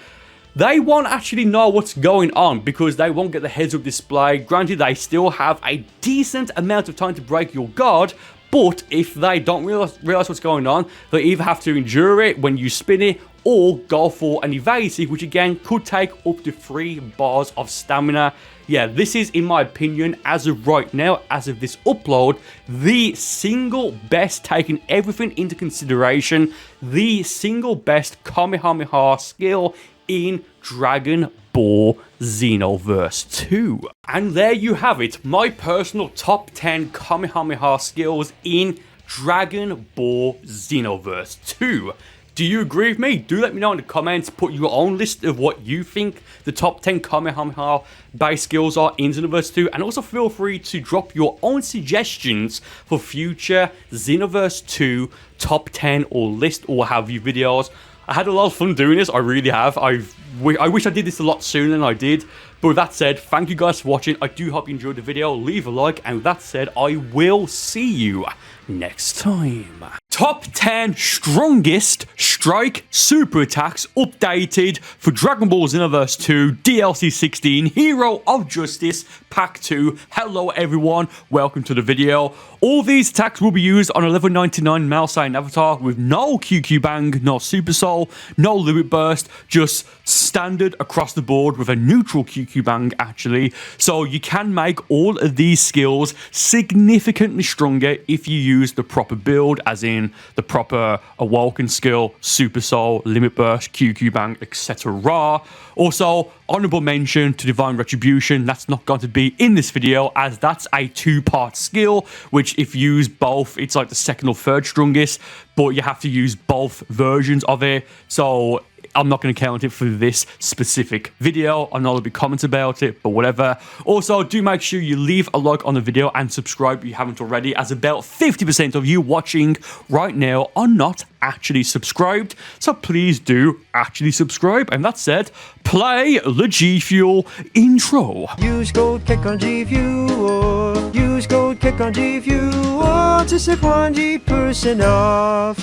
they won't actually know what's going on because they won't get the heads-up display. Granted, they still have a decent amount of time to break your guard, but if they don't realize what's going on, they either have to endure it when you spin it or go for an evasive, which again could take up to 3 bars of stamina. Yeah, this is, in my opinion, as of right now, as of this upload, the single best, taking everything into consideration, the single best Kamehameha skill in Dragon Ball Xenoverse 2. And there you have it, my personal top 10 Kamehameha skills in Dragon Ball Xenoverse 2. Do you agree with me? Do let me know in the comments. Put your own list of what you think the top 10 Kamehameha base skills are in Xenoverse 2. And also feel free to drop your own suggestions for future Xenoverse 2 top 10 or list or have you videos. I had a lot of fun doing this, I really have. I wish I did this a lot sooner than I did. But with that said, thank you guys for watching. I do hope you enjoyed the video. Leave a like. And with that said, I will see you next time. Top 10 strongest strike super attacks updated for Dragon Ball Xenoverse 2 DLC 16 Hero of Justice Pack 2. Hello everyone, welcome to the video. All these attacks will be used on a level 99 Male Saiyan avatar with no QQ Bang, no Super Soul, no Limit Burst, just standard across the board with a neutral QQ Bang actually. So you can make all of these skills significantly stronger if you use the proper build, as in the proper Awoken skill, Super Soul, Limit Burst, QQ Bang, etc. Also, honorable mention to Divine Retribution. That's not going to be in this video as that's a 2-part skill, which if used both, it's like the second or third strongest, but you have to use both versions of it. So I'm not going to count it for this specific video. I know there'll be comments about it, but whatever. Also, do make sure you leave a like on the video and subscribe if you haven't already, as about 50% of you watching right now are not actually subscribed. So please do actually subscribe. And that said, play the G Fuel intro. Use code kick on G Fuel. Use code kick on G Fuel to save 20% off.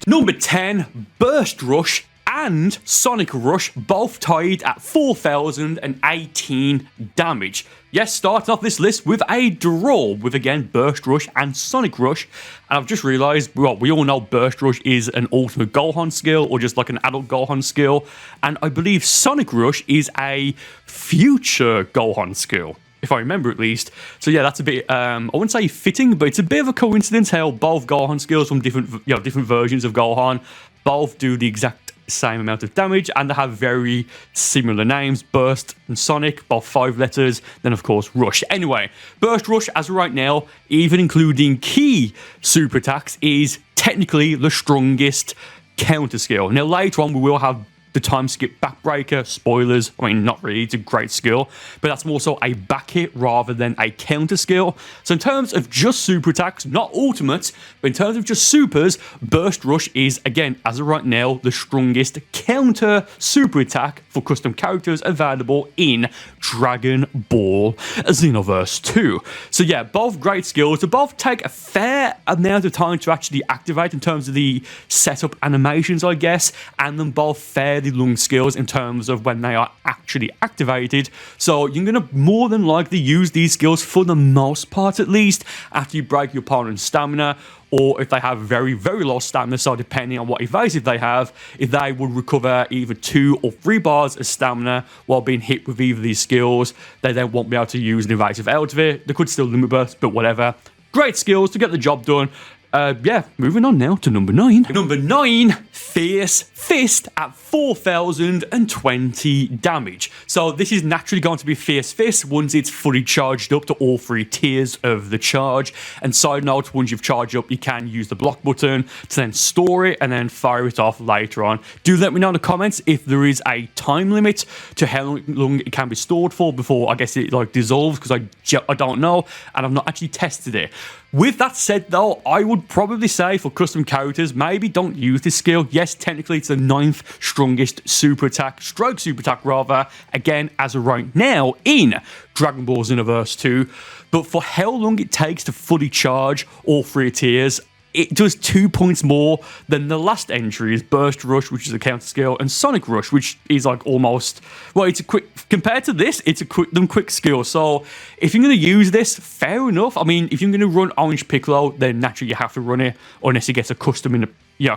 Number 10, Burst Rush and Sonic Rush, both tied at 4,018 damage. Yes, starting off this list with a draw with, again, Burst Rush and Sonic Rush. And I've just realized, well, we all know Burst Rush is an Ultimate Gohan skill or just like an adult Gohan skill. And I believe Sonic Rush is a future Gohan skill, if I remember at least. So yeah, that's a bit, I wouldn't say fitting, but it's a bit of a coincidence how both Gohan skills from different versions of Gohan both do the exact same amount of damage, and they have very similar names, Burst and Sonic, both 5 letters, then of course Rush. Anyway, Burst Rush as of right now, even including key super attacks, is technically the strongest counter skill. Now later on we will have the time skip backbreaker. Spoilers, I mean, not really, it's a great skill, but that's more so a back hit rather than a counter skill. So in terms of just super attacks, not ultimates, but in terms of just supers, Burst Rush is, again, as of right now, the strongest counter super attack for custom characters available in Dragon Ball Xenoverse 2. So yeah, both great skills. They both take a fair amount of time to actually activate in terms of the setup animations, I guess, and them both fairly long skills in terms of when they are actually activated. So you're going to more than likely use these skills for the most part, at least, after you break your opponent's stamina, or if they have very, very low stamina. So depending on what evasive they have, if they would recover either 2 or 3 bars of stamina while being hit with either of these skills, they then won't be able to use an evasive out of it. They could still limit burst, but whatever. Great skills to get the job done. Yeah, moving on now to number 9. Number 9, Fierce Fist at 4,020 damage. So this is naturally going to be Fierce Fist once it's fully charged up to all 3 tiers of the charge. And side note, once you've charged up, you can use the block button to then store it and then fire it off later on. Do let me know in the comments if there is a time limit to how long it can be stored for before I guess it like dissolves, because I don't know and I've not actually tested it. With that said though, I would probably say for custom characters, maybe don't use this skill. Yes, technically it's the 9th strongest super attack, stroke super attack rather, again as of right now in Dragon Ball Xenoverse 2. But for how long it takes to fully charge all 3 tiers, it does 2 points more than the last entries, Burst Rush, which is a counter skill, and Sonic Rush, which is like almost, well, it's a quick, compared to this, it's a quick skill. So if you're going to use this, fair enough. I mean, if you're going to run Orange Piccolo, then naturally you have to run it, unless he gets a custom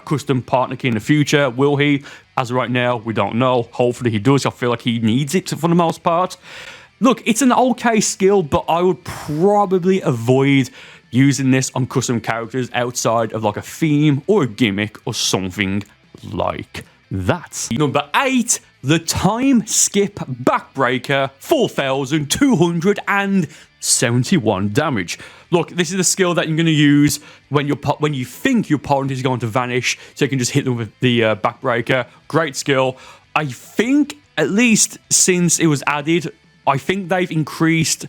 custom partner key in the future. Will he? As of right now, we don't know. Hopefully he does. I feel like he needs it for the most part. Look, it's an okay skill, but I would probably avoid using this on custom characters outside of like a theme or a gimmick or something like that. Number 8, the Time Skip Backbreaker, 4,271 damage. Look, this is a skill that you're going to use when you think your opponent is going to vanish, so you can just hit them with the Backbreaker. Great skill. I think, at least since it was added, I think they've increased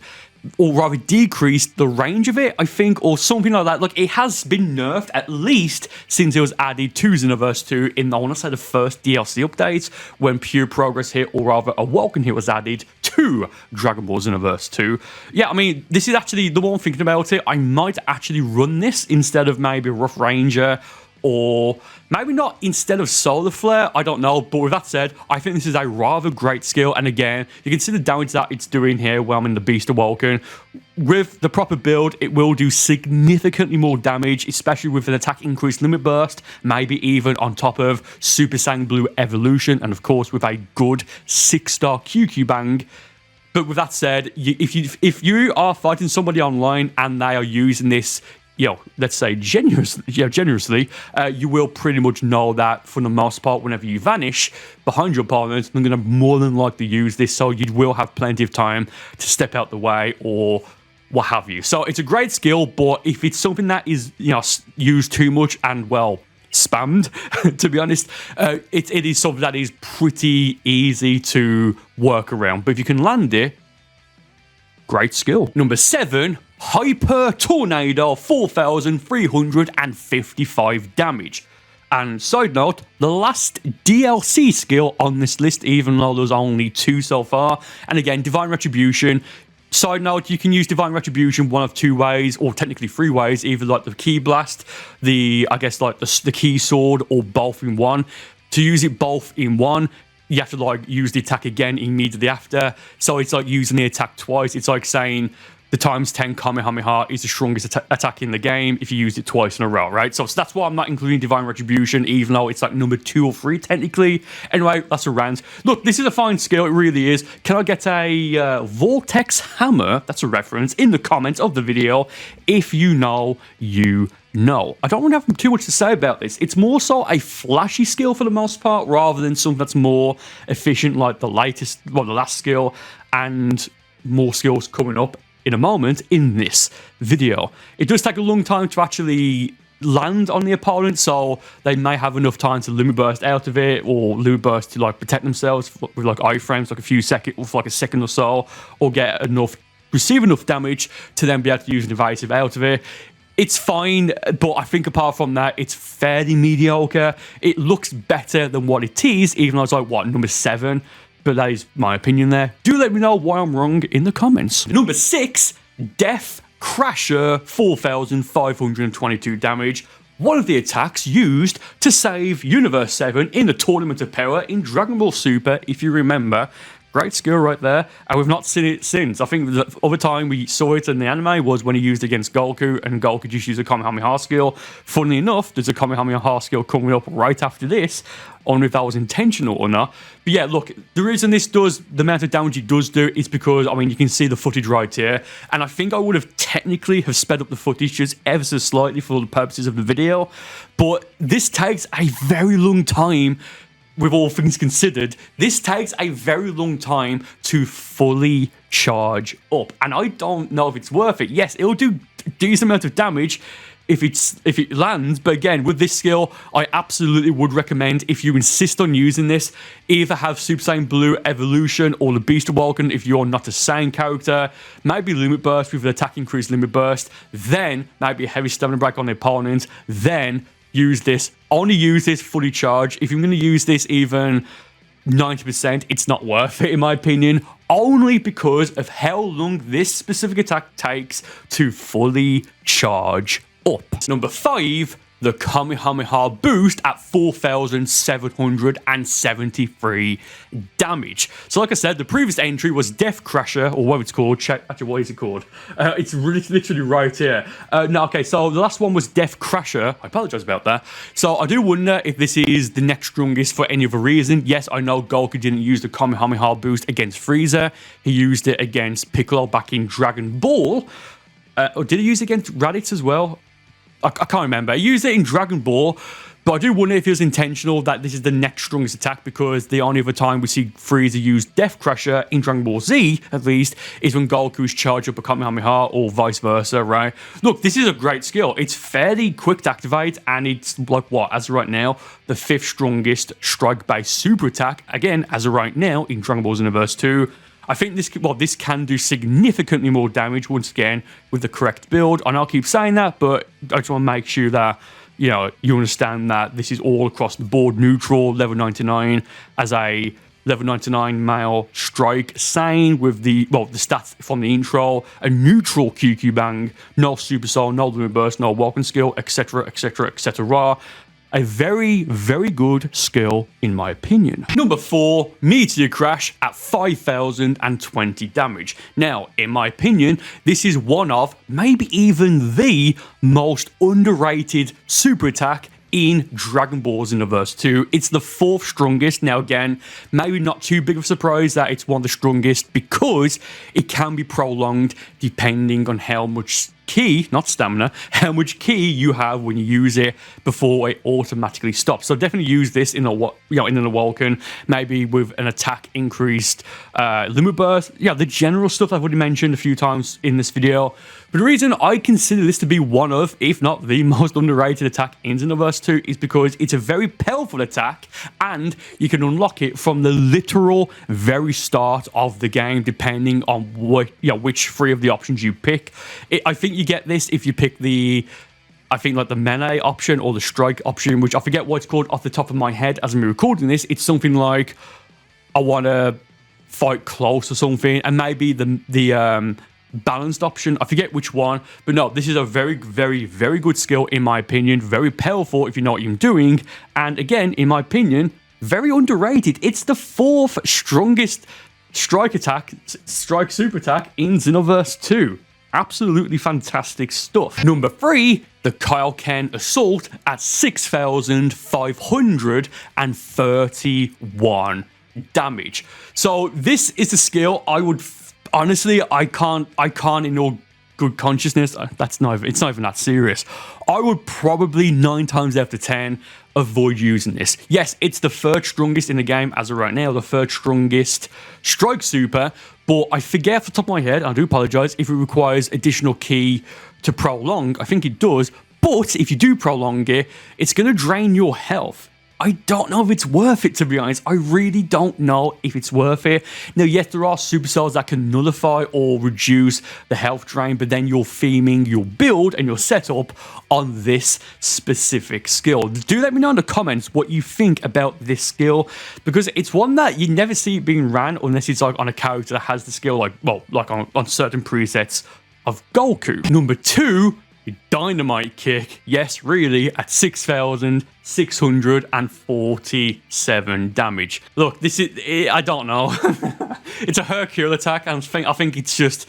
or rather decreased the range of it, I think, or something like that. Like, it has been nerfed at least since it was added to Xenoverse 2 in, I want to say, the first DLC update when Pure Progress hit, or rather Awoken hit, was added to Dragon Ball Xenoverse 2. Yeah, I mean, this is actually the more I'm thinking about it. I might actually run this instead of maybe Rough Ranger, or maybe not instead of Solar Flare, I don't know. But with that said, I think this is a rather great skill. And again, you can see the damage that it's doing here while I'm in the Beast Awoken. With the proper build, it will do significantly more damage, especially with an attack increase limit burst, maybe even on top of Super Saiyan Blue Evolution, and of course with a good 6-star QQ Bang. But with that said, if you are fighting somebody online and they are using this, let's say generously, you will pretty much know that for the most part, whenever you vanish behind your opponent, they're going to more than likely use this, so you will have plenty of time to step out the way or what have you. So it's a great skill, but if it's something that is used too much and, well, spammed, to be honest, it is something that is pretty easy to work around. But if you can land it, great skill. Number 7, Hyper Tornado, 4,355 damage. And side note, the last DLC skill on this list, even though there's only 2 so far. And again, Divine Retribution. Side note, you can use Divine Retribution one of 2 ways, or technically 3 ways, either like the Key Blast, the Key Sword, or both in one. To use it both in one, you have to use the attack again immediately after. So it's like using the attack twice. It's like saying the ×10 Kamehameha is the strongest attack in the game if you use it twice in a row, right? So that's why I'm not including Divine Retribution, even though it's like number 2 or 3 technically. Anyway, that's a rant. Look, this is a fine skill, it really is. Can I get a Vortex Hammer, that's a reference, in the comments of the video? If you know, you know. I don't want to have too much to say about this. It's more so a flashy skill for the most part, rather than something that's more efficient like the last skill, and more skills coming up in a moment in this video. It does take a long time to actually land on the opponent, so they may have enough time to limit burst out of it, or limit burst to protect themselves with iframes, a few seconds, for a second or so, or receive enough damage to then be able to use an evasive out of it. It's fine, but I think apart from that, it's fairly mediocre. It looks better than what it is, even though it's number 7. But that is my opinion there. Do let me know why I'm wrong in the comments. Number 6, Death Crasher, 4,522 damage. One of the attacks used to save Universe 7 in the Tournament of Power in Dragon Ball Super, if you remember. Great skill right there, and we've not seen it since. I think the other time we saw it in the anime was when he used it against Goku, and Goku just used a Kamehameha skill. Funnily enough, there's a Kamehameha skill coming up right after this, only if that was intentional or not. But yeah, look, the reason this does, the amount of damage it does do is because, I mean, you can see the footage right here, and I think I would have technically have sped up the footage just ever so slightly for the purposes of the video, but this takes a very long time. With all things considered, this takes a very long time to fully charge up, and I don't know if it's worth it. Yes, it'll do a decent amount of damage if it lands, but again, with this skill, I absolutely would recommend, if you insist on using this, either have Super Saiyan Blue Evolution or the Beast Awoken if you're not a Saiyan character, maybe Limit Burst with the attack increase Limit Burst, then maybe a heavy stamina break on the opponent, then use this. Only use this fully charged. If you're going to use this even 90%, it's not worth it in my opinion, only because of how long this specific attack takes to fully charge up. Number 5, the Kamehameha boost at 4,773 damage. So like I said, the previous entry was Death Crasher, or what it's called. Check, actually, what is it called? It's really, literally right here. No, okay, so the last one was Death Crasher. I apologize about that. So I do wonder if this is the next strongest for any other reason. Yes, I know Goku didn't use the Kamehameha boost against Frieza. He used it against Piccolo back in Dragon Ball. Or did he use it against Raditz as well? I can't remember. I used it in Dragon Ball, but I do wonder if it was intentional that this is the next strongest attack, because the only other time we see Frieza use Death Crusher in Dragon Ball Z, at least, is when Goku's charged up a Kamehameha, or vice versa, right? Look, this is a great skill. It's fairly quick to activate, and it's like, what, as of right now, the 5th strongest strike-based super attack, again, as of right now, in Dragon Ball Xenoverse 2. I think this can do significantly more damage, once again, with the correct build. And I'll keep saying that, but I just want to make sure that, you know, you understand that this is all across the board neutral, level 99, as a level 99 male strike Saiyan with the stats from the intro, a neutral QQ bang, no super soul, no limit burst, no welcome skill, etc, etc, etc. A very, very good skill, in my opinion. Number 4, Meteor Crash at 5,020 damage. Now, in my opinion, this is one of, maybe even the most underrated super attack in Dragon Ball Xenoverse 2. It's the 4th strongest. Now again, maybe not too big of a surprise that it's one of the strongest, because it can be prolonged depending on how much ki, not stamina, how much ki you have when you use it before it automatically stops. So definitely use this in in an Awoken, maybe with an attack increased limit burst. Yeah, the general stuff I've already mentioned a few times in this video. But the reason I consider this to be one of, if not the most underrated attack in Xenoverse 2, is because it's a very powerful attack, and you can unlock it from the literal very start of the game, depending on which 3 of the options you pick. I think you get this if you pick the melee option or the strike option, which I forget what it's called off the top of my head as I'm recording this. It's something like, I want to fight close or something, and maybe the balanced option, I forget which one, but no, this is a very, very, very good skill in my opinion, very powerful if you know what you're doing, and again, in my opinion, very underrated. It's the 4th strongest strike super attack in Xenoverse 2. Absolutely fantastic stuff. Number 3, the Kaioken Assault at 6,531 damage. So this is a skill I would honestly, I can't in all good consciousness, it's not even that serious. I would probably 9 times out of 10 avoid using this. Yes, it's the 3rd strongest in the game as of right now, the 3rd strongest strike super, but I forget off the top of my head, I do apologize, if it requires additional ki to prolong. I think it does, but if you do prolong it, it's going to drain your health. I don't know if it's worth it, to be honest. I really don't know if it's worth it. Now, yes, there are supercells that can nullify or reduce the health drain, but then you're theming your build and your setup on this specific skill. Do let me know in the comments what you think about this skill, because it's one that you never see being ran unless it's like on a character that has the skill, like on certain presets of Goku. Number 2, your dynamite kick, yes, really, at 6,647 damage. Look, this is, I don't know. It's a Hercule attack, and I think it's just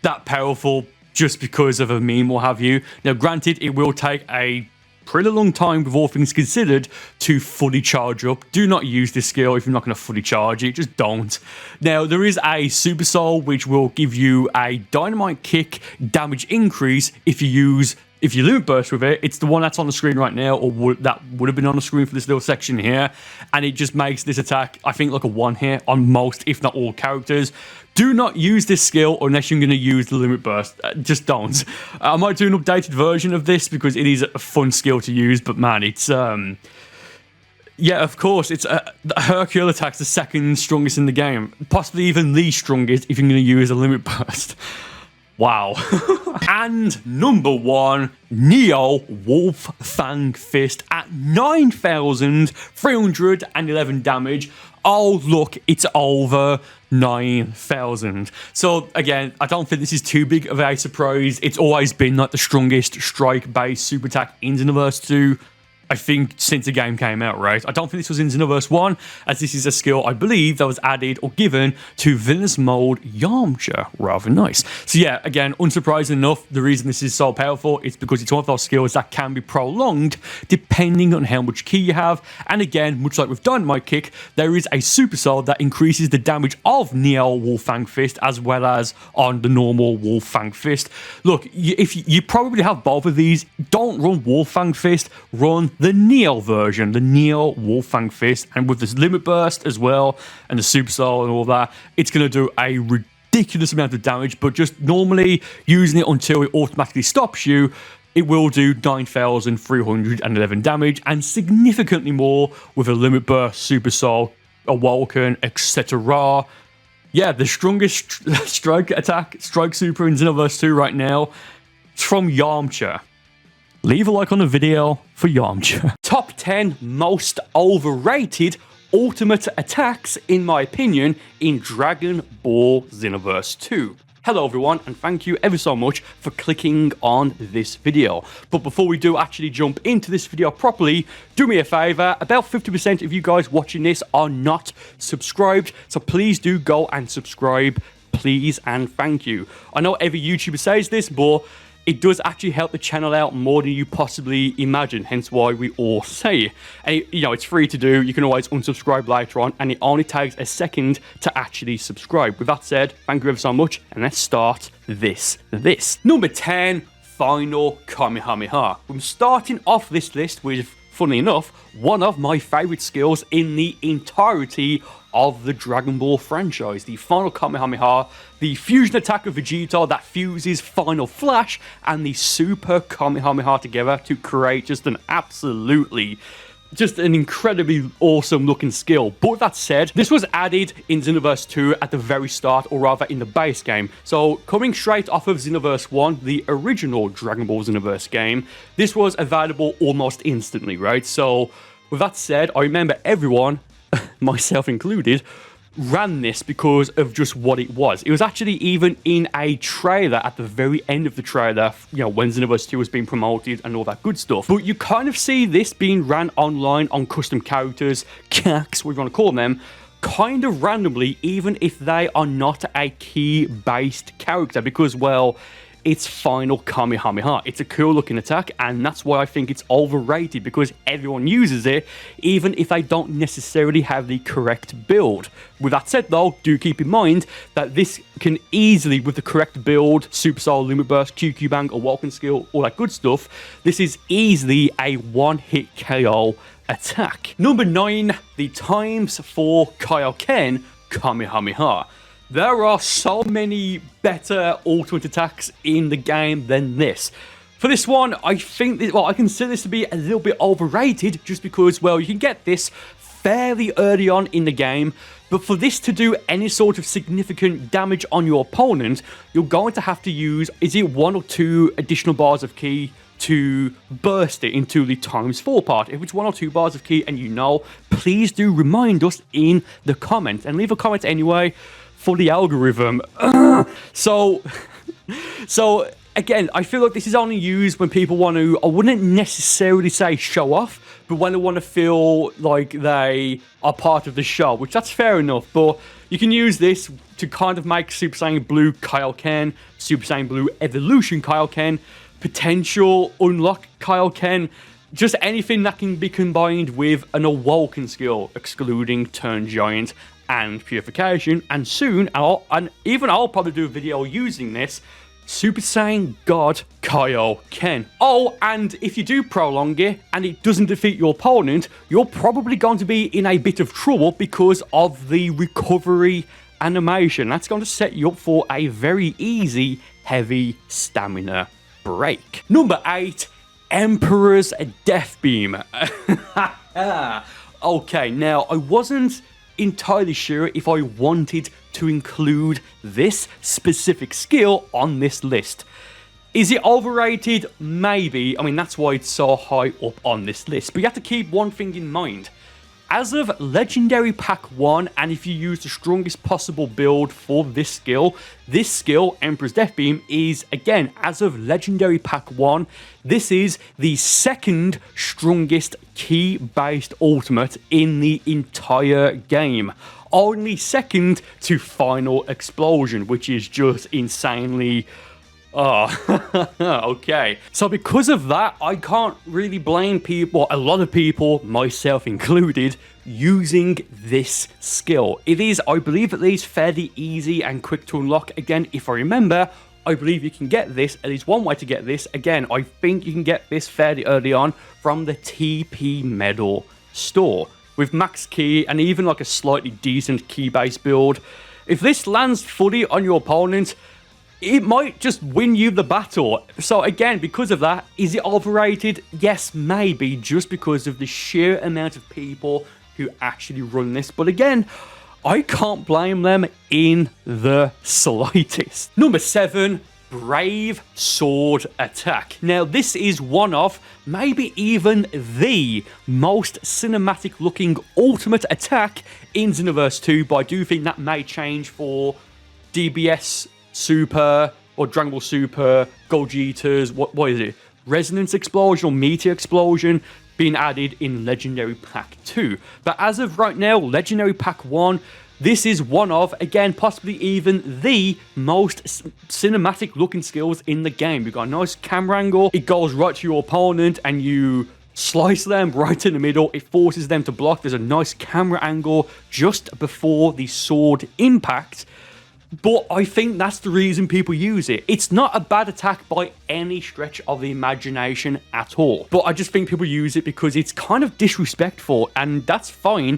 that powerful just because of a meme, what have you. Now, granted, it will take a pretty long time with all things considered to fully charge up. Do not use this skill if you're not going to fully charge it. Just don't. Now, there is a Super Soul which will give you a dynamite kick damage increase if you limit burst with it. It's the one that's on the screen right now, or that would have been on the screen for this little section here, and it just makes this attack, I think, like a one hit on most, if not all, characters. Do not use this skill unless you're going to use the limit burst. Just don't. I might do an updated version of this because it is a fun skill to use, but man, it's yeah, of course, it's Hercule attack's the second strongest in the game, possibly even the strongest if you're going to use a limit burst. Wow. And number 1, Neo Wolf Fang Fist at 9,311 damage. Oh, look, it's over 9,000. So, again, I don't think this is too big of a surprise. It's always been like the strongest strike-based super attack in Xenoverse 2. I think since the game came out, right? I don't think this was in Xenoverse 1, as this is a skill, I believe, that was added or given to Villainous Mode Yamcha. Rather nice. So yeah, again, unsurprising enough, the reason this is so powerful is because it's one of those skills that can be prolonged depending on how much ki you have. And again, much like with Dynamite Kick, there is a Super Soul that increases the damage of Neo Wolf Fang Fist as well as on the normal Wolf Fang Fist. Look, if you probably have both of these, don't run Wolf Fang Fist, run the Neo version, the Neo Wolf Fang Fist, and with this limit burst as well, and the Super Soul and all that, it's going to do a ridiculous amount of damage, but just normally using it until it automatically stops you, it will do 9,311 damage, and significantly more with a limit burst, Super Soul, Awoken, etc. Yeah, the strongest strike super in Xenoverse 2 right now, it's from Yamcha. Leave a like on the video for Yamcha. Top 10 most overrated ultimate attacks, in my opinion, in Dragon Ball Xenoverse 2. Hello everyone, and thank you ever so much for clicking on this video. But before we do actually jump into this video properly, do me a favor, about 50% of you guys watching this are not subscribed, so please do go and subscribe, please and thank you. I know every YouTuber says this, but it does actually help the channel out more than you possibly imagine, hence why we all say it. And, you know, it's free to do. You can always unsubscribe later on, and it only takes a second to actually subscribe. With that said, thank you ever so much, and let's start this. Number 10, Final Kamehameha. I'm starting off this list with, funnily enough, one of my favorite skills in the entirety of the Dragon Ball franchise, the Final Kamehameha, the fusion attack of Vegeta that fuses Final Flash and the Super Kamehameha together to create just an incredibly awesome looking skill. But with that said, this was added in Xenoverse 2 at the very start, or rather in the base game. So coming straight off of Xenoverse 1, the original Dragon Ball Xenoverse game, this was available almost instantly, right? So with that said, I remember everyone, myself included, ran this because of just what it was. It was actually even in a trailer at the very end of the trailer, you know, when Xenoverse 2 was being promoted and all that good stuff. But you kind of see this being ran online on custom characters, cacks, what you want to call them, kind of randomly, even if they are not a key-based character, because, well, it's Final Kamehameha. It's a cool looking attack, and that's why I think it's overrated, because everyone uses it, even if they don't necessarily have the correct build. With that said though, do keep in mind that this can easily, with the correct build, Super Soul, Limit Burst, QQ Bang, Awoken skill, all that good stuff, this is easily a one-hit KO attack. Number 9, the ×4 Kaioken Kamehameha. There are so many better ultimate attacks in the game than this. For this one, I think, I consider this to be a little bit overrated just because, well, you can get this fairly early on in the game, but for this to do any sort of significant damage on your opponent, you're going to have to use, is it 1 or 2 additional bars of ki to burst it into the ×4 part? If it's 1 or 2 bars of ki and you know, please do remind us in the comments, and leave a comment anyway, for the algorithm. So again, I feel like this is only used when people want to, I wouldn't necessarily say show off, but when they want to feel like they are part of the show, which that's fair enough, but you can use this to kind of make Super Saiyan Blue Kaioken, Super Saiyan Blue Evolution Kaioken, potential unlock Kaioken, just anything that can be combined with an Awoken skill, excluding Turn Giant and Purification, and soon, I'll probably do a video using this, Super Saiyan God Kaioken. Oh, and if you do prolong it and it doesn't defeat your opponent, you're probably going to be in a bit of trouble because of the recovery animation. That's going to set you up for a very easy, heavy stamina break. Number 8, Emperor's Death Beam. Okay, now I wasn't entirely sure if I wanted to include this specific skill on this list. Is it overrated? Maybe. I mean, that's why it's so high up on this list. But you have to keep one thing in mind. As of Legendary Pack 1, and if you use the strongest possible build for this skill, Emperor's Death Beam, is, again, as of Legendary Pack 1, this is the second strongest key-based ultimate in the entire game. Only second to Final Explosion, which is just insanely... okay. So because of that, I can't really blame people, a lot of people, myself included, using this skill. It is, I believe, at least fairly easy and quick to unlock. Again, if I remember, I believe you can get this, at least one way to get this. Again, I think you can get this fairly early on from the TP Medal store. With max key and even like a slightly decent key-based build. If this lands fully on your opponent, it might just win you the battle. So again, because of that, is it overrated? Yes, maybe, just because of the sheer amount of people who actually run this. But again, I can't blame them in the slightest. Number 7, Brave Sword Attack. Now, this is one of, maybe even the most cinematic looking ultimate attack in Xenoverse 2, but I do think that may change for DBS Super or Dragon Ball Super, Gogeta's, what is it? Resonance Explosion or Meteor Explosion being added in Legendary Pack 2. But as of right now, Legendary Pack 1, this is one of, again, possibly even the most cinematic looking skills in the game. You've got a nice camera angle, it goes right to your opponent and you slice them right in the middle, it forces them to block. There's a nice camera angle just before the sword impact. But I think that's the reason people use it. It's not a bad attack by any stretch of the imagination at all. But I just think people use it because it's kind of disrespectful, and that's fine.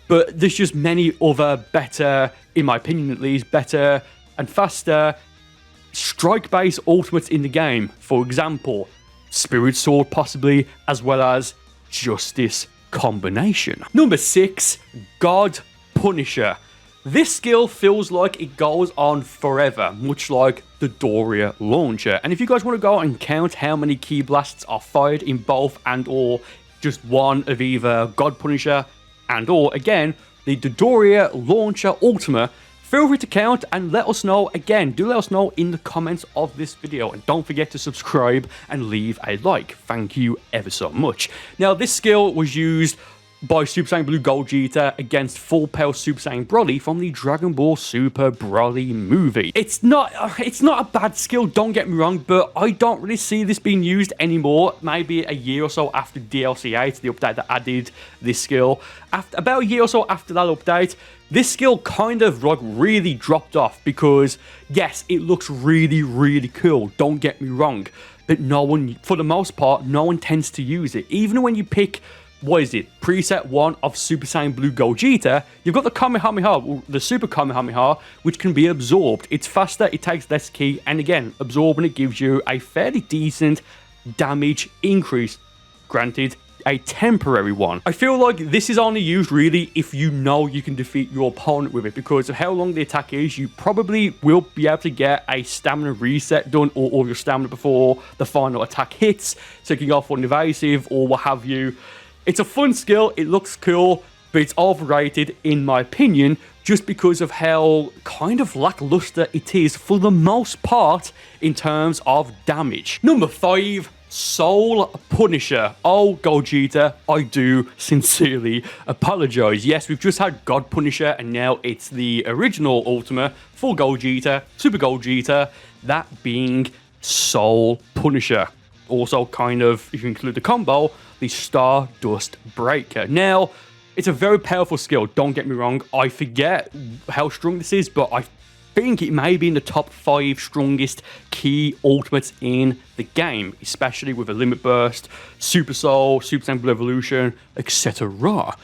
But there's just many other better, in my opinion at least, better and faster strike-based ultimates in the game. For example, Spirit Sword possibly, as well as Justice Combination. Number 6, God Punisher. This skill feels like it goes on forever, much like the Doria launcher. And if you guys want to go and count how many key blasts are fired in both and or just one of either God Punisher and or, again, the Doria launcher Ultima, feel free to count and let us know. Again, do let us know in the comments of this video. And don't forget to subscribe and leave a like. Thank you ever so much. Now, this skill was used by Super Saiyan Blue Gogeta against Full Power Super Saiyan Broly from the Dragon Ball Super Broly movie. It's not a bad skill, don't get me wrong, but I don't really see this being used anymore. Maybe a year or so after DLC 8, the update that added this skill. About a year or so after that update, this skill kind of like really dropped off because, yes, it looks really, really cool, don't get me wrong, but no one, for the most part, no one tends to use it. Even when you pick, what is it, preset 1 of Super Saiyan Blue Gogeta, you've got the Kamehameha, the Super Kamehameha, which can be absorbed. It's faster, it takes less ki, and again, absorbing it gives you a fairly decent damage increase. Granted, a temporary one. I feel like this is only used really if you know you can defeat your opponent with it, because of how long the attack is, you probably will be able to get a stamina reset done, or all your stamina before the final attack hits, so you can go for an evasive or what have you. It's a fun skill, it looks cool, but it's overrated in my opinion just because of how kind of lackluster it is for the most part in terms of damage. Number 5, Soul Punisher. Oh, Gogeta, I do sincerely apologize. Yes, we've just had God Punisher, and now it's the original Ultima for Gogeta, Super Gogeta, that being Soul Punisher. Also, kind of, if you include the combo, the Stardust Breaker. Now, it's a very powerful skill, don't get me wrong. I forget how strong this is, but I think it may be in the top 5 strongest key ultimates in the game, especially with a Limit Burst, Super Soul, Super Temple Evolution, etc.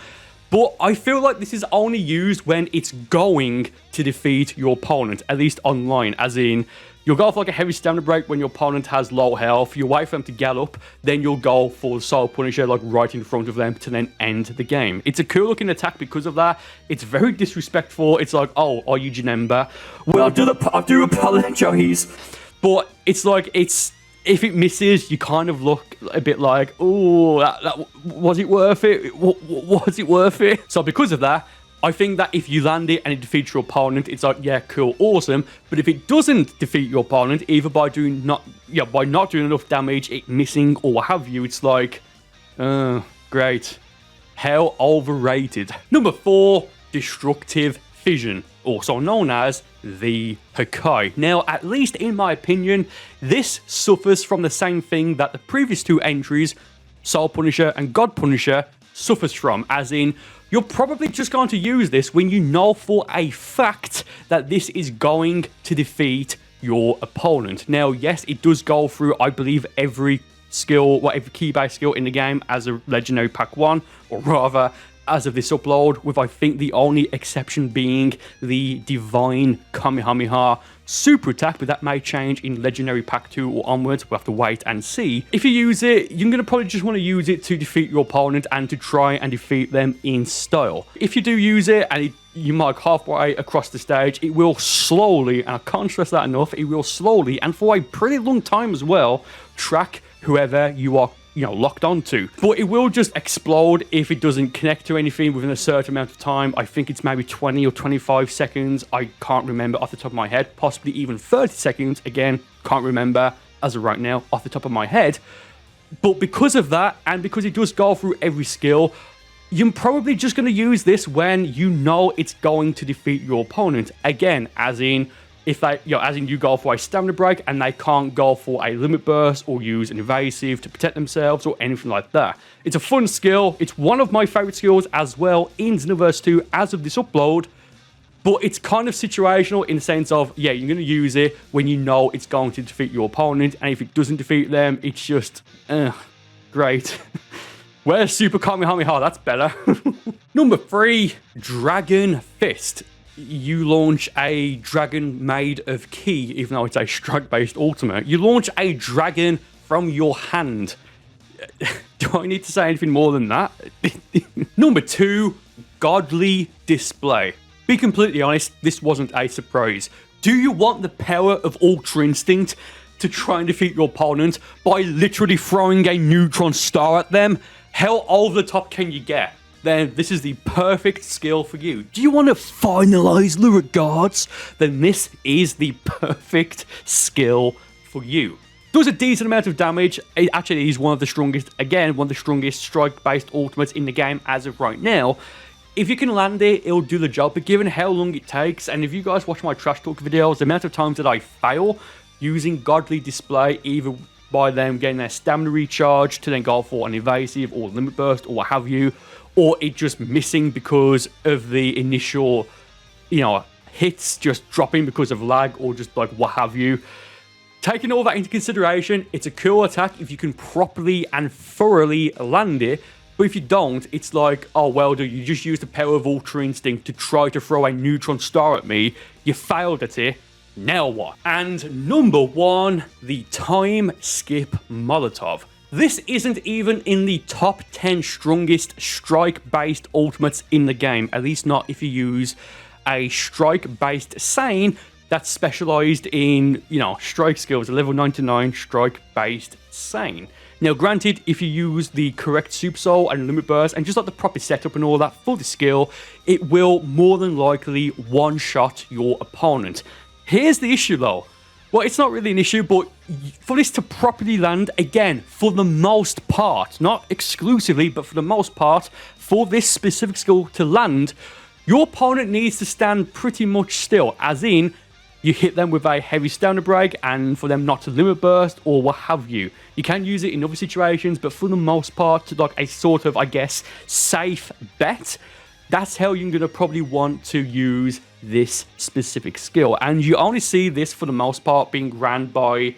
But I feel like this is only used when it's going to defeat your opponent, at least online, as in, you'll go for like a heavy stamina break when your opponent has low health, you wait for them to get up, then you'll go for the Soul Punisher like right in front of them to then end the game. It's a cool looking attack because of that. It's very disrespectful. It's like, oh, are you Janemba? Well, I do apologize. But it's like, if it misses, you kind of look a bit like, oh, was it worth it? Was it worth it? So because of that, I think that if you land it and it defeats your opponent, it's like, yeah, cool, awesome. But if it doesn't defeat your opponent, either by not doing enough damage, it missing, or what have you, it's like, great. How overrated. Number 4, Destructive Fission, also known as the Hakai. Now, at least in my opinion, this suffers from the same thing that the previous 2 entries, Soul Punisher and God Punisher, suffers from, as in, you're probably just going to use this when you know for a fact that this is going to defeat your opponent. Now, yes, it does go through, I believe, every skill, every key-based skill in the game as a Legendary Pack 1, or rather, as of this upload, with I think the only exception being the Divine Kamehameha super attack, but that may change in Legendary Pack 2 or onwards. We'll have to wait and see. If you use it, you're going to probably just want to use it to defeat your opponent and to try and defeat them in style. If you do use it and you mark halfway across the stage, it will slowly, and I can't stress that enough, it will slowly, and for a pretty long time as well, track whoever you are locked onto. But it will just explode if it doesn't connect to anything within a certain amount of time. I think it's maybe 20 or 25 seconds. I can't remember off the top of my head. Possibly even 30 seconds. Again, can't remember as of right now off the top of my head. But because of that, and because it does go through every skill, you're probably just going to use this when you know it's going to defeat your opponent. Again, as in, if they, you go for a stamina break and they can't go for a limit burst or use an evasive to protect themselves or anything like that. It's a fun skill. It's one of my favorite skills as well in Xenoverse 2 as of this upload. But it's kind of situational in the sense of, yeah, you're going to use it when you know it's going to defeat your opponent. And if it doesn't defeat them, it's just, great. Where's Super Kamehameha? That's better. Number 3, Dragon Fist. You launch a dragon made of ki, even though it's a strike-based ultimate. You launch a dragon from your hand. Do I need to say anything more than that? Number 2, Godly Display. Be completely honest, this wasn't a surprise. Do you want the power of Ultra Instinct to try and defeat your opponent by literally throwing a neutron star at them? How over the top can you get? Then this is the perfect skill for you. Do you want to finalize lyric guards? Then this is the perfect skill for you. Does a decent amount of damage. It actually is one of the strongest, again, one of the strongest strike-based ultimates in the game as of right now. If you can land it, it'll do the job, but given how long it takes, and if you guys watch my trash talk videos, the amount of times that I fail using Godly Display, either by them getting their stamina recharge to then go for an evasive or limit burst or what have you, or it just missing because of the initial, hits just dropping because of lag or just like what have you. Taking all that into consideration, it's a cool attack if you can properly and thoroughly land it. But if you don't, it's like, oh, well, dude, you just used the power of Ultra Instinct to try to throw a neutron star at me. You failed at it. Now what? And number 1, the Time Skip Molotov. This isn't even in the top 10 strongest strike-based ultimates in the game, at least not if you use a strike-based Sane that's specialized in, strike skills, a level 99 strike-based Sane. Now, granted, if you use the correct Super Soul and Limit Burst and just like the proper setup and all that for the skill, it will more than likely one-shot your opponent. Here's the issue though. Well, it's not really an issue, but for this to properly land, again, for the most part, not exclusively, but for the most part, for this specific skill to land, your opponent needs to stand pretty much still, as in, you hit them with a heavy stamina break and for them not to limit burst or what have you. You can use it in other situations, but for the most part, like a sort of, I guess, safe bet, that's how you're going to probably want to use this specific skill. And you only see this for the most part being ran by,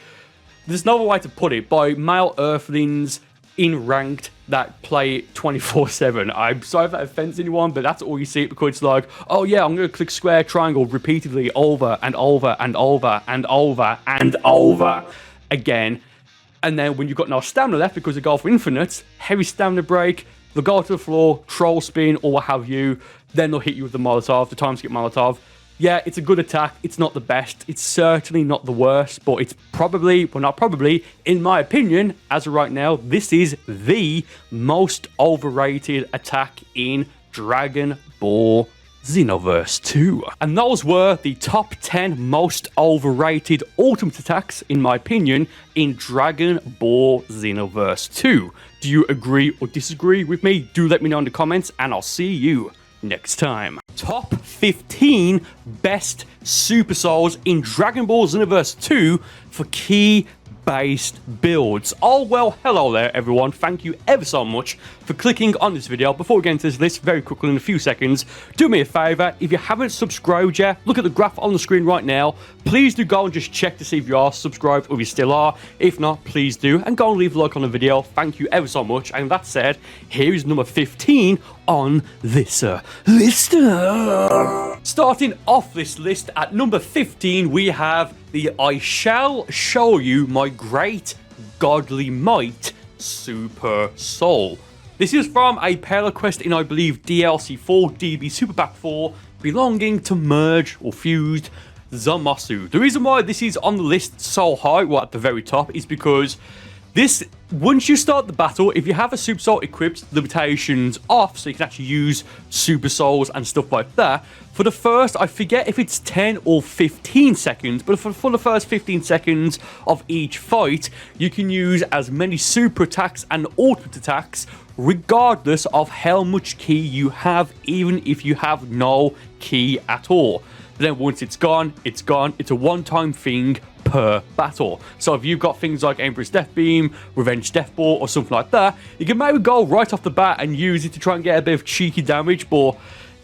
there's no other way to put it, by male earthlings in ranked that play 24/7. I'm sorry if that offends anyone, but that's all you see it because it's like, oh yeah, I'm going to click square triangle repeatedly over and over and over and over and over again. And then when you've got no stamina left because they go for infinite, heavy stamina break, they'll go to the floor, troll spin or what have you, then they'll hit you with the Molotov, the time skip Molotov. Yeah, it's a good attack. It's not the best. It's certainly not the worst, but it's probably, well not probably, in my opinion, as of right now, this is the most overrated attack in Dragon Ball Xenoverse 2. And those were the top 10 most overrated ultimate attacks, in my opinion, in Dragon Ball Xenoverse 2. Do you agree or disagree with me? Do let me know in the comments, and I'll see you next time. Top 15 best Super Souls in Dragon Ball Xenoverse 2 for key-based builds. Oh, well, hello there, everyone. Thank you ever so much for clicking on this video. Before we get into this list, very quickly in a few seconds, do me a favor. If you haven't subscribed yet, look at the graph on the screen right now. Please do go and just check to see if you are subscribed or if you still are. If not, please do. And go and leave a like on the video. Thank you ever so much. And that said, here is number 15 on this list. Starting off this list at number 15, we have the I Shall Show You My Great Godly Might Super Soul. This is from a Parallel Quest in, I believe, DLC 4, DB Super Pack 4, belonging to Merged or Fused Zamasu. The reason why this is on the list so high, well, at the very top, is because this, once you start the battle, if you have a Super Soul equipped, limitations off, so you can actually use Super Souls and stuff like that, for the first, I forget if it's 10 or 15 seconds, but for the first 15 seconds of each fight, you can use as many super attacks and ultimate attacks, regardless of how much ki you have, even if you have no ki at all. But then once it's gone, it's gone. It's a one-time thing per battle. So if you've got things like Emperor's Death Beam, Revenge Death Ball, or something like that, you can maybe go right off the bat and use it to try and get a bit of cheeky damage, but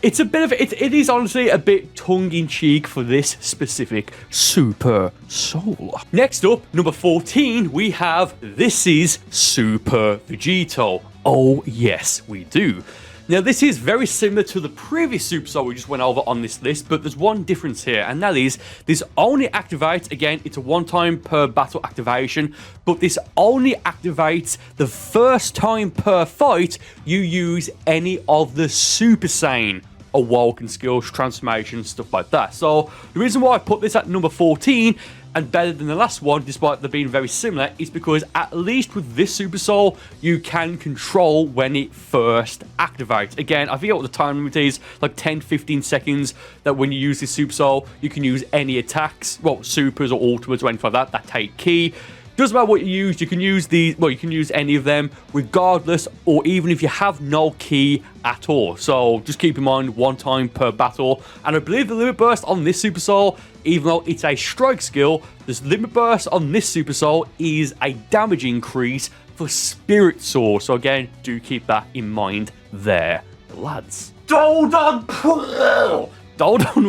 it's a bit of, it is honestly a bit tongue-in-cheek for this specific Super Soul. Next up, number 14, we have This Is Super Vegito. Oh yes, we do. Now, this is very similar to the previous Super Soul we just went over on this list, but there's one difference here, and that is this only activates, again, it's a one-time per battle activation, but this only activates the first time per fight you use any of the Super Saiyan awoken skills, transformations, stuff like that. So, the reason why I put this at number 14 and better than the last one, despite them being very similar, is because at least with this Super Soul, you can control when it first activates. Again, I forget what the time limit is, like 10-15 seconds, that when you use this Super Soul, you can use any attacks, well, supers or ultimates or anything like that take ki. Doesn't matter what you use, you can use these, well, you can use any of them, regardless, or even if you have no ki at all. So just keep in mind, one time per battle. And I believe the limit burst on this Super Soul, even though it's a strike skill, this limit burst on this Super Soul is a damage increase for Spirit Soul. So again, do keep that in mind there, lads. Doldon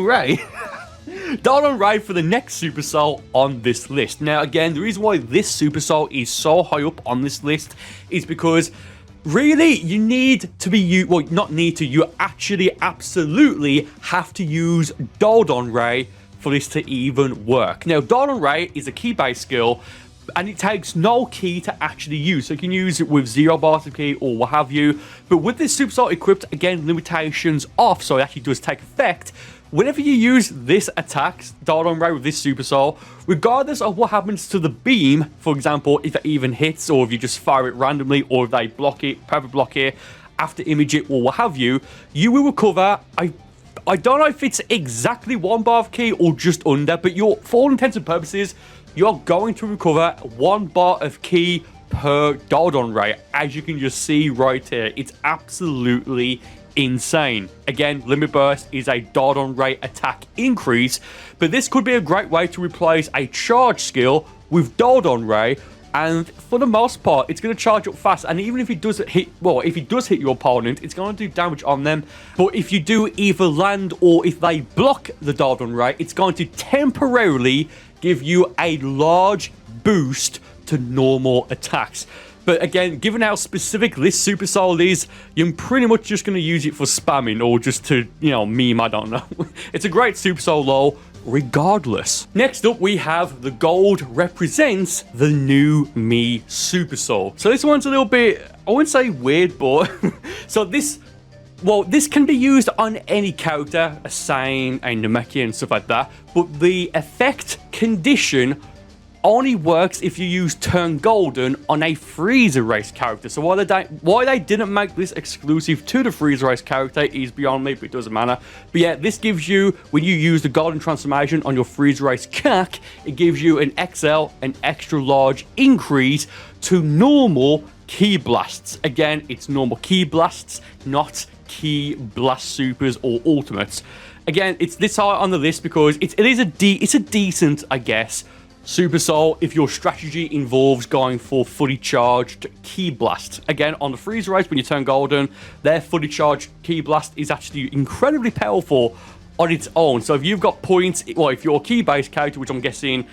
Ray. Doldon Ray for the next Super Soul on this list. Now, again, the reason why this Super Soul is so high up on this list is because really you need to be, well, not need to, you actually absolutely have to use Doldon Ray for this to even work. Now, Doldon Ray is a ki-based skill, and it takes no ki to actually use, so you can use it with 0 bars of ki or what have you. But with this Super Soul equipped, again, limitations off, so it actually does take effect. whenever you use this attack, Dardon Ray with this Super Soul, regardless of what happens to the beam, for example, if it even hits, or if you just fire it randomly, or if they block it, perfect block it, after image it, or what have you, you will recover, I don't know if it's exactly 1 bar of ki or just under, but for all intents and purposes, you're going to recover 1 bar of ki per Dardon Ray, as you can just see right here. It's absolutely insane. Again, Limit Burst is a Dardon Ray attack increase, but this could be a great way to replace a charge skill with Dardon Ray, and for the most part, it's going to charge up fast. And even if it does hit, well, if it does hit your opponent, it's going to do damage on them. But if you do either land or if they block the Dardon Ray, it's going to temporarily give you a large boost to normal attacks. But again, given how specific this Super Soul is, you're pretty much just going to use it for spamming or just to, you know, meme, I don't know. It's a great Super Soul though, regardless. Next up, we have the gold represents the new Me Super Soul. So this one's a little bit, I wouldn't say weird, but so this, well, this can be used on any character, a Saiyan, a Namekian, and stuff like that, but the effect condition only works if you use Turn Golden on a Freezer Race character. So why they didn't make this exclusive to the Freezer Race character is beyond me, but it doesn't matter. But yeah, this gives you, when you use the Golden Transformation on your Freezer Race CAC, it gives you an XL, an extra large increase to normal Ki Blasts. Again, it's normal Ki Blasts, not Ki Blast Supers or Ultimates. Again, it's this high on the list because it's a decent, I guess, Super Soul if your strategy involves going for fully charged Ki Blast. Again, on the Freezer Race, when you turn golden, their fully charged Ki Blast is actually incredibly powerful on its own. So if you've got points, well, if you're a Ki-based character, which I'm guessing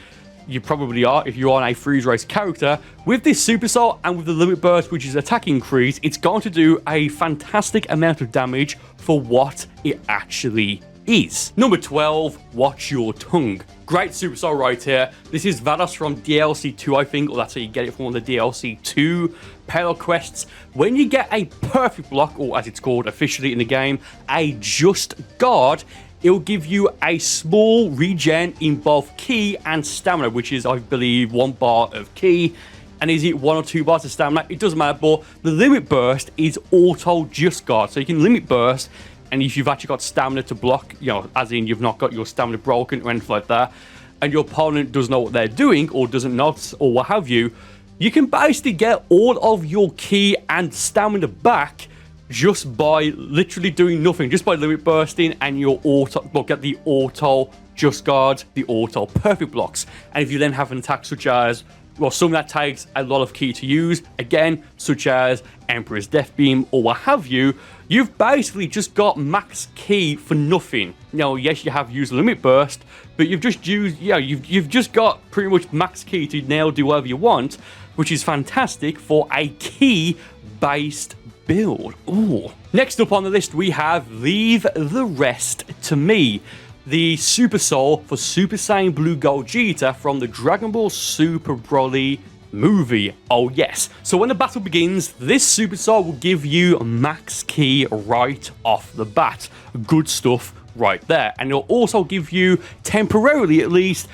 you probably are if you're on a Freeze Race character, with this Super Soul and with the Limit Burst, which is attack increase, it's going to do a fantastic amount of damage for what it actually is. Number 12, Watch Your Tongue. Great Super Soul right here. This is Vados from DLC 2, I think, or that's how you get it from one of the DLC 2 Payload quests. When you get a perfect block, or as it's called officially in the game, a Just Guard, it will give you a small regen in both ki and stamina, which is, I believe, 1 bar of ki. And is it 1 or 2 bars of stamina? It doesn't matter, but the Limit Burst is auto Just Guard. So you can Limit Burst, and if you've actually got stamina to block, you know, as in you've not got your stamina broken or anything like that, and your opponent doesn't know what they're doing or doesn't know, or what have you, you can basically get all of your ki and stamina back just by literally doing nothing, just by limit bursting, and your auto, well, get the auto Just Guard, the auto perfect blocks. And if you then have an attack such as, well, something that takes a lot of ki to use, again, such as Emperor's Death Beam or what have you, you've basically just got max ki for nothing. You know, yes, you have used Limit Burst, but you've just used, yeah, you've just got pretty much max ki to now do whatever you want, which is fantastic for a ki-based build. Ooh. Next up on the list, we have Leave the Rest to Me, the Super Soul for Super Saiyan Blue Gogeta from the Dragon Ball Super Broly movie. Oh yes. So when the battle begins, this Super Soul will give you max ki right off the bat. Good stuff right there. And it'll also give you, temporarily at least,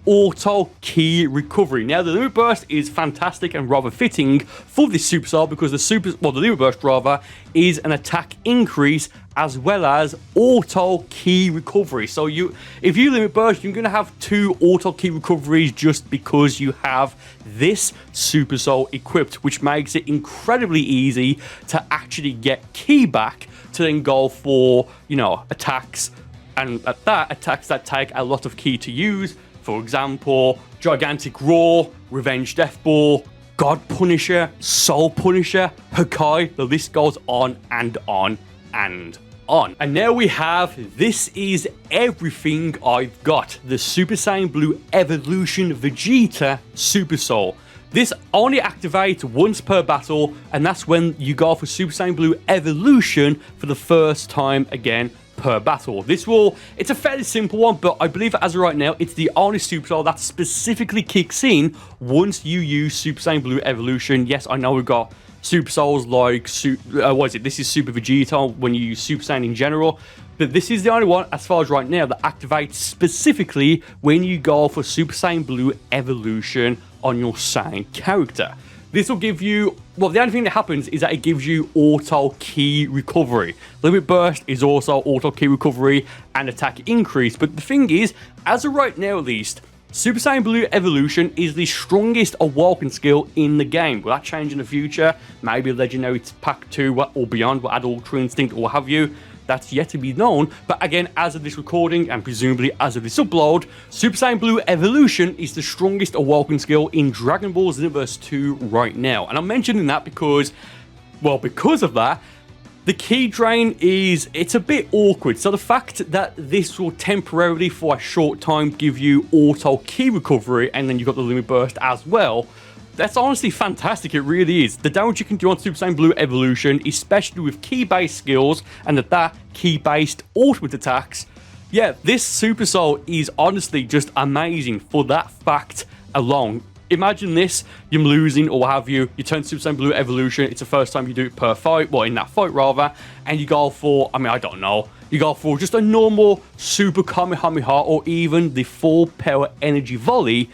auto ki recovery. Now the Limit Burst is fantastic and rather fitting for this Super Soul because the Limit Burst rather is an attack increase as well as auto ki recovery. So if you Limit Burst, you're going to have 2 auto ki recoveries just because you have this Super Soul equipped, which makes it incredibly easy to actually get ki back to then go for, you know, attacks, and at that, attacks that take a lot of ki to use. For example, Gigantic Roar, Revenge Death Ball, God Punisher, Soul Punisher, Hakai, the list goes on and on and on. And now we have This Is Everything I've Got, the Super Saiyan Blue Evolution Vegeta Super Soul. This only activates once per battle, and that's when you go for Super Saiyan Blue Evolution for the first time again per battle. It's a fairly simple one, but I believe as of right now, it's the only Super Soul that specifically kicks in once you use Super Saiyan Blue Evolution. Yes, I know we've got Super Souls like, what is it? This is Super Vegeta when you use Super Saiyan in general. But this is the only one, as far as right now, that activates specifically when you go for Super Saiyan Blue Evolution on your Saiyan character. This will give you, well, the only thing that happens is that it gives you auto key recovery. Limit Burst is also auto key recovery and attack increase. But the thing is, as of right now at least, Super Saiyan Blue Evolution is the strongest awoken skill in the game. Will that change in the future? Maybe Legendary Pack 2 or beyond will add Ultra Instinct or what have you. That's yet to be known, but again, as of this recording, and presumably as of this upload, Super Saiyan Blue Evolution is the strongest awoken skill in Dragon Ball Xenoverse 2 right now. And I'm mentioning that because, well, because of that, the key drain it's a bit awkward. So the fact that this will temporarily, for a short time, give you auto key recovery, and then you've got the Limit Burst as well, that's honestly fantastic, it really is. The damage you can do on Super Saiyan Blue Evolution, especially with key-based skills, and that key-based ultimate attacks, yeah, this Super Soul is honestly just amazing for that fact alone. Imagine this, you're losing or what have you, you turn Super Saiyan Blue Evolution, it's the first time you do it per fight, well, in that fight rather, and you go for, I mean, I don't know, you go for just a normal Super Kamehameha or even the full power energy volley.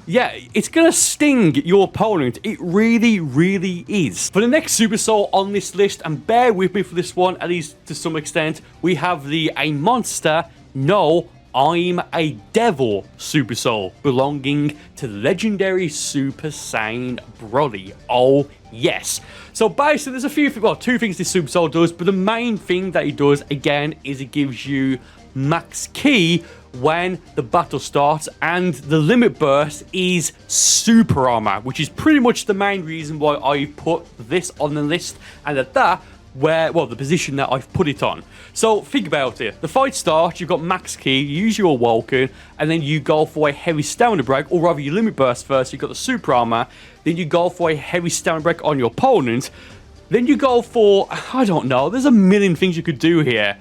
Yeah, it's going to sting your opponent. It really, really is. For the next Super Soul on this list, and bear with me for this one, at least to some extent, we have the A Monster, No, I'm a Devil Super Soul, belonging to the legendary Super Saiyan Broly. Oh, yes. So basically, there's a few, well, two things this Super Soul does, but the main thing that it does, again, is it gives you max key when the battle starts, and the Limit Burst is super armor, which is pretty much the main reason why I put this on the list, and the position that I've put it on. So think about it. The fight starts, you've got max key, you use your Awoken, and then you go for a heavy stamina break, or rather you Limit Burst first, you've got the super armor, then you go for a heavy stamina break on your opponent, then you go for, I don't know, there's a million things you could do here.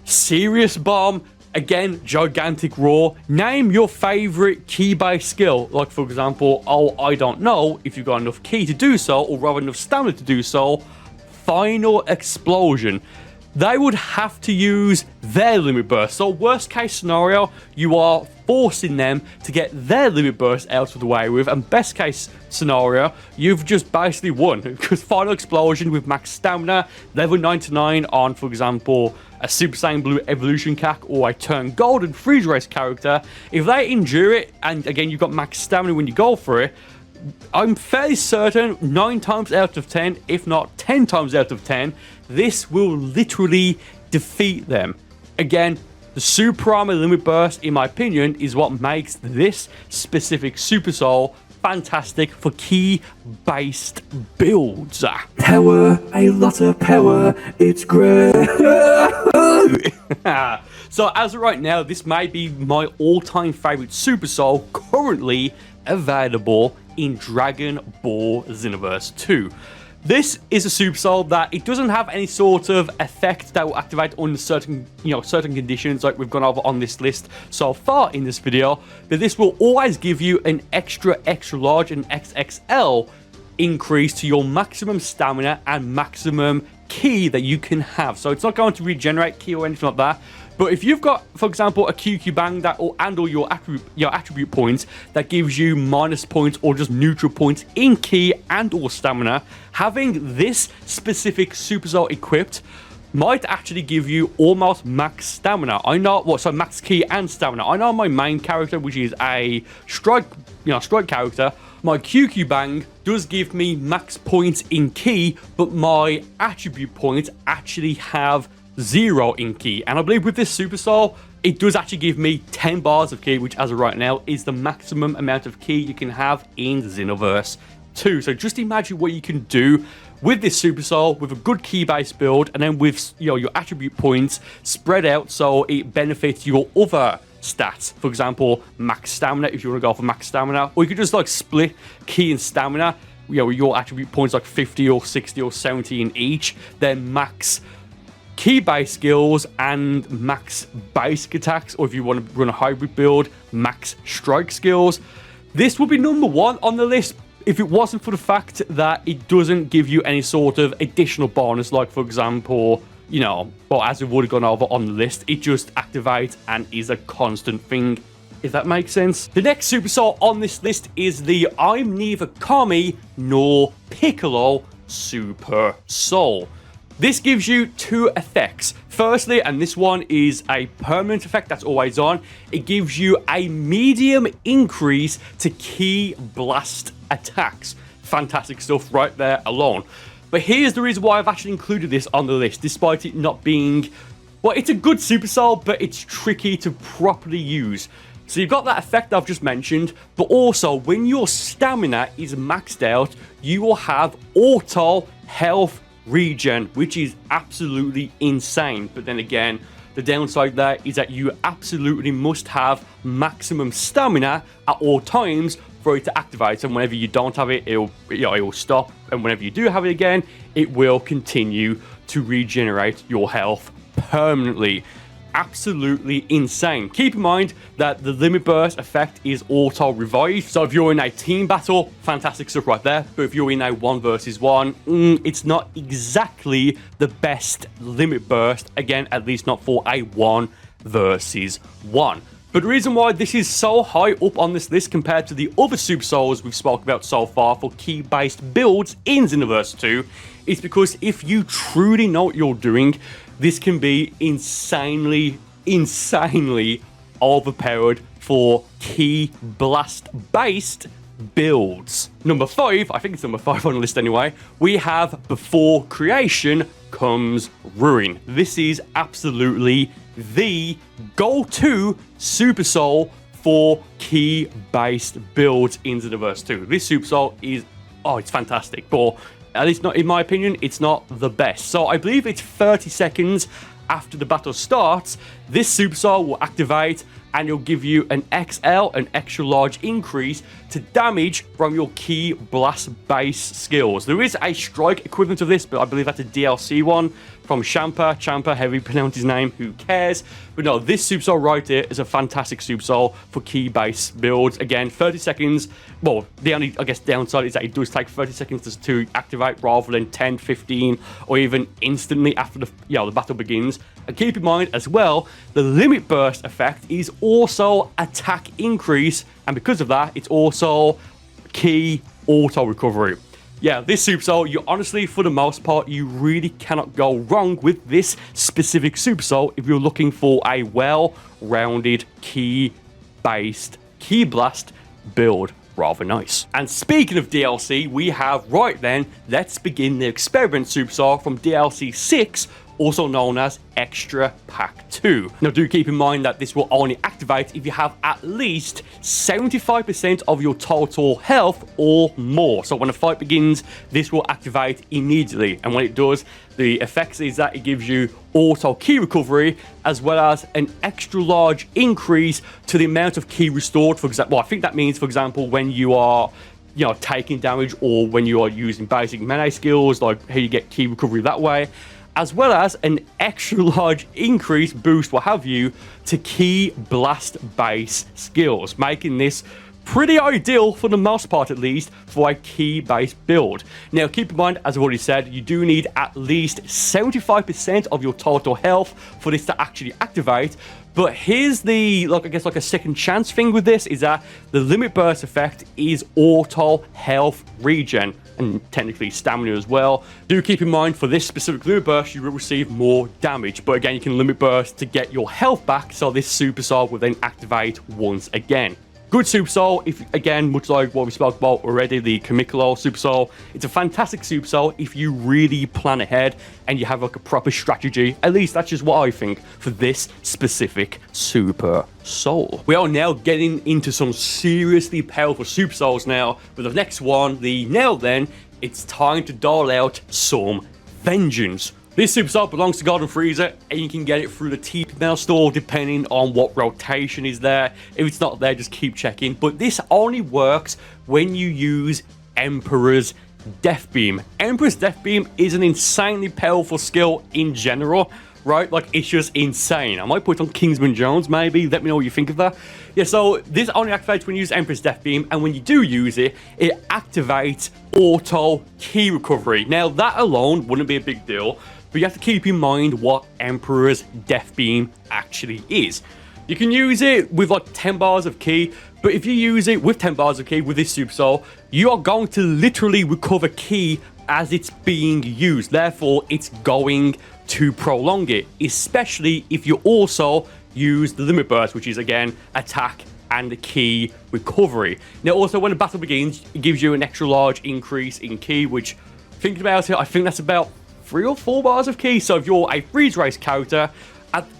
Serious Bomb, again, gigantic roar. Name your favorite key-based skill. Like, for example, oh, I don't know if you've got enough key to do so, or rather enough stamina to do so. Final Explosion. They would have to use their Limit Burst. So, worst case scenario, you are forcing them to get their Limit Burst out of the way with, and best case scenario, you've just basically won. Because Final Explosion with max stamina, level 99 on, for example, a Super Saiyan Blue Evolution Cac or a Turn Golden Freeze Race character, if they endure it, and again, you've got max stamina when you go for it, I'm fairly certain 9 times out of 10, if not 10 times out of 10, this will literally defeat them. Again, the Super Armor Limit Burst, in my opinion, is what makes this specific Super Soul fantastic for key-based builds. Power, a lot of power, it's great. So as of right now, this may be my all-time favorite Super Soul currently available in Dragon Ball Xenoverse 2. This is a Super Soul that it doesn't have any sort of effect that will activate under certain conditions like we've gone over on this list so far in this video, but this will always give you an extra large and XXL increase to your maximum stamina and maximum key that you can have. So it's not going to regenerate key or anything like that. But if you've got, for example, a QQ Bang that and all your attribute points that gives you minus points or just neutral points in key and or stamina, having this specific Super Soul equipped might actually give you almost max stamina. I know max key and stamina. I know my main character, which is a strike character, my QQ Bang does give me max points in key, but my attribute points actually have 0 in key. And I believe with this Super Soul, it does actually give me 10 bars of key, which as of right now is the maximum amount of key you can have in Xenoverse 2. So just imagine what you can do with this Super Soul with a good key-based build, and then with your attribute points spread out so it benefits your other stats. For example, max stamina if you want to go for max stamina, or you could just like split key and stamina. Your attribute points like 50 or 60 or 70 in each, then max key-based skills and max basic attacks, or if you want to run a hybrid build, max strike skills. This will be number 1 on the list if it wasn't for the fact that it doesn't give you any sort of additional bonus, like for example, you know, well, as we would have gone over on the list, it just activates and is a constant thing, if that makes sense. The next Super Soul on this list is the I'm neither Kami nor Piccolo Super Soul. This gives you two effects. Firstly, and this one is a permanent effect that's always on, it gives you a medium increase to Ki Blast attacks. Fantastic stuff right there alone. But here's the reason why I've actually included this on the list, despite it not being... Well, it's a good Super Soul, but it's tricky to properly use. So you've got that effect I've just mentioned, but also when your stamina is maxed out, you will have auto health regen, which is absolutely insane. But then again, the downside there is that you absolutely must have maximum stamina at all times for it to activate, and whenever you don't have it, it will stop, and whenever you do have it again, it will continue to regenerate your health permanently. Absolutely insane. Keep in mind that the limit burst effect is auto revive, so if you're in a team battle, fantastic stuff right there. But if you're in a 1 versus 1, it's not exactly the best limit burst, again, at least not for a 1 versus 1. But the reason why this is so high up on this list compared to the other Super Souls we've spoken about so far for key-based builds in Xenoverse 2 is because if you truly know what you're doing, this can be insanely overpowered for Ki Blast-based builds. Number 5, I think it's number 5 on the list anyway, we have Before Creation Comes Ruin. This is absolutely the go-to Super Soul for Ki-based builds in Xenoverse 2. This Super Soul is, it's fantastic, but at least not in my opinion, it's not the best. So I believe it's 30 seconds after the battle starts, this Super Soul will activate and it'll give you an XL, an extra large increase to damage from your Ki Blast base skills. There is a strike equivalent of this, but I believe that's a DLC one from Champa, however you pronounce his name, who cares? But no, this Super Soul right here is a fantastic Super Soul for Ki base builds. Again, 30 seconds. Well, the only, I guess, downside is that it does take 30 seconds to activate rather than 10, 15, or even instantly after the battle begins. And keep in mind as well, the limit burst effect is also attack increase, and because of that, it's also Ki auto recovery. Yeah, this Super Soul, you honestly, for the most part, you really cannot go wrong with this specific Super Soul if you're looking for a well-rounded Ki-based Ki Blast build. Rather nice. And speaking of DLC, we have right then, let's begin the experiment Super Soul from DLC 6, also known as Extra Pack 2. Now do keep in mind that this will only activate if you have at least 75% of your total health or more. So when a fight begins, this will activate immediately, and when it does, the effects is that it gives you auto Ki recovery as well as an extra large increase to the amount of Ki restored. For example, well, I think that means, for example, when you are taking damage, or when you are using basic melee skills, like how you get Ki recovery that way, as well as an extra large increase, boost, what have you, to Ki Blast base skills, making this pretty ideal, for the most part at least, for a Ki-based build. Now keep in mind, as I've already said, you do need at least 75% of your total health for this to actually activate. But here's the, I guess a second chance thing with this, is that the limit burst effect is auto health regen, and technically stamina as well. Do keep in mind, for this specific limit burst, you will receive more damage, but again, you can limit burst to get your health back, so this Super Soul will then activate once again. Good Super Soul, if again, much like what we spoke about already, the Kamehameha Super Soul, it's a fantastic Super Soul if you really plan ahead and you have a proper strategy. At least that's just what I think for this specific Super Soul. We are now getting into some seriously powerful Super Souls now. With the next one, now then, it's time to dole out some vengeance. This Super Soul belongs to Golden Frieza, and you can get it through the TP Mail store depending on what rotation is there. If it's not there, just keep checking. But this only works when you use Emperor's Death Beam. Emperor's Death Beam is an insanely powerful skill in general, right? Like, it's just insane. I might put it on Kingsman Jones, maybe. Let me know what you think of that. Yeah, so this only activates when you use Emperor's Death Beam, and when you do use it, it activates auto key recovery. Now, that alone wouldn't be a big deal, but you have to keep in mind what Emperor's Death Beam actually is. You can use it with like 10 bars of key, but if you use it with 10 bars of key with this Super Soul, you are going to literally recover key as it's being used. Therefore, it's going to prolong it, especially if you also use the Limit Burst, which is again attack and the key recovery. Now, also when the battle begins, it gives you an extra large increase in key, which, thinking about it, I think that's about 3 or 4 bars of key. So if you're a freeze race character,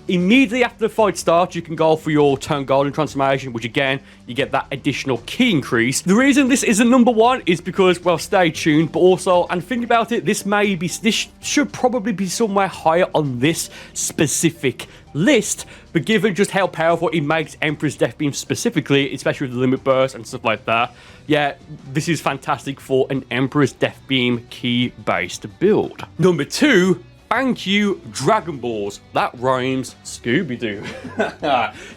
immediately after the fight starts, you can go for your Turn Golden transformation, which again, you get that additional key increase. The reason this isn't number 1 is because, well, stay tuned, but also, and think about it, this should probably be somewhere higher on this specific list, but given just how powerful it makes Emperor's Death Beam specifically, especially with the Limit Burst and stuff like that, yeah, this is fantastic for an Emperor's Death Beam key-based build. Number 2, thank you, Dragon Balls. That rhymes, Scooby-Doo.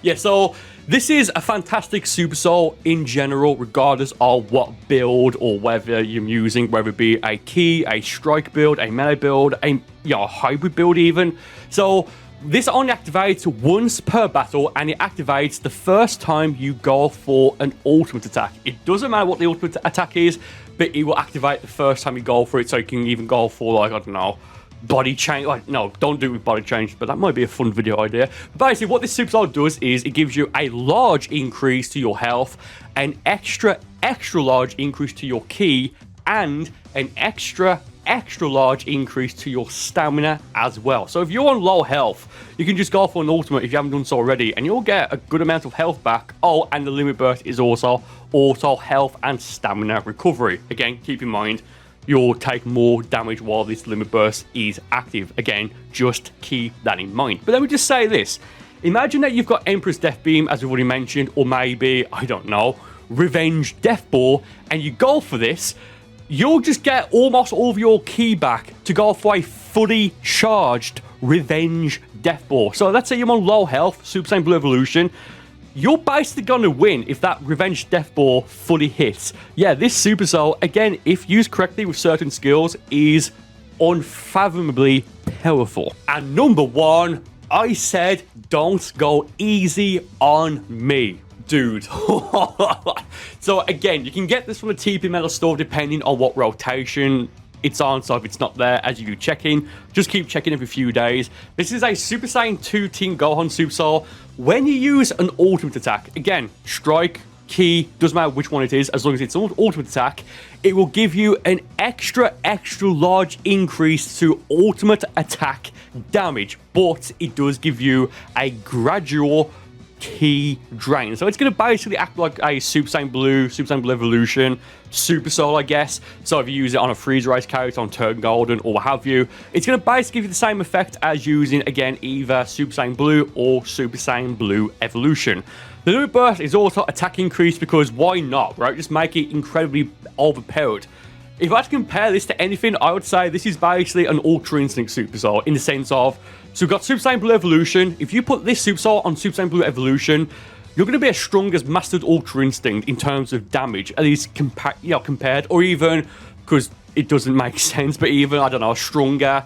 Yeah, so this is a fantastic Super Soul in general, regardless of what build or whether you're using, whether it be a key, a strike build, a melee build, a hybrid build even. So this only activates once per battle, and it activates the first time you go for an ultimate attack. It doesn't matter what the ultimate attack is, but it will activate the first time you go for it, so you can even go for, like, I don't know, body change. Like, no, don't do it with body change, but that might be a fun video idea. But basically, what this Super Soul does is it gives you a large increase to your health, an extra large increase to your key, and an extra large increase to your stamina as well. So if you're on low health, you can just go for an ultimate if you haven't done so already, and you'll get a good amount of health back. Oh, and the Limit Burst is also auto health and stamina recovery. Again, keep in mind, you'll take more damage while this Limit Burst is active. Again, just keep that in mind. But let me just say this. Imagine that you've got Emperor's Death Beam, as we've already mentioned, or maybe, I don't know, Revenge Death Ball, and you go for this, you'll just get almost all of your key back to go for a fully charged Revenge Death Ball. So let's say you're on low health, Super Saiyan Blue Evolution, you're basically going to win if that Revenge Death Ball fully hits. Yeah, this Super Soul, again, if used correctly with certain skills, is unfathomably powerful. And number 1, I said don't go easy on me, dude. So again, you can get this from the TP Metal store depending on what rotation it's on, so if it's not there as you do check-in, just keep checking every few days. This is a Super Saiyan 2 Team Gohan Super Soul. When you use an ultimate attack, again, strike, key, doesn't matter which one it is, as long as it's an ultimate attack, it will give you an extra large increase to ultimate attack damage, but it does give you a gradual key drain. So it's going to basically act like a Super Saiyan Blue Evolution, Super Soul, I guess. So if you use it on a Freeze Race character, on Turn Golden, or what have you, it's going to basically give you the same effect as using, again, either Super Saiyan Blue or Super Saiyan Blue Evolution. The Limit Burst is also attack increase because why not, right? Just make it incredibly overpowered. If I had to compare this to anything, I would say this is basically an Ultra Instinct Super Soul in the sense of, so we've got Super Saiyan Blue Evolution. If you put this Super Soul on Super Saiyan Blue Evolution, you're going to be as strong as Mastered Ultra Instinct in terms of damage, at least compared, or even, because it doesn't make sense, but even, I don't know, stronger.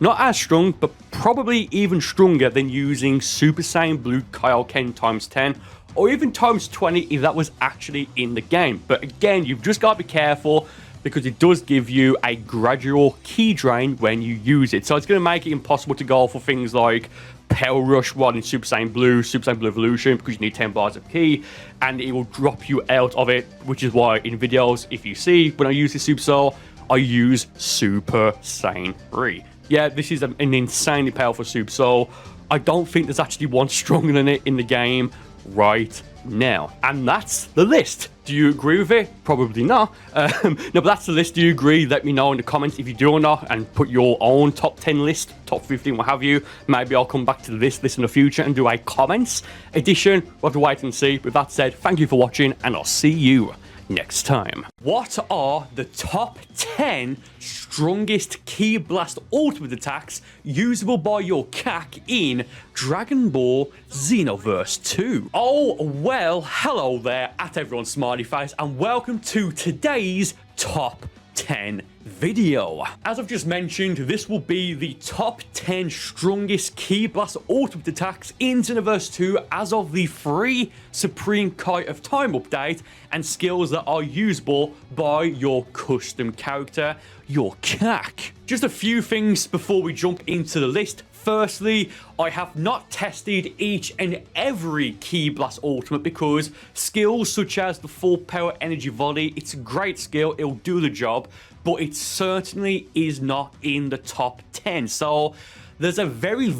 Not as strong, but probably even stronger than using Super Saiyan Blue Kaioken times 10, or even times 20 if that was actually in the game. But again, you've just got to be careful, because it does give you a gradual key drain when you use it. So it's going to make it impossible to go for things like Power Rush while in Super Saiyan Blue Evolution, because you need 10 bars of key, and it will drop you out of it, which is why in videos, if you see, when I use this Super Soul, I use Super Saiyan 3. Yeah, this is an insanely powerful Super Soul. I don't think there's actually one stronger than it in the game right now. And that's the list. Do you agree with it? Probably not. No, but that's the list. Do you agree? Let me know in the comments if you do or not, and put your own top 10 list, top 15, what have you. Maybe I'll come back to this list in the future and do a comments edition. We'll have to wait and see. With that said, thank you for watching, and I'll see you next time. What are the top 10 strongest Ki Blast ultimate attacks usable by your CAC in Dragon Ball Xenoverse 2? Oh, well, hello there at everyone's smiley face, and welcome to today's top 10 video. As I've just mentioned, this will be the top 10 strongest Ki Blast ultimate attacks in Xenoverse 2 as of the free Supreme Kite of Time update, and skills that are usable by your custom character, your CAC. Just a few things before we jump into the list. Firstly, I have not tested each and every Ki Blast ultimate because skills such as the full power energy volley, it's a great skill, it'll do the job, but it certainly is not in the top 10. So there's a very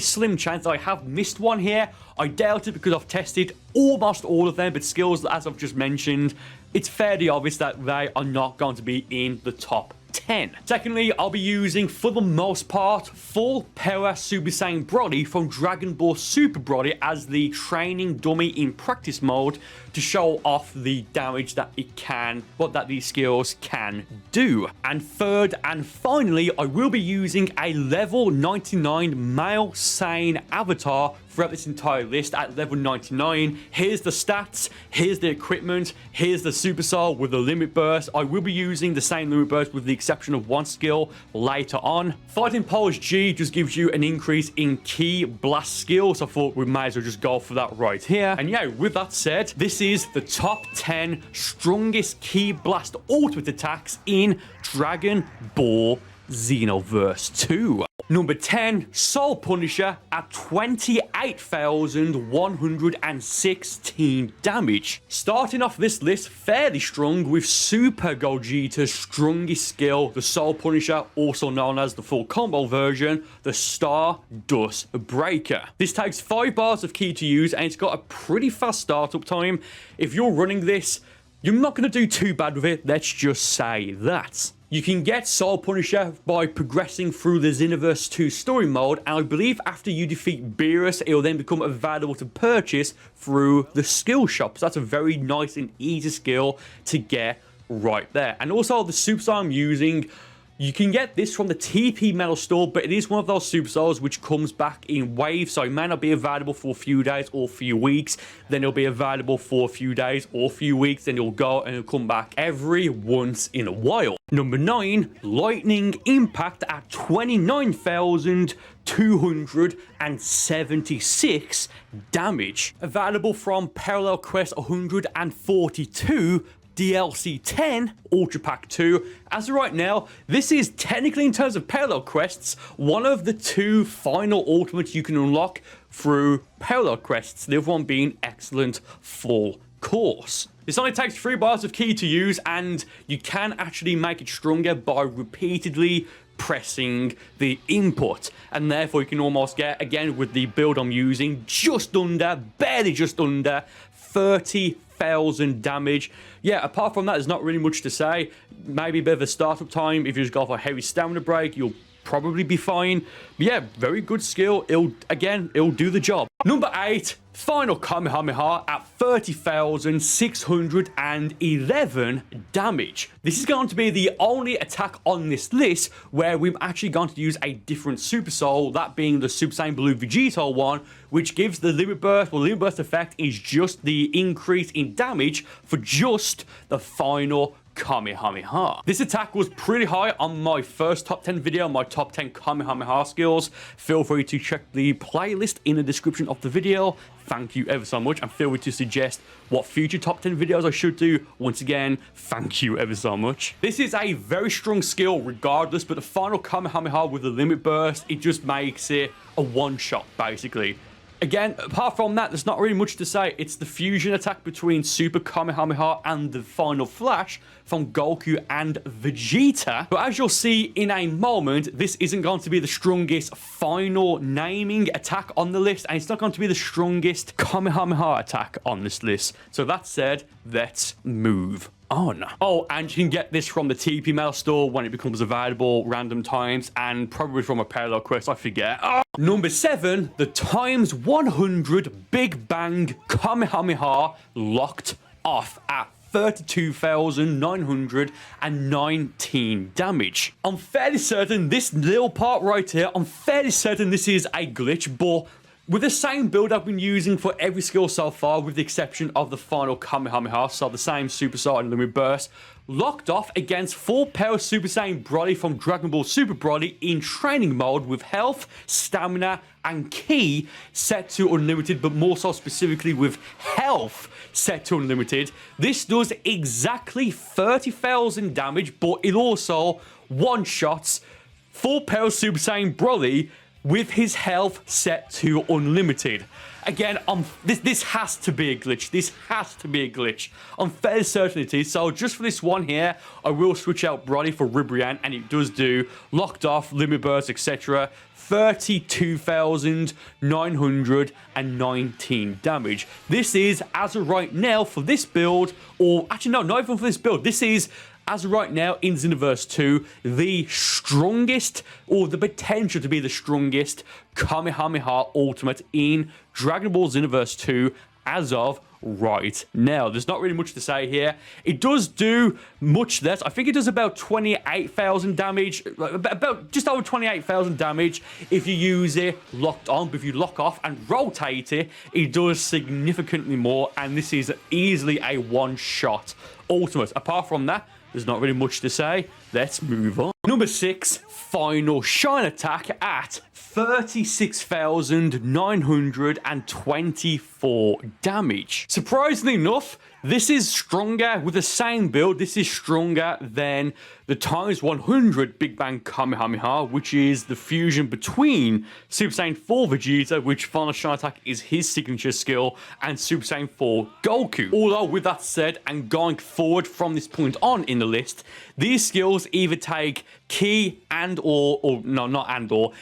slim chance that I have missed one here. I doubt it because I've tested almost all of them, but skills, as I've just mentioned, it's fairly obvious that they are not going to be in the top 10. Secondly, I'll be using, for the most part, full power Super Saiyan Broly from Dragon Ball Super Broly as the training dummy in practice mode to show off the damage that it can, that these skills can do. And third and finally, I will be using a level 99 male Saiyan avatar throughout this entire list at level 99. Here's the stats, here's the equipment, here's the Super Soul with the limit burst. I will be using the same limit burst with the exception of one skill later on. Fighting Polish G just gives you an increase in Ki Blast skills. I thought we might as well just go for that right here. And yeah, with that said, this is the top 10 strongest Ki Blast ultimate attacks in Dragon Ball Xenoverse 2. Number 10, Soul Punisher at 28,116 damage. Starting off this list fairly strong with Super Gogeta's strongest skill, the Soul Punisher, also known as the full combo version, the Stardust Breaker. This takes 5 bars of Ki to use, and it's got a pretty fast startup time. If you're running this, you're not going to do too bad with it, let's just say that. You can get Soul Punisher by progressing through the Xenoverse 2 story mode, and I believe after you defeat Beerus, it will then become available to purchase through the skill shop. So that's a very nice and easy skill to get right there. And also the Super Soul I'm using, you can get this from the TP Metal store, but it is one of those Super Souls which comes back in waves, so it may not be available for a few days or a few weeks, then it'll be available for a few days or a few weeks, then it'll go and it'll come back every once in a while. Number 9, Lightning Impact at 29,276 damage. Available from Parallel Quest 142, DLC 10 Ultra Pack 2. As of right now, this is technically, in terms of parallel quests, one of the 2 final ultimates you can unlock through parallel quests, the other one being Excellent Full Course. This only takes 3 bars of Ki to use, and you can actually make it stronger by repeatedly pressing the input, and therefore you can almost get, again with the build I'm using, barely just under 30,000 damage. Yeah, apart from that, there's not really much to say. Maybe a bit of a startup time. If you just go for a heavy stamina break, you'll probably be fine. But yeah, very good skill. It'll do the job. Number 8, Final Kamehameha at 30,611 damage. This is going to be the only attack on this list where we're actually going to use a different Super Soul, that being the Super Saiyan Blue Vegeta one, which gives the limit burst. Well, limit burst effect is just the increase in damage for just the final Kamehameha. This attack was pretty high on my first top 10 video, my top 10 Kamehameha skills. Feel free to check the playlist in the description of the video. Thank you ever so much, and feel free to suggest what future top 10 videos I should do. Once again, thank you ever so much. This is a very strong skill regardless, but the final Kamehameha with the limit burst, it just makes it a one-shot basically. Again, apart from that, there's not really much to say. It's the fusion attack between Super Kamehameha and the Final Flash from Goku and Vegeta. But as you'll see in a moment, this isn't going to be the strongest final naming attack on the list, and it's not going to be the strongest Kamehameha attack on this list. So that said, let's move on. Oh, and you can get this from the TP Mail store when it becomes available random times, and probably from a parallel quest, I forget. Oh. Number 7, the times 100 Big Bang Kamehameha locked off at 32,919 damage. I'm fairly certain this little part right here, I'm fairly certain this is a glitch, but with the same build I've been using for every skill so far, with the exception of the final Kamehameha, so the same Super Saiyan Limit Burst, locked off against full power Super Saiyan Broly from Dragon Ball Super Broly in training mode with health, stamina, and ki set to unlimited, but more so specifically with health set to unlimited. This does exactly 30,000 damage, but it also one-shots full power Super Saiyan Broly with his health set to unlimited. Again, this has to be a glitch. This has to be a glitch. I'm fairly certain it is. So just for this one here, I will switch out Broly for Ribrianne, and it does do locked off, limit burst, etc. 32,919 damage. This is, as of right now, for this build, or actually no, not even for this build. This is, as of right now, in Xenoverse 2, the strongest, or the potential to be the strongest, Kamehameha Ultimate in Dragon Ball Xenoverse 2 as of right now. There's not really much to say here. It does do much less. I think it does about 28,000 damage, about just over 28,000 damage if you use it locked on. But if you lock off and rotate it, it does significantly more, and this is easily a one-shot ultimate. Apart from that, there's not really much to say. Let's move on. Number 6, final shine attack at 36,924 damage. Surprisingly enough, this is stronger with the same build. This is stronger than the times 100 Big Bang Kamehameha, which is the fusion between Super Saiyan 4 Vegeta, which final shine attack is his signature skill, and Super Saiyan 4 Goku. Although with that said, and going forward from this point on in the list, these skills either take ki and or no, not and or.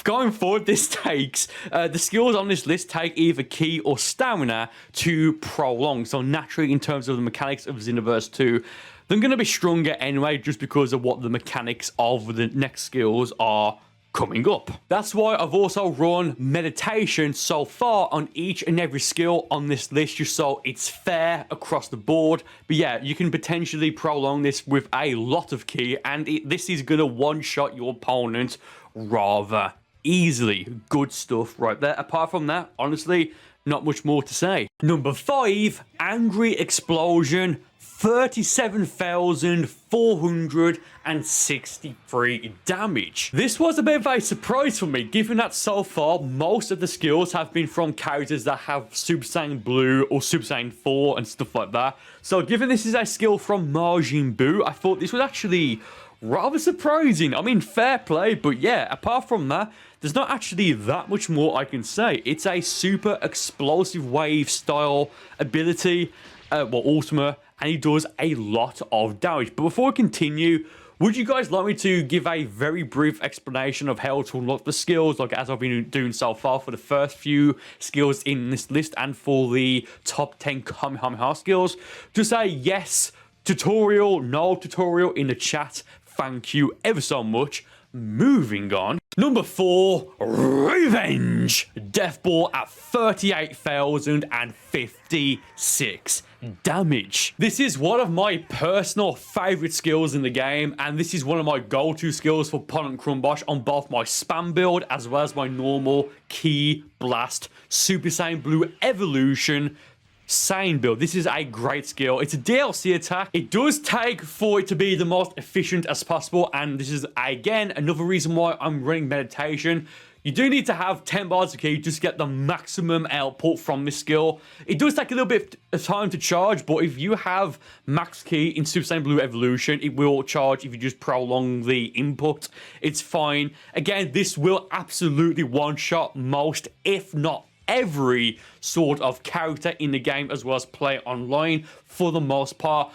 Going forward, this takes the skills on this list take either ki or stamina to prolong. So naturally, in terms of the mechanics of Xenoverse 2, they're going to be stronger anyway, just because of what the mechanics of the next skills are coming up. That's why I've also run meditation so far on each and every skill on this list, just so it's fair across the board. But yeah, you can potentially prolong this with a lot of ki, and this is going to one-shot your opponent rather easily. Good stuff right there. Apart from that, honestly, not much more to say. Number 5, Angry Explosion. 37,463 damage. This was a bit of a surprise for me, given that so far most of the skills have been from characters that have Super Saiyan Blue or Super Saiyan 4 and stuff like that. So given this is a skill from Majin Buu, I thought this was actually rather surprising. I mean, fair play, but yeah, apart from that, there's not actually that much more I can say. It's a super explosive wave style ability, ultimate, and he does a lot of damage. But before we continue, would you guys like me to give a very brief explanation of how to unlock the skills, like as I've been doing so far for the first few skills in this list and for the top 10 Kamehameha skills? Just say yes, tutorial, no tutorial in the chat. Thank you ever so much. Moving on. Number 4, Revenge. Death Ball at 38,056 damage. This is one of my personal favorite skills in the game, and this is one of my go-to skills for Ponent Crumbosh on both my spam build as well as my normal Ki Blast Super Saiyan Blue Evolution Saiyan build. This is a great skill. It's a DLC attack. It does take for it to be the most efficient as possible, and this is again another reason why I'm running meditation. You do need to have 10 bars of ki just to get the maximum output from this skill. It does take a little bit of time to charge, but if you have max ki in Super Saiyan Blue Evolution, it will charge if you just prolong the input. It's fine. Again, this will absolutely one-shot most, if not every sort of character in the game, as well as play online for the most part.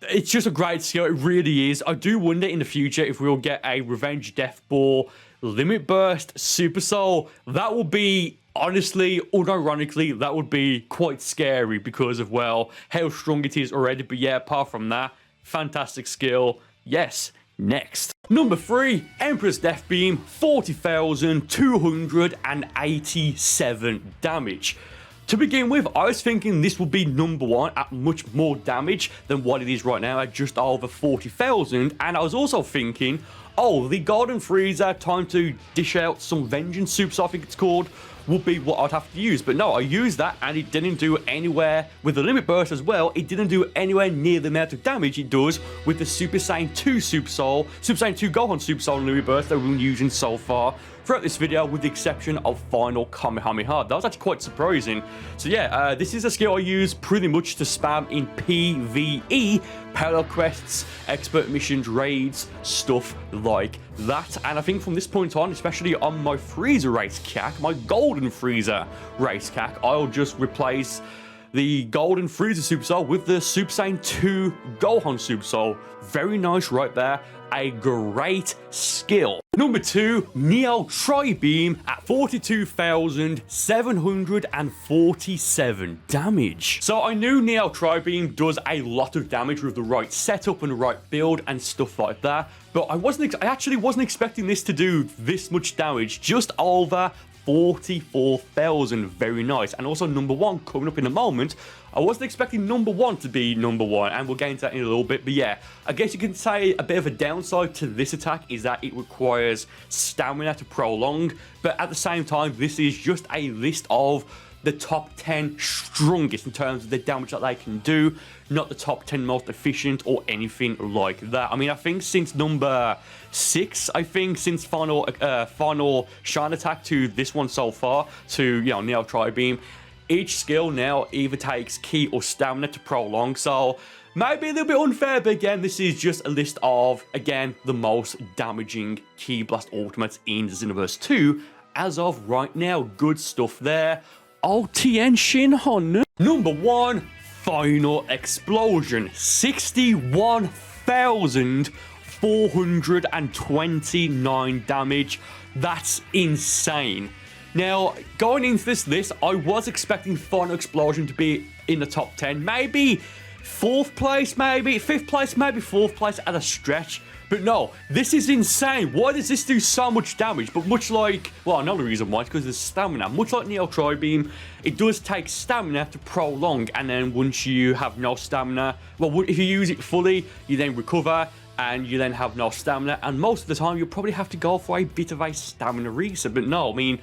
It's just a great skill. It really is. I do wonder in the future if we'll get a Revenge Death Ball Limit Burst Super Soul. That will be, honestly, unironically, that would be quite scary because of, well, how strong it is already. But yeah, apart from that, fantastic skill. Yes. Next. Number 3, Emperor's Death Beam, 40,287 damage. To begin with, I was thinking this would be number 1 at much more damage than what it is right now at just over 40,000. And I was also thinking, oh, the Golden Freezer, time to dish out some Vengeance Soups, I think it's called, would be what I'd have to use. But no, I used that and it didn't do anywhere with the Limit Burst as well. It didn't do anywhere near the amount of damage it does with the Super Saiyan 2 Super Soul, Super Saiyan 2 Gohan Super Soul and Limit Burst that we've been using so far throughout this video, with the exception of final Kamehameha. That was actually quite surprising. So yeah, this is a skill I use pretty much to spam in PvE, parallel quests, expert missions, raids, stuff like that. And I think from this point on, especially on my Freezer race CAC, my Golden Freezer race CAC, I'll just replace the Golden Freezer Super Soul with the Super Saiyan 2 Gohan Super Soul. Very nice right there. A great skill. Number 2, Neo Tri-Beam at 42,747 damage. So I knew Neo Tri-Beam does a lot of damage with the right setup and the right build and stuff like that, but I actually wasn't expecting this to do this much damage. Just over 44,000. Very nice. And also number 1 coming up in a moment. I wasn't expecting number 1 to be number 1, and we'll get into that in a little bit. But yeah, I guess you can say a bit of a downside to this attack is that it requires stamina to prolong, but at the same time, this is just a list of the top 10 strongest in terms of the damage that they can do, not the top 10 most efficient or anything like that. I mean, I think since number 6, since final Shine Attack to this one so far, to, you know, Neo Tri-Beam, each skill now either takes Ki or Stamina to prolong, so maybe a little bit unfair, but again, this is just a list of, again, the most damaging Ki Blast Ultimates in Xenoverse 2 as of right now. Good stuff there. Altien Shinhon. Number 1, Final Explosion. 61,429 damage. That's insane. Now, going into this list, I was expecting Final Explosion to be in the top 10. Maybe 4th place, maybe 5th place, maybe 4th place at a stretch. But no, this is insane. Why does this do so much damage? But much like, well, another reason why is because there's stamina. Much like Neo Tri-Beam, it does take stamina to prolong. And then once you have no stamina, well, if you use it fully, you then recover and you then have no stamina. And most of the time, you'll probably have to go for a bit of a stamina reset. But no, I mean,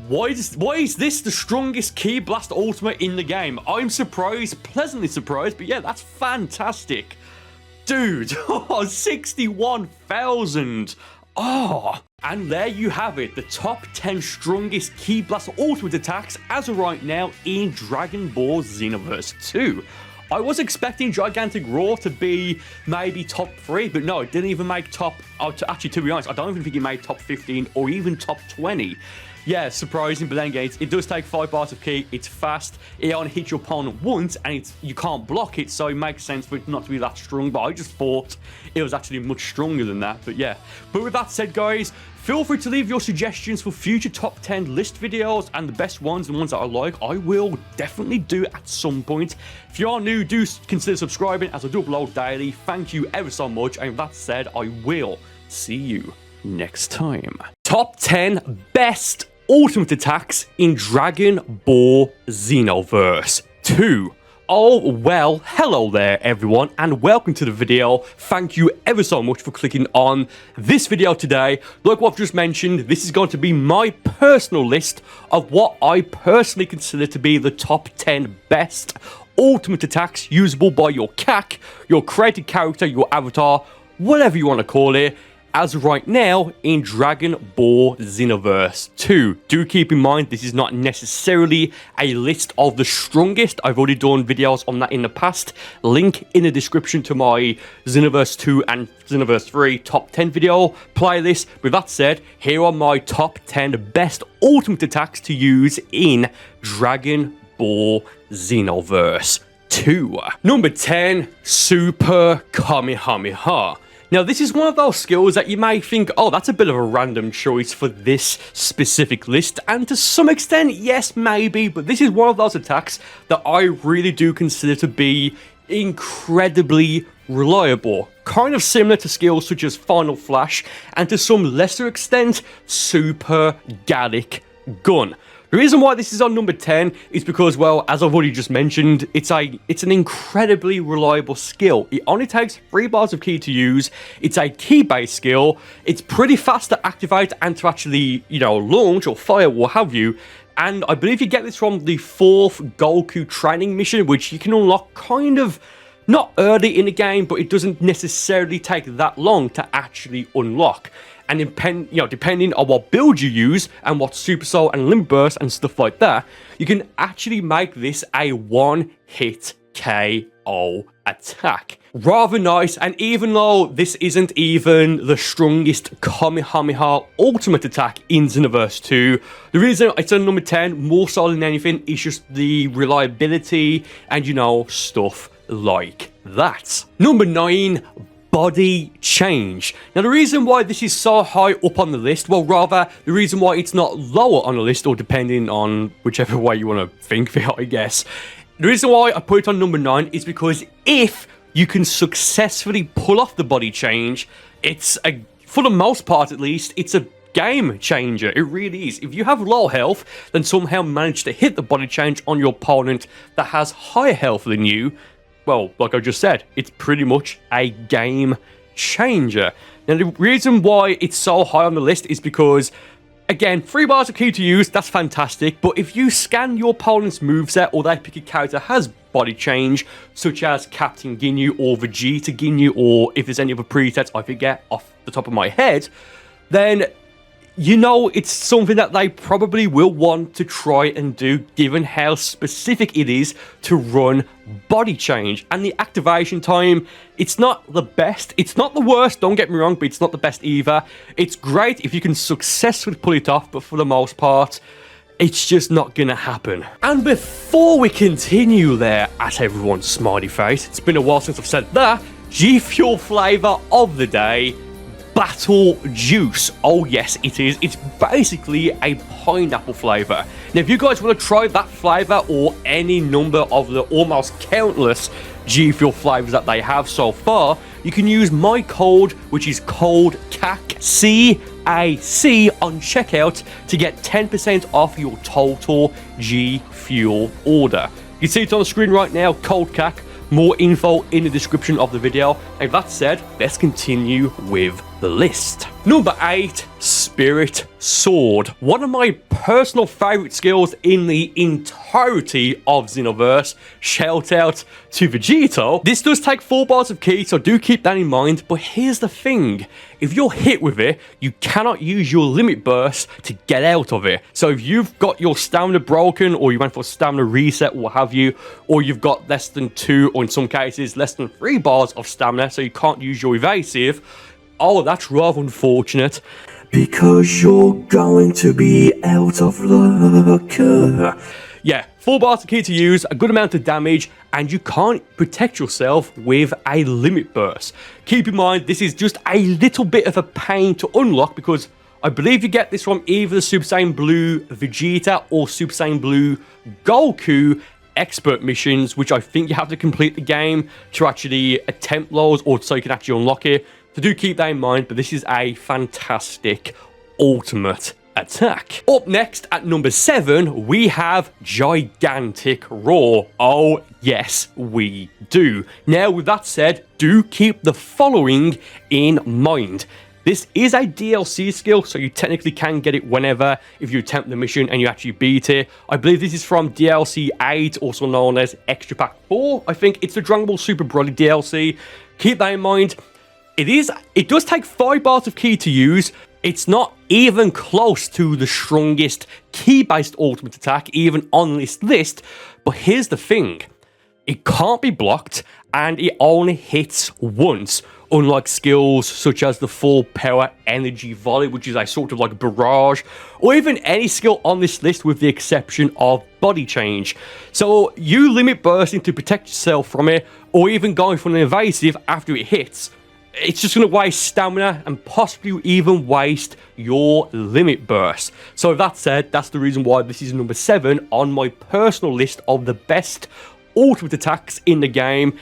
why is this the strongest Ki Blast Ultimate in the game? I'm surprised, pleasantly surprised, but yeah, that's fantastic. Dude, 61,000. Oh, and there you have it, the top 10 strongest Ki Blast Ultimate attacks as of right now in Dragon Ball Xenoverse 2. I was expecting Gigantic Roar to be maybe top 3, but no, it didn't even make top, actually, to be honest, I don't even think it made top 15 or even top 20. Yeah, surprising, but then again, it does take 5 bars of Ki, it's fast, it only hits your opponent once, and you can't block it, so it makes sense for it not to be that strong, but I just thought it was actually much stronger than that, but yeah. But with that said, guys, feel free to leave your suggestions for future top 10 list videos, and the best ones and ones that I like, I will definitely do at some point. If you are new, do consider subscribing, as I do upload daily. Thank you ever so much, and with that said, I will see you next time. Top 10 best ultimate attacks in Dragon Ball Xenoverse 2. Oh, well, hello there everyone, and welcome to the video. Thank you ever so much for clicking on this video today. Like what I've just mentioned, this is going to be my personal list of what I personally consider to be the top 10 best ultimate attacks usable by your CAC, your created character, your avatar, whatever you want to call it, as of right now in Dragon Ball Xenoverse 2. Do keep in mind, this is not necessarily a list of the strongest. I've already done videos on that in the past. Link in the description to my Xenoverse 2 and Xenoverse 3 top 10 video playlist. With that said, here are my top 10 best ultimate attacks to use in Dragon Ball Xenoverse 2. Number 10, Super Kamehameha. Now, this is one of those skills that you may think, oh, that's a bit of a random choice for this specific list. And to some extent, yes, maybe. But this is one of those attacks that I really do consider to be incredibly reliable. Kind of similar to skills such as Final Flash, and to some lesser extent, Super Gallic gun. The reason why this is on number 10 is because, well, as I've already just mentioned, it's an incredibly reliable skill. It only takes 3 bars of ki to use. It's a ki-based skill. It's pretty fast to activate and to actually, you know, launch or fire, what have you. And I believe you get this from the 4th Goku training mission, which you can unlock kind of not early in the game, but it doesn't necessarily take that long to actually unlock. And depending on what build you use and what Super Soul and Limit Burst and stuff like that, you can actually make this a one-hit KO attack. Rather nice, and even though this isn't even the strongest Kamehameha ultimate attack in Xenoverse 2, the reason it's on number 10, more so than anything, is just the reliability and, you know, stuff like that. Number 9, body change. Now, the reason why this is so high up on the list, well, rather, the reason why it's not lower on the list, or depending on whichever way you want to think of it, I guess. The reason why I put it on number 9 is because if you can successfully pull off the body change, for the most part at least, it's a game changer. It really is. If you have low health, then somehow manage to hit the body change on your opponent that has higher health than you, well, like I just said, it's pretty much a game changer. Now, the reason why it's so high on the list is because, again, 3 bars of ki to use, that's fantastic, but if you scan your opponent's moveset or they pick a character that has body change, such as Captain Ginyu or Vegeta Ginyu, or if there's any other presets I forget off the top of my head, then you know it's something that they probably will want to try and do, given how specific it is to run body change. And the activation time, it's not the best, it's not the worst, don't get me wrong, but it's not the best either. It's great if you can successfully pull it off, but for the most part, it's just not gonna happen. And before we continue there, at everyone's smiley face, it's been a while since I've said that, G Fuel flavor of the day, Battle Juice. Oh yes, it is. It's basically a pineapple flavor. Now, if you guys want to try that flavor or any number of the almost countless G Fuel flavors that they have so far, you can use my code, which is code CAC on checkout to get 10% off your total G Fuel order. You can see it on the screen right now, code CAC. More info in the description of the video. And that said, let's continue with the list. Number 8, Spirit Sword. One of my personal favorite skills in the entirety of Xenoverse. Shout out to Vegeta. This does take 4 bars of ki, so do keep that in mind. But here's the thing. If you're hit with it, you cannot use your limit burst to get out of it. So if you've got your stamina broken, or you went for stamina reset, what have you, or you've got less than 2, or in some cases, less than 3 bars of stamina, so you can't use your evasive, oh, that's rather unfortunate. Because you're going to be out of luck. Yeah, 4 bars of ki to use, a good amount of damage, and you can't protect yourself with a limit burst. Keep in mind, this is just a little bit of a pain to unlock, because I believe you get this from either the Super Saiyan Blue Vegeta or Super Saiyan Blue Goku expert missions, which I think you have to complete the game to actually attempt those, or so you can actually unlock it. So do keep that in mind, but this is a fantastic ultimate attack. Up next at number 7, we have Gigantic Roar. Oh yes, we do. Now, with that said, do keep the following in mind. This is a DLC skill, so you technically can get it whenever if you attempt the mission and you actually beat it. I believe this is from DLC 8, also known as Extra Pack 4. I think it's the Dragon Ball Super Broly DLC. Keep that in mind. It does take 5 bars of ki to use. It's not even close to the strongest ki-based ultimate attack, even on this list. But here's the thing. It can't be blocked, and it only hits once, unlike skills such as the full power energy volley, which is a sort of like barrage, or even any skill on this list with the exception of body change. So you limit bursting to protect yourself from it, or even going for an evasive after it hits, it's just going to waste stamina and possibly even waste your limit burst. So with that said, that's the reason why this is number 7 on my personal list of the best ultimate attacks in the game.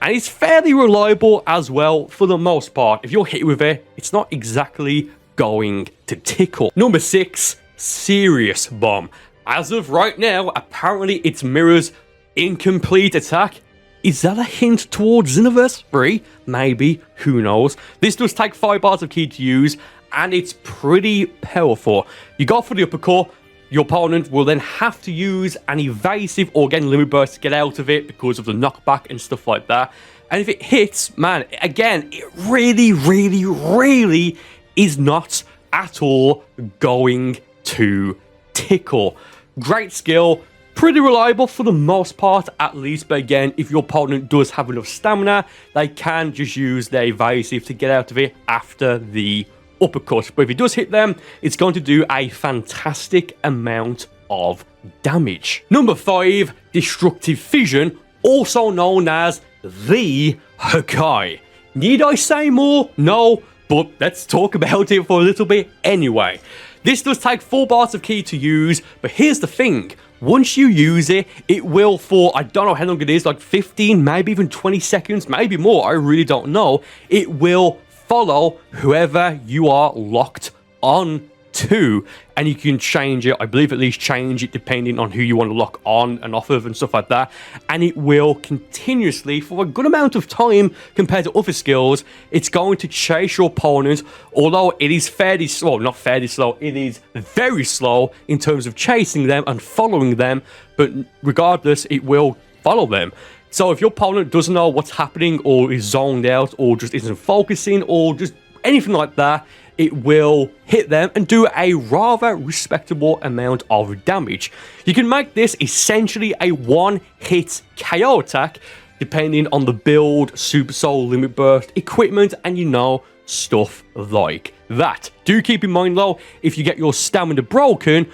And it's fairly reliable as well for the most part. If you're hit with it, it's not exactly going to tickle. Number 6, serious bomb. As of right now, apparently it's Mirror's incomplete attack. Is that a hint towards Xenoverse 3? Maybe, who knows. This does take 5 bars of ki to use, and it's pretty powerful. You go for the uppercut, your opponent will then have to use an evasive or again limit burst to get out of it because of the knockback and stuff like that. And if it hits, man, again, it really is not at all going to tickle. Great skill. Pretty reliable for the most part, at least, but again, if your opponent does have enough stamina, they can just use their evasive to get out of it after the uppercut. But if it does hit them, it's going to do a fantastic amount of damage. Number 5, Destructive Fission, also known as the Hakai. Need I say more? No, but let's talk about it for a little bit anyway. This does take 4 bars of ki to use, but here's the thing. Once you use it, it will for, I don't know how long it is, like 15, maybe even 20 seconds, maybe more, I really don't know. It will follow whoever you are locked on to, and you can change it, I believe at least change it depending on who you want to lock on and off of and stuff like that, and it will continuously, for a good amount of time compared to other skills, it's going to chase your opponent, although it is fairly slow, not fairly slow, it is very slow in terms of chasing them and following them, but regardless, it will follow them. So if your opponent doesn't know what's happening or is zoned out or just isn't focusing or just anything like that, it will hit them and do a rather respectable amount of damage. You can make this essentially a one-hit KO attack, depending on the build, Super Soul, Limit Burst, equipment, and stuff like that. Do keep in mind though, if you get your stamina broken,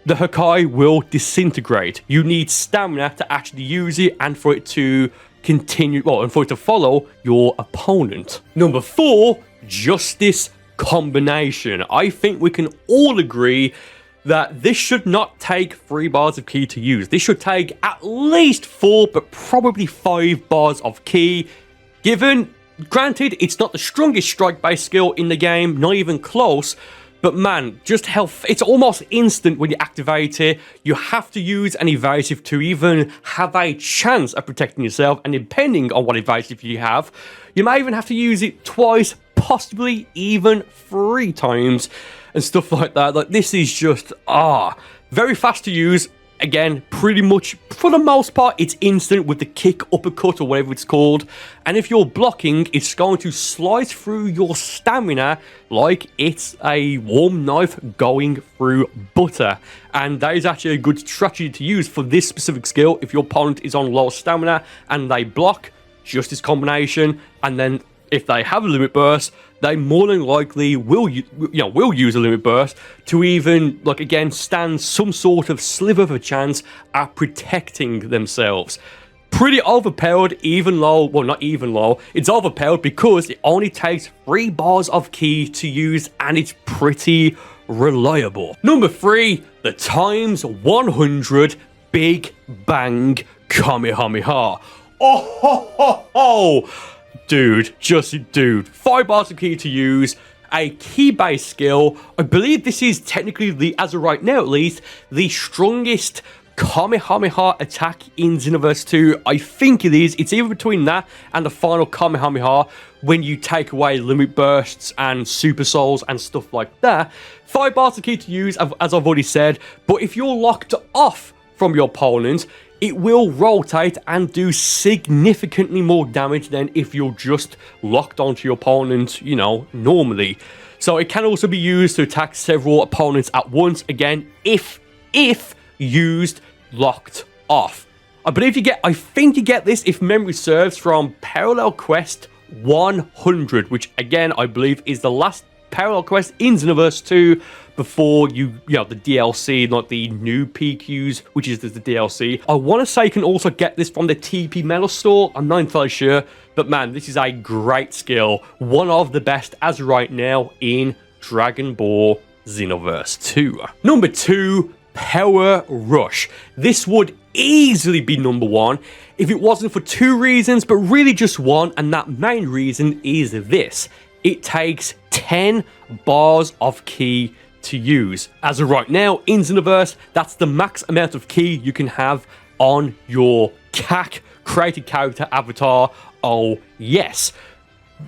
the Hakai will disintegrate. You need stamina to actually use it and for it to continue, well, and for it to follow your opponent. Number 4, Justice Combination. I think we can all agree that this should not take 3 bars of ki to use. This should take at least 4, but probably 5 bars of ki. Granted, it's not the strongest strike-based skill in the game, not even close, but man, just how it's almost instant when you activate it. You have to use an evasive to even have a chance of protecting yourself, and depending on what evasive you have, you may even have to use it twice, possibly even 3 times and stuff like that. Like, this is just very fast to use. Again, pretty much for the most part it's instant with the kick, uppercut, or whatever it's called, and if you're blocking, it's going to slice through your stamina like it's a warm knife going through butter. And that is actually a good strategy to use for this specific skill if your opponent is on low stamina and they block. Justice Combination, and then if they have a limit burst, they more than likely will use a limit burst to even, like, again, stand some sort of sliver of a chance at protecting themselves. Pretty overpowered, even low. Well, not even low. It's overpowered because it only takes 3 bars of ki to use, and it's pretty reliable. Number 3, the times 100 Big Bang Kamehameha. Oh, ho, ho, ho. Dude, 5 bars of ki to use, a ki-based skill. I believe this is technically, as of right now at least, the strongest Kamehameha attack in Xenoverse 2. I think it is. It's either between that and the final Kamehameha when you take away limit bursts and super souls and stuff like that. 5 bars of ki to use, as I've already said, but if you're locked off from your opponent, it will rotate and do significantly more damage than if you're just locked onto your opponent, normally. So it can also be used to attack several opponents at once, again, if used locked off. I think you get this, if memory serves, from Parallel Quest 100, which again, I believe is the last parallel quest in Xenoverse 2 before the DLC, not the new PQs, which is the DLC. I want to say you can also get this from the TP Metal store. I'm not entirely sure, but man, this is a great skill. One of the best as right now in Dragon Ball Xenoverse 2. Number 2, Power Rush. This would easily be number 1 if it wasn't for 2 reasons, but really just one, and that main reason is this. It takes 10 bars of ki to use. As of right now, in Xenoverse, that's the max amount of ki you can have on your CAC, created character avatar. Oh, yes.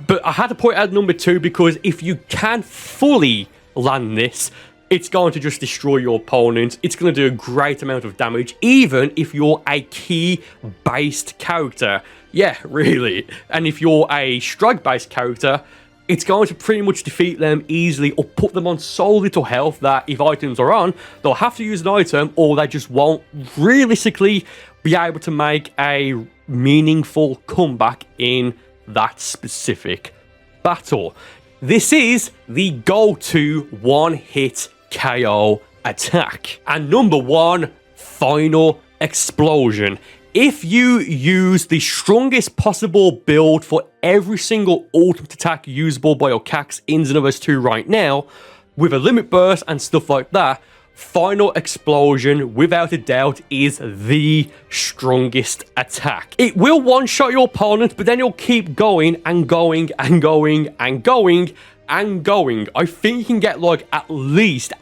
But I had to point out number 2 because if you can fully land this, it's going to just destroy your opponent. It's going to do a great amount of damage, even if you're a key-based character. Yeah, really. And if you're a strike-based character, it's going to pretty much defeat them easily or put them on so little health that if items are on, they'll have to use an item or they just won't realistically be able to make a meaningful comeback in that specific battle. This is the go-to one-hit KO attack. And number 1, Final Explosion. If you use the strongest possible build for every single ultimate attack usable by your CACs in Xenoverse 2 right now, with a limit burst and stuff like that, Final Explosion, without a doubt, is the strongest attack. It will one-shot your opponent, but then you'll keep going and going and going and going and going. I think you can get like at least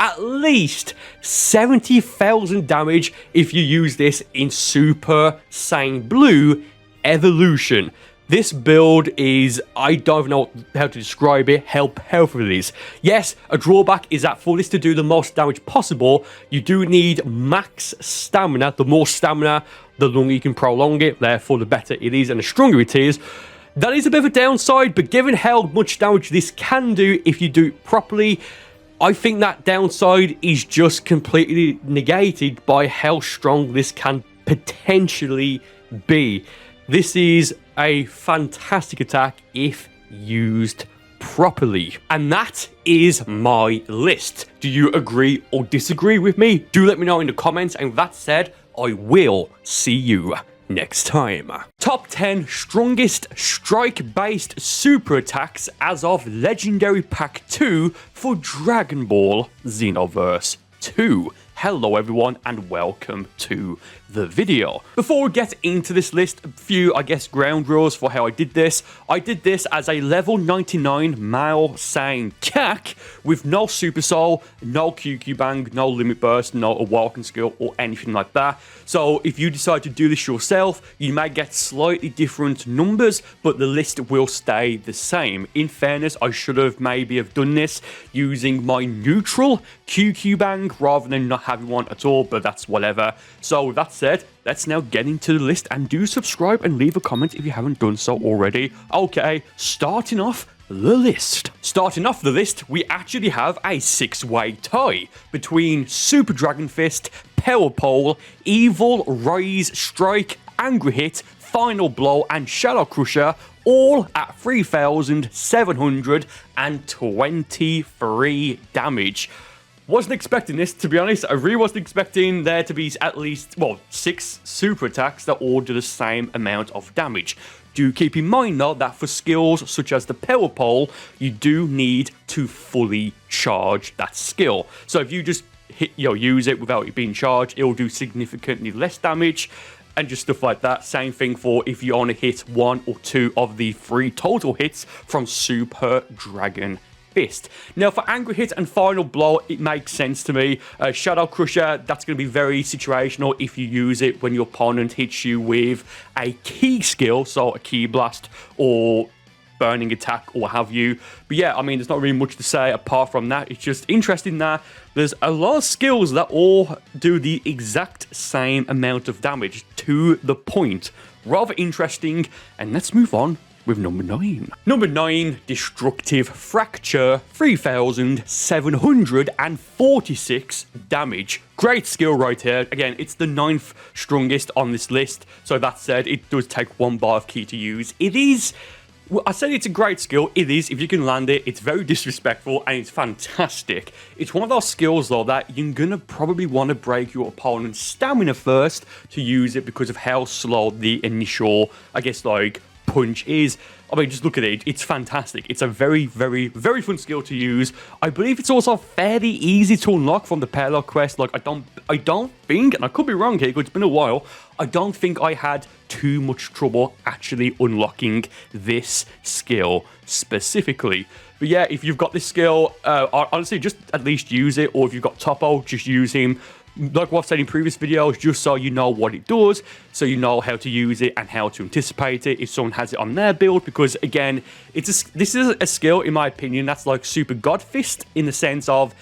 70,000 damage if you use this in Super Saiyan Blue Evolution. This build is, I don't even know how to describe it, how powerful it is. Yes, a drawback is that for this to do the most damage possible, you do need max stamina. The more stamina, the longer you can prolong it, therefore the better it is and the stronger it is. That is a bit of a downside, but given how much damage this can do if you do it properly, I think that downside is just completely negated by how strong this can potentially be. This is a fantastic attack if used properly. And that is my list. Do you agree or disagree with me? Do let me know in the comments. And with that said, I will see you next time. Top 10 strongest strike-based super attacks as of Legendary Pack 2 for Dragon Ball Xenoverse 2. Hello everyone and welcome to the video. Before we get into this list, a few, I guess, ground rules for how I did this. I did this as a level 99 Mao Saiyan CAC with no Super Soul, no QQ Bang, no Limit Burst, no Awaken skill or anything like that. So if you decide to do this yourself, you may get slightly different numbers, but the list will stay the same. In fairness, I should have maybe have done this using my neutral QQ Bang rather than not having one at all, but that's whatever. So with that said, let's now get into the list, and do subscribe and leave a comment if you haven't done so already. Okay, starting off the list. Starting off the list, we actually have a 6-way tie between Super Dragon Fist, Power Pole, Evil, Rise, Strike, Angry Hit, Final Blow, and Shadow Crusher, all at 3,723 damage. Wasn't expecting this, to be honest. I really wasn't expecting there to be at least, well, 6 super attacks that all do the same amount of damage. Do keep in mind, though, that for skills such as the Power Pole, you do need to fully charge that skill. So if you just use it without it being charged, it will do significantly less damage and just stuff like that. Same thing for if you only hit 1 or 2 of the 3 total hits from Super Dragon Fist. Now for Angry Hit and Final Blow, it makes sense to me. Shadow Crusher, that's going to be very situational if you use it when your opponent hits you with a key skill, so a Key Blast or Burning Attack or what have you. But yeah, I mean, there's not really much to say apart from that. It's just interesting that there's a lot of skills that all do the exact same amount of damage to the point. Rather interesting, and let's move on with number 9. Number 9, Destructive Fracture, 3,746 damage. Great skill right here. Again, it's the 9th strongest on this list. So that said, it does take 1 bar of ki to use. It is, well, I said it's a great skill. It is. If you can land it, it's very disrespectful and it's fantastic. It's one of those skills, though, that you're going to probably want to break your opponent's stamina first to use it because of how slow the initial, I guess, like, punch is. I mean, just look at it. It's fantastic. It's a very, very, very fun skill to use. I believe it's also fairly easy to unlock from the parallel quest. Like, I don't think, and I could be wrong here because it's been a while, I don't think I had too much trouble actually unlocking this skill specifically. But yeah, if you've got this skill, honestly, just at least use it. Or if you've got Topo, just use him. Like what I've said in previous videos, just so you know what it does, so you know how to use it and how to anticipate it if someone has it on their build. Because again, this is a skill, in my opinion, that's like super God Fist in the sense of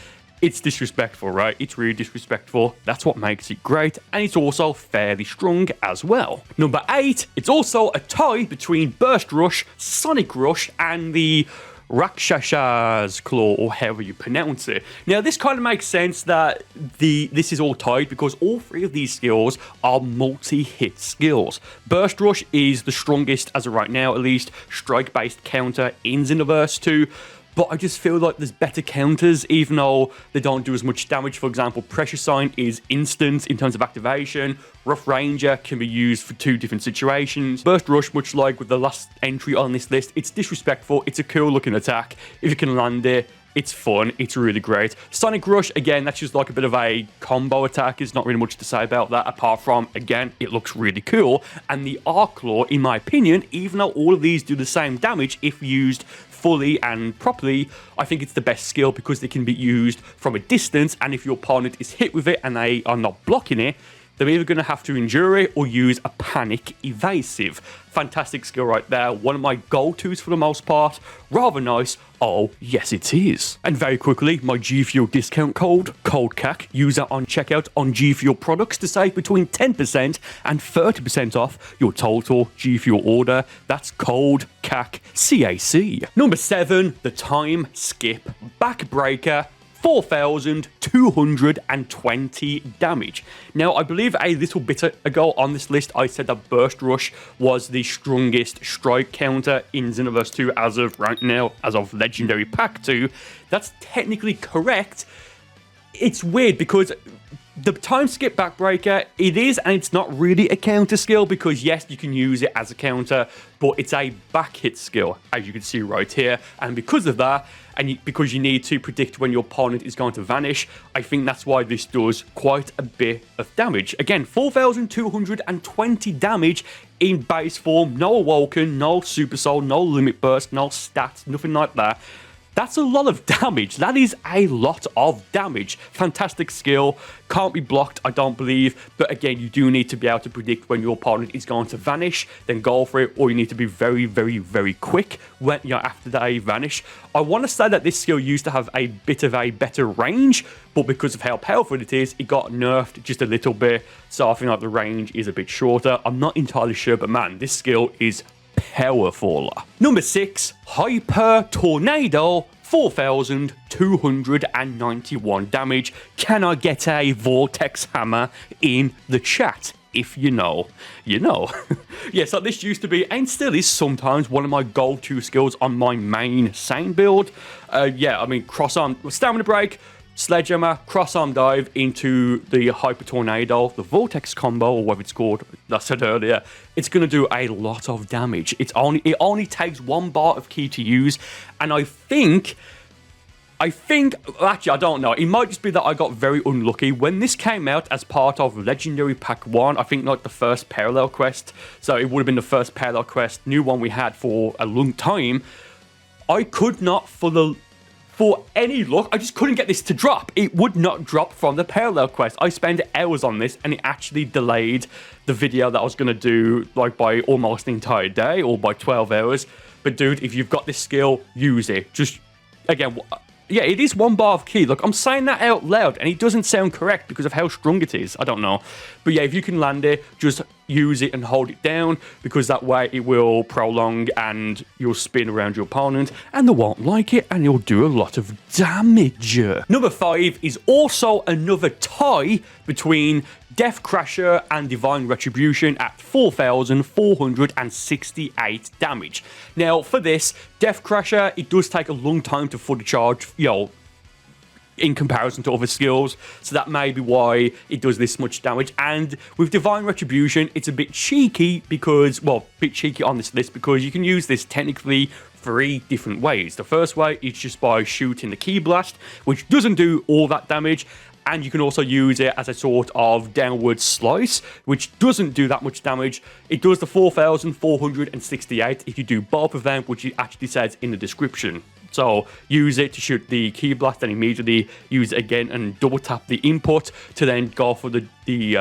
it's disrespectful, right? It's really disrespectful. That's what makes it great, and it's also fairly strong as well. Number 8, it's also a tie between Burst Rush, Sonic Rush, and the Rakshas's Claw, or however you pronounce it. Now, this kind of makes sense that this is all tied because all 3 of these skills are multi-hit skills. Burst Rush is the strongest, as of right now at least, strike-based counter in Xenoverse 2. But I just feel like there's better counters, even though they don't do as much damage. For example, Pressure Sign is instant in terms of activation. Rough Ranger can be used for 2 different situations. Burst Rush, much like with the last entry on this list, it's disrespectful. It's a cool looking attack. If you can land it, it's fun. It's really great. Sonic Rush, again, that's just like a bit of a combo attack. There's not really much to say about that, apart from, again, it looks really cool. And the Arc Claw, in my opinion, even though all of these do the same damage if used fully and properly, I think it's the best skill because they can be used from a distance, and if your opponent is hit with it and they are not blocking it, they're either going to have to endure it or use a panic evasive. Fantastic skill right there. One of my go-tos for the most part. Rather nice. Oh, yes it is. And very quickly, my G Fuel discount code, CODECAC, use that on checkout on G Fuel products to save between 10% and 30% off your total G Fuel order. That's code CAC, CAC. Number 7, the Time Skip Backbreaker. 4,220 damage. Now, I believe a little bit ago on this list, I said that Burst Rush was the strongest strike counter in Xenoverse 2 as of right now, as of Legendary Pack 2. That's technically correct. It's weird because the Time Skip Backbreaker, it is and it's not really a counter skill because yes, you can use it as a counter, but it's a back hit skill, as you can see right here. And because of that, and because you need to predict when your opponent is going to vanish, I think that's why this does quite a bit of damage. Again, 4,220 damage in base form, no Awoken, no Super Soul, no Limit Burst, no stats, nothing like that. That's a lot of damage. That is a lot of damage. Fantastic skill. Can't be blocked, I don't believe. But again, you do need to be able to predict when your opponent is going to vanish. Then go for it. Or you need to be very, very, very quick when after they vanish. I want to say that this skill used to have a bit of a better range. But because of how powerful it is, it got nerfed just a little bit. So I think like the range is a bit shorter. I'm not entirely sure. But man, this skill is powerful. Number 6, Hyper Tornado, 4,291 damage. Can I get a Vortex Hammer in the chat? If you know, you know. Yeah, so this used to be, and still is sometimes, one of my go-to skills on my main Sane build. Yeah, I mean, cross-arm, stamina break, Sledgehammer, cross-arm dive into the Hyper Tornado, the Vortex combo, or whatever it's called, I said earlier. It's going to do a lot of damage. It only takes 1 bar of ki to use, and I think, actually, I don't know. It might just be that I got very unlucky. When this came out as part of Legendary Pack 1, I think like the first parallel quest, so it would have been the first parallel quest, new one we had for a long time, I could not, for any luck, I just couldn't get this to drop. It would not drop from the parallel quest. I spent hours on this, and it actually delayed the video that I was going to do, like, by almost the entire day, or by 12 hours. But dude, if you've got this skill, use it. Just, again, yeah, it is 1 bar of ki. Look, I'm saying that out loud, and it doesn't sound correct because of how strong it is. I don't know. But yeah, if you can land it, just use it and hold it down, because that way it will prolong and you'll spin around your opponent, and they won't like it, and you'll do a lot of damage. Number 5 is also another tie between Death Crasher and Divine Retribution at 4,468 damage. Now, for this, Death Crasher, it does take a long time to fully charge, in comparison to other skills, so that may be why it does this much damage. And with Divine Retribution, it's a bit cheeky because, well, a bit cheeky on this list because you can use this technically 3 different ways. The first way is just by shooting the Ki Blast, which doesn't do all that damage, and you can also use it as a sort of downward slice, which doesn't do that much damage. It does the 4,468 if you do both of them, which it actually says in the description. So use it to shoot the Ki Blast, then immediately use it again and double tap the input to then go for the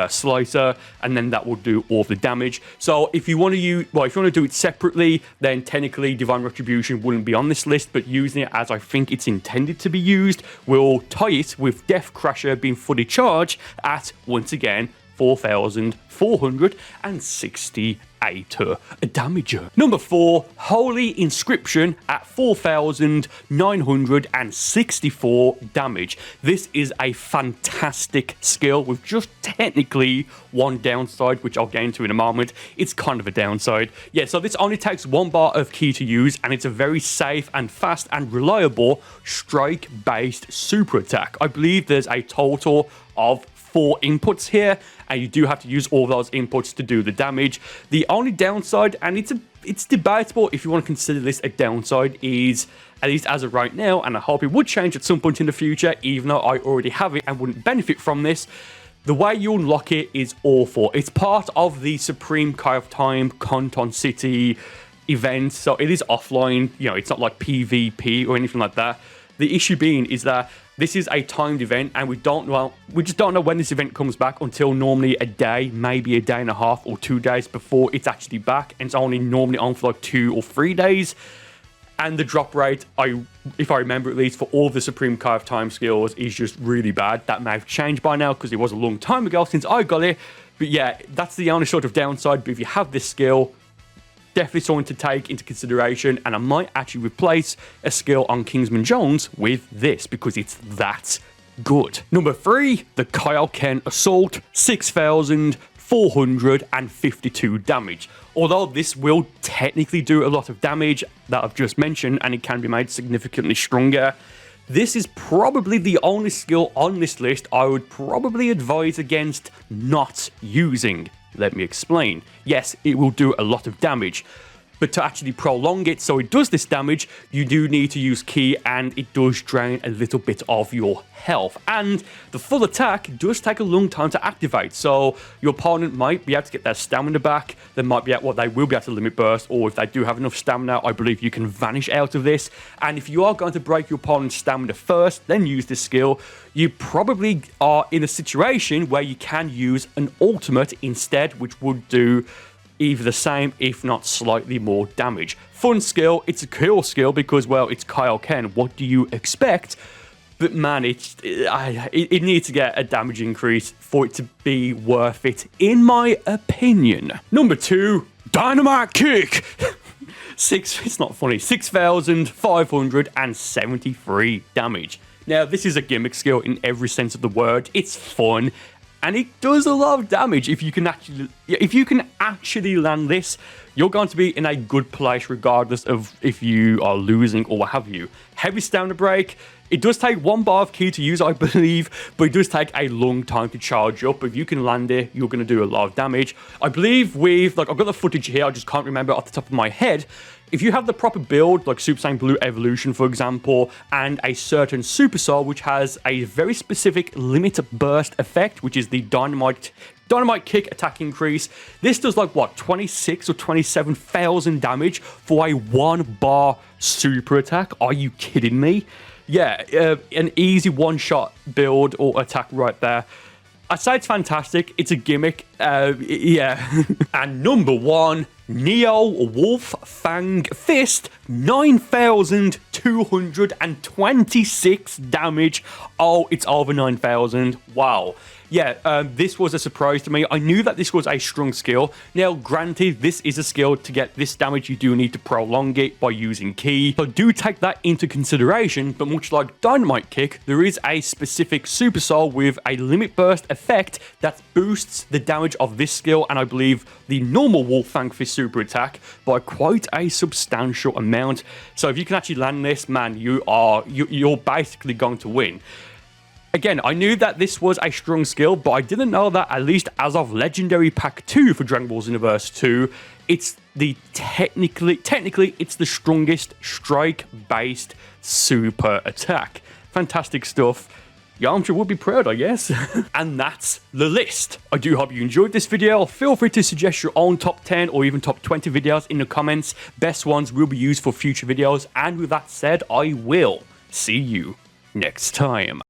slicer, and then that will do all the damage. So if you want to use, well, if you want to do it separately, then technically Divine Retribution wouldn't be on this list, but using it as I think it's intended to be used will tie it with Death Crasher being fully charged at, once again, 4,468 damage. Number 4, Holy Inscription at 4,964 damage. This is a fantastic skill with just technically one downside, which I'll get into in a moment. It's kind of a downside. Yeah, so this only takes 1 bar of Ki to use, and it's a very safe and fast and reliable strike-based super attack. I believe there's a total of 4 inputs here, and you do have to use all those inputs to do the damage. The only downside, and it's debatable if you want to consider this a downside, is, at least as of right now, and I hope it would change at some point in the future, even though I already have it and wouldn't benefit from this, the way you unlock it is awful. It's part of the Supreme Kai of Time Canton City event, so it is offline, you know, it's not like PvP or anything like that. The issue being is that this is a timed event, and we just don't know when this event comes back until normally a day, maybe a day and a half or 2 days before it's actually back, and it's only normally on for like 2 or 3 days. And the drop rate, if I remember at least, for all the Supreme Kai of Time skills is just really bad. That may have changed by now because it was a long time ago since I got it. But yeah, that's the only sort of downside. But if you have this skill, definitely something to take into consideration, and I might actually replace a skill on Kingsman Jones with this because it's that good. Number 3, the Kaioken Assault, 6,452 damage. Although this will technically do a lot of damage that I've just mentioned, and it can be made significantly stronger, this is probably the only skill on this list I would probably advise against not using. Let me explain. Yes, it will do a lot of damage, but to actually prolong it so it does this damage, you do need to use Ki, and it does drain a little bit of your health. And the full attack does take a long time to activate, so your opponent might be able to get their stamina back. They might be able, they will be able to limit burst, or if they do have enough stamina, I believe you can vanish out of this. And if you are going to break your opponent's stamina first, then use this skill, you probably are in a situation where you can use an ultimate instead, which would do either the same, if not slightly more damage. Fun skill, it's a cool skill because, well, it's Kaioken. What do you expect? But man, it needs to get a damage increase for it to be worth it, in my opinion. Number 2, Dynamite Kick. It's not funny, 6,573 damage. Now, this is a gimmick skill in every sense of the word. It's fun, and it does a lot of damage. If you can actually land this, you're going to be in a good place regardless of if you are losing or what have you. Heavy stamina break. It does take 1 bar of Ki to use, I believe, but it does take a long time to charge up. If you can land it, you're going to do a lot of damage. I believe with, like, I've got the footage here, I just can't remember off the top of my head. If you have the proper build, like Super Saiyan Blue Evolution, for example, and a certain Super Soul, which has a very specific limit burst effect, which is the Dynamite Kick attack increase, this does like, what, 26 or 27,000 damage for a 1 bar super attack? Are you kidding me? Yeah, an easy one-shot build or attack right there. I'd say it's fantastic. It's a gimmick. Yeah. And number 1, Neo Wolf Fang Fist, 9,226 damage. Oh, it's over 9,000. Wow. Yeah, this was a surprise to me. I knew that this was a strong skill. Now, granted, this is a skill. To get this damage, you do need to prolong it by using Ki. So do take that into consideration, but much like Dynamite Kick, there is a specific Super Soul with a limit burst effect that boosts the damage of this skill, and I believe the normal Wolf Fang Fist super attack by quite a substantial amount. So if you can actually land this, man, you're basically going to win. Again, I knew that this was a strong skill, but I didn't know that, at least as of Legendary Pack 2 for Dragon Ball Xenoverse 2, it's the technically it's the strongest strike-based super attack. Fantastic stuff. Yamcha would be proud, I guess. And that's the list. I do hope you enjoyed this video. Feel free to suggest your own top 10 or even top 20 videos in the comments. Best ones will be used for future videos. And with that said, I will see you next time.